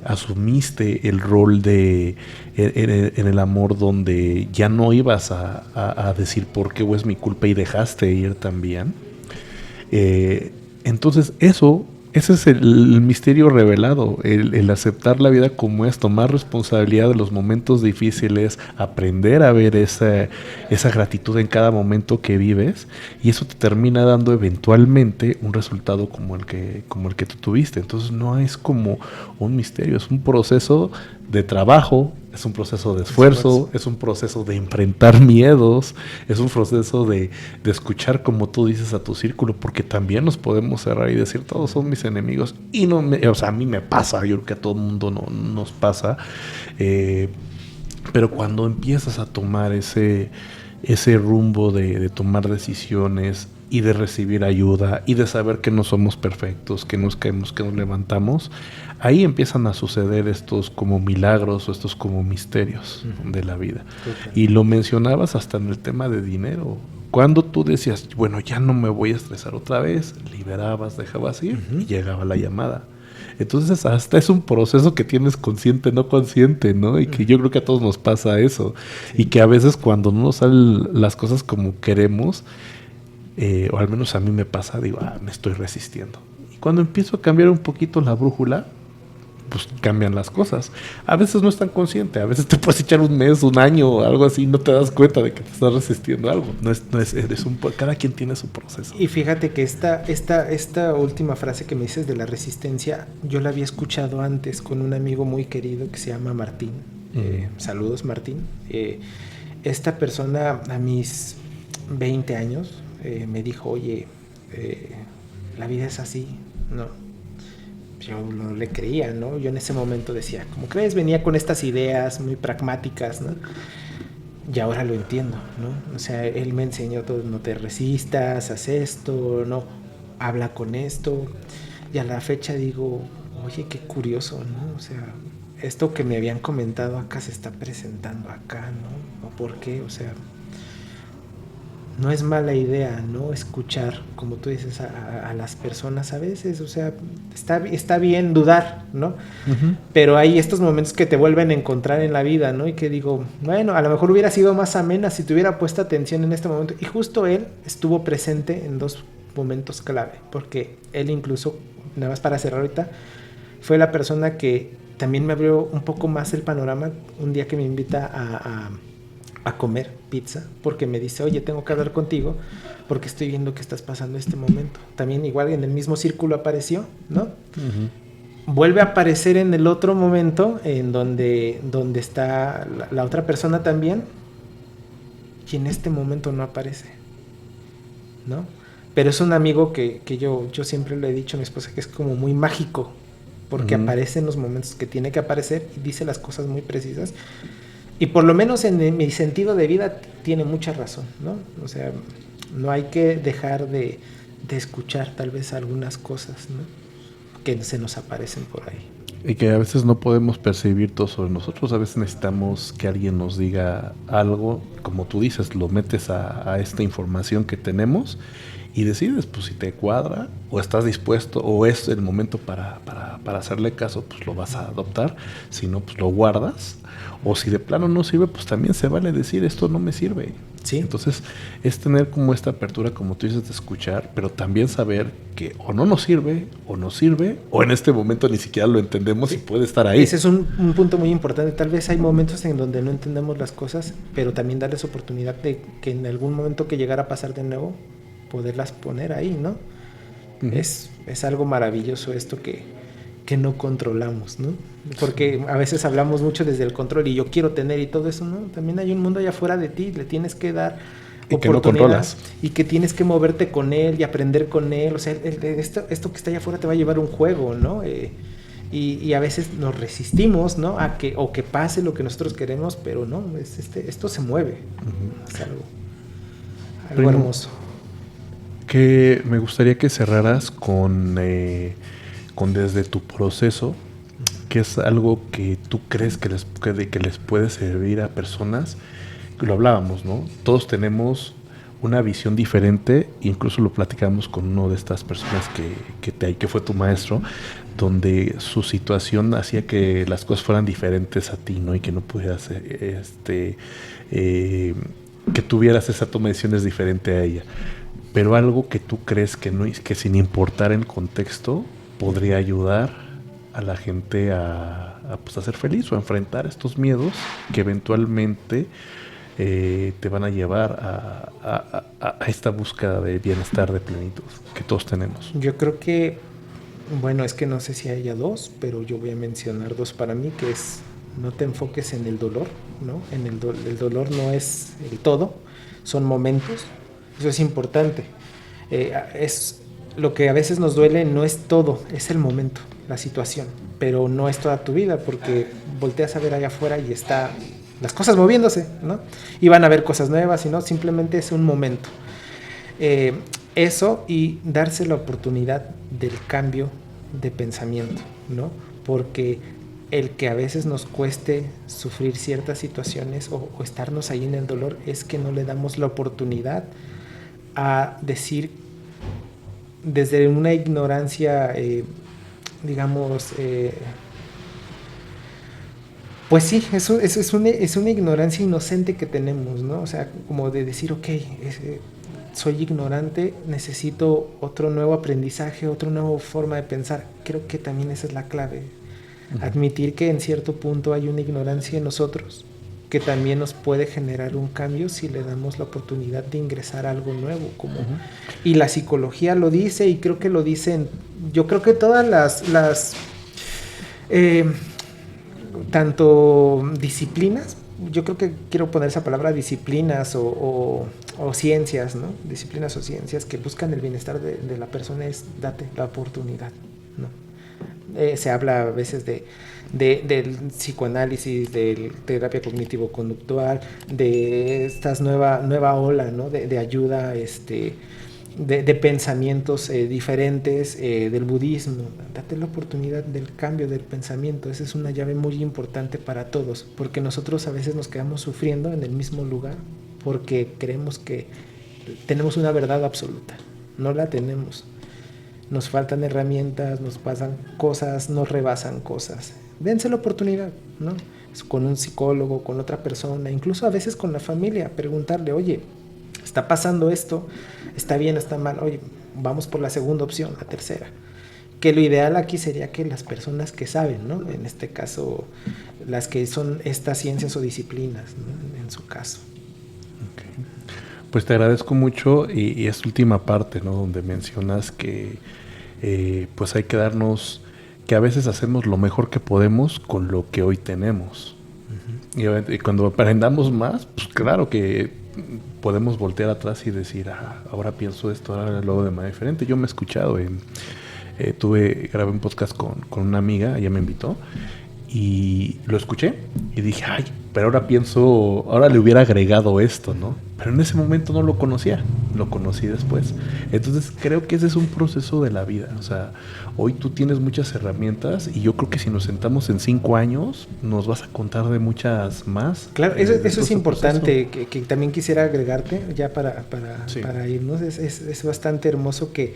asumiste el rol de en el amor donde ya no ibas a decir por qué o es mi culpa y dejaste ir también. Entonces ese es el misterio revelado, el aceptar la vida como es, tomar responsabilidad de los momentos difíciles, aprender a ver esa gratitud en cada momento que vives, y eso te termina dando eventualmente un resultado como el que tú tuviste. Entonces no es como un misterio, es un proceso de trabajo, es un proceso de esfuerzo, es un proceso de enfrentar miedos, es un proceso de escuchar, como tú dices, a tu círculo, porque también nos podemos cerrar y decir, todos son mis enemigos, y o sea, a mí me pasa, yo creo que a todo el mundo nos pasa, pero cuando empiezas a tomar ese rumbo de tomar decisiones y de recibir ayuda y de saber que no somos perfectos, que nos caemos, que nos levantamos, ahí empiezan a suceder estos como milagros o estos como misterios de la vida. Okay. Y lo mencionabas hasta en el tema de dinero. Cuando tú decías, bueno, ya no me voy a estresar otra vez, liberabas, dejabas ir y llegaba la llamada. Entonces hasta es un proceso que tienes consciente, no consciente, ¿no? Y que yo creo que a todos nos pasa eso. Sí. Y que a veces cuando no nos salen las cosas como queremos, o al menos a mí me pasa, digo, me estoy resistiendo. Y cuando empiezo a cambiar un poquito la brújula, pues cambian las cosas. A veces no es tan consciente, a veces te puedes echar un mes, un año o algo así y no te das cuenta de que te estás resistiendo a algo. Cada quien tiene su proceso. Y fíjate que esta última frase que me dices de la resistencia, yo la había escuchado antes con un amigo muy querido que se llama Martín. Saludos, Martín. Esta persona a mis 20 años me dijo, oye, la vida es así, ¿no? Yo no le creía, ¿no? Yo en ese momento decía, ¿cómo crees? Venía con estas ideas muy pragmáticas, ¿no? Y ahora lo entiendo, ¿no? O sea, él me enseñó todo, no te resistas, haz esto, no, habla con esto. Y a la fecha digo, oye, qué curioso, ¿no? O sea, esto que me habían comentado acá se está presentando acá, ¿no? ¿O por qué? O sea, no es mala idea, ¿no? Escuchar, como tú dices, a las personas a veces, o sea, está bien dudar, ¿no? Uh-huh. Pero hay estos momentos que te vuelven a encontrar en la vida, ¿no? Y que digo, bueno, a lo mejor hubiera sido más amena si te hubiera puesto atención en este momento. Y justo él estuvo presente en 2 momentos clave, porque él incluso, nada más para cerrar ahorita, fue la persona que también me abrió un poco más el panorama un día que me invita a comer pizza, porque me dice, oye, tengo que hablar contigo porque estoy viendo que estás pasando este momento. También igual en el mismo círculo apareció, ¿no? Uh-huh. Vuelve a aparecer en el otro momento en donde está la otra persona también, y en este momento no aparece, ¿no? Pero es un amigo que yo siempre le he dicho a mi esposa que es como muy mágico, porque uh-huh. aparece en los momentos que tiene que aparecer y dice las cosas muy precisas. Y por lo menos en mi sentido de vida tiene mucha razón, ¿no? O sea, no hay que dejar de escuchar tal vez algunas cosas, ¿no? Que se nos aparecen por ahí. Y que a veces no podemos percibir todo sobre nosotros. A veces necesitamos que alguien nos diga algo. Como tú dices, lo metes a esta información que tenemos y decides, pues, si te cuadra o estás dispuesto o es el momento para hacerle caso, pues lo vas a adoptar. Si no, pues lo guardas. O si de plano no sirve, pues también se vale decir, esto no me sirve. Sí. Entonces, es tener como esta apertura, como tú dices, de escuchar, pero también saber que o no nos sirve, o en este momento ni siquiera lo entendemos, sí, y puede estar ahí. Ese es un punto muy importante. Tal vez hay momentos en donde no entendemos las cosas, pero también darles oportunidad de que en algún momento que llegara a pasar de nuevo, poderlas poner ahí, ¿no? Uh-huh. Es algo maravilloso esto que no controlamos, ¿no? Porque a veces hablamos mucho desde el control y yo quiero tener y todo eso, ¿no? También hay un mundo allá afuera de ti, le tienes que dar y que no controlas. Y que tienes que moverte con él y aprender con él. O sea, esto que está allá afuera te va a llevar a un juego, ¿no? Y a veces nos resistimos, ¿no? A que pase lo que nosotros queremos, pero no, esto se mueve. Uh-huh. Es algo hermoso. Que me gustaría que cerraras con desde tu proceso, que es algo que tú crees que les puede servir a personas. Lo hablábamos, ¿no? Todos tenemos una visión diferente, incluso lo platicamos con uno de estas personas que fue tu maestro, donde su situación hacía que las cosas fueran diferentes a ti, ¿no? Y que no pudieras, que tuvieras esa toma de decisiones diferente a ella. Pero algo que tú crees que sin importar el contexto podría ayudar a la gente a ser feliz o a enfrentar estos miedos que eventualmente te van a llevar a esta búsqueda de bienestar, de plenitud que todos tenemos. Yo creo que, bueno, es que no sé si haya dos, pero yo voy a mencionar dos para mí, que es no te enfoques en el dolor, ¿no? El dolor no es el todo, son momentos. Eso es importante. Es lo que a veces nos duele, no es todo, es el momento, la situación, pero no es toda tu vida, porque volteas a ver allá afuera y está las cosas moviéndose, ¿no? Y van a haber cosas nuevas, y no, simplemente es un momento. Eso, y darse la oportunidad del cambio de pensamiento, ¿no? Porque el que a veces nos cueste sufrir ciertas situaciones o estarnos ahí en el dolor es que no le damos la oportunidad a decir desde una ignorancia, digamos, pues sí, eso es una ignorancia inocente que tenemos, ¿no? O sea, como de decir, ok, soy ignorante, necesito otro nuevo aprendizaje, otra nueva forma de pensar. Creo que también esa es la clave. Uh-huh. Admitir que en cierto punto hay una ignorancia en nosotros que también nos puede generar un cambio si le damos la oportunidad de ingresar a algo nuevo. Uh-huh. Y la psicología lo dice, y creo que lo dicen, yo creo que todas las tanto disciplinas, yo creo que quiero poner esa palabra, disciplinas o ciencias, ¿no? Disciplinas o ciencias que buscan el bienestar de la persona, es date la oportunidad, ¿no? Se habla a veces del psicoanálisis, de terapia cognitivo-conductual, de estas nueva ola, ¿no? de ayuda, de pensamientos diferentes, del budismo. Date la oportunidad del cambio del pensamiento. Esa es una llave muy importante para todos, porque nosotros a veces nos quedamos sufriendo en el mismo lugar porque creemos que tenemos una verdad absoluta. No la tenemos. Nos faltan herramientas, nos pasan cosas, nos rebasan cosas. Dense la oportunidad, ¿no? Con un psicólogo, con otra persona, incluso a veces con la familia, preguntarle, oye, está pasando esto, está bien, está mal, oye, vamos por la segunda opción, la tercera. Que lo ideal aquí sería que las personas que saben, ¿no? En este caso, las que son estas ciencias o disciplinas, ¿no? En su caso. Okay. Pues te agradezco mucho y esta última parte, ¿no? Donde mencionas que pues hay que darnos, que a veces hacemos lo mejor que podemos con lo que hoy tenemos. Uh-huh. Y cuando aprendamos más, pues claro que podemos voltear atrás y decir, ahora pienso esto, ahora lo hago de manera diferente. Yo me he escuchado, grabé un podcast con una amiga, ella me invitó y lo escuché y dije, ay, pero ahora le hubiera agregado esto, ¿no? Pero en ese momento no lo conocía, lo conocí después. Entonces creo que ese es un proceso de la vida. O sea, hoy tú tienes muchas herramientas y yo creo que si nos sentamos en 5 años nos vas a contar de muchas más. Claro, eso es importante, que también quisiera agregarte ya para irnos. Es bastante hermoso que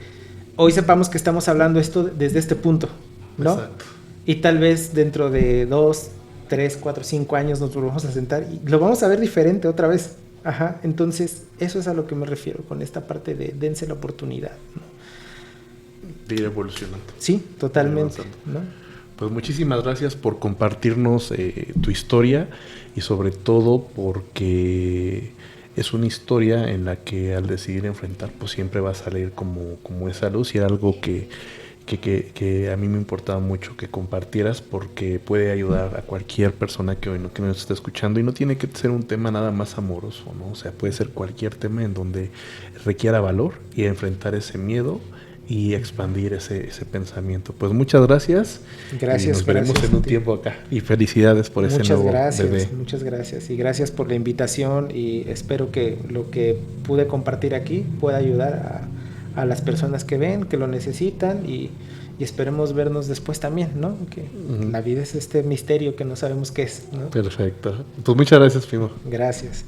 hoy sepamos que estamos hablando esto desde este punto, ¿no? Exacto. Y tal vez dentro de 2, 3, 4, 5 años nos volvamos a sentar y lo vamos a ver diferente otra vez, Ajá, entonces eso es a lo que me refiero con esta parte de dense la oportunidad, ¿no? De ir evolucionando. Sí, totalmente, ¿no? Pues muchísimas gracias por compartirnos tu historia y sobre todo porque es una historia en la que al decidir enfrentar pues siempre va a salir como esa luz y era algo que a mí me importaba mucho que compartieras porque puede ayudar a cualquier persona que hoy que nos esté escuchando y no tiene que ser un tema nada más amoroso, ¿no? O sea, puede ser cualquier tema en donde requiera valor y enfrentar ese miedo y expandir ese pensamiento. Pues muchas gracias. Gracias. Y nos veremos en un tiempo acá. Y felicidades por ese nuevo bebé. Muchas gracias. Y gracias por la invitación y espero que lo que pude compartir aquí pueda ayudar a las personas que ven, que lo necesitan y esperemos vernos después también, ¿no? Que la vida es este misterio que no sabemos qué es, ¿no? Perfecto. Pues muchas gracias, Pimo. Gracias.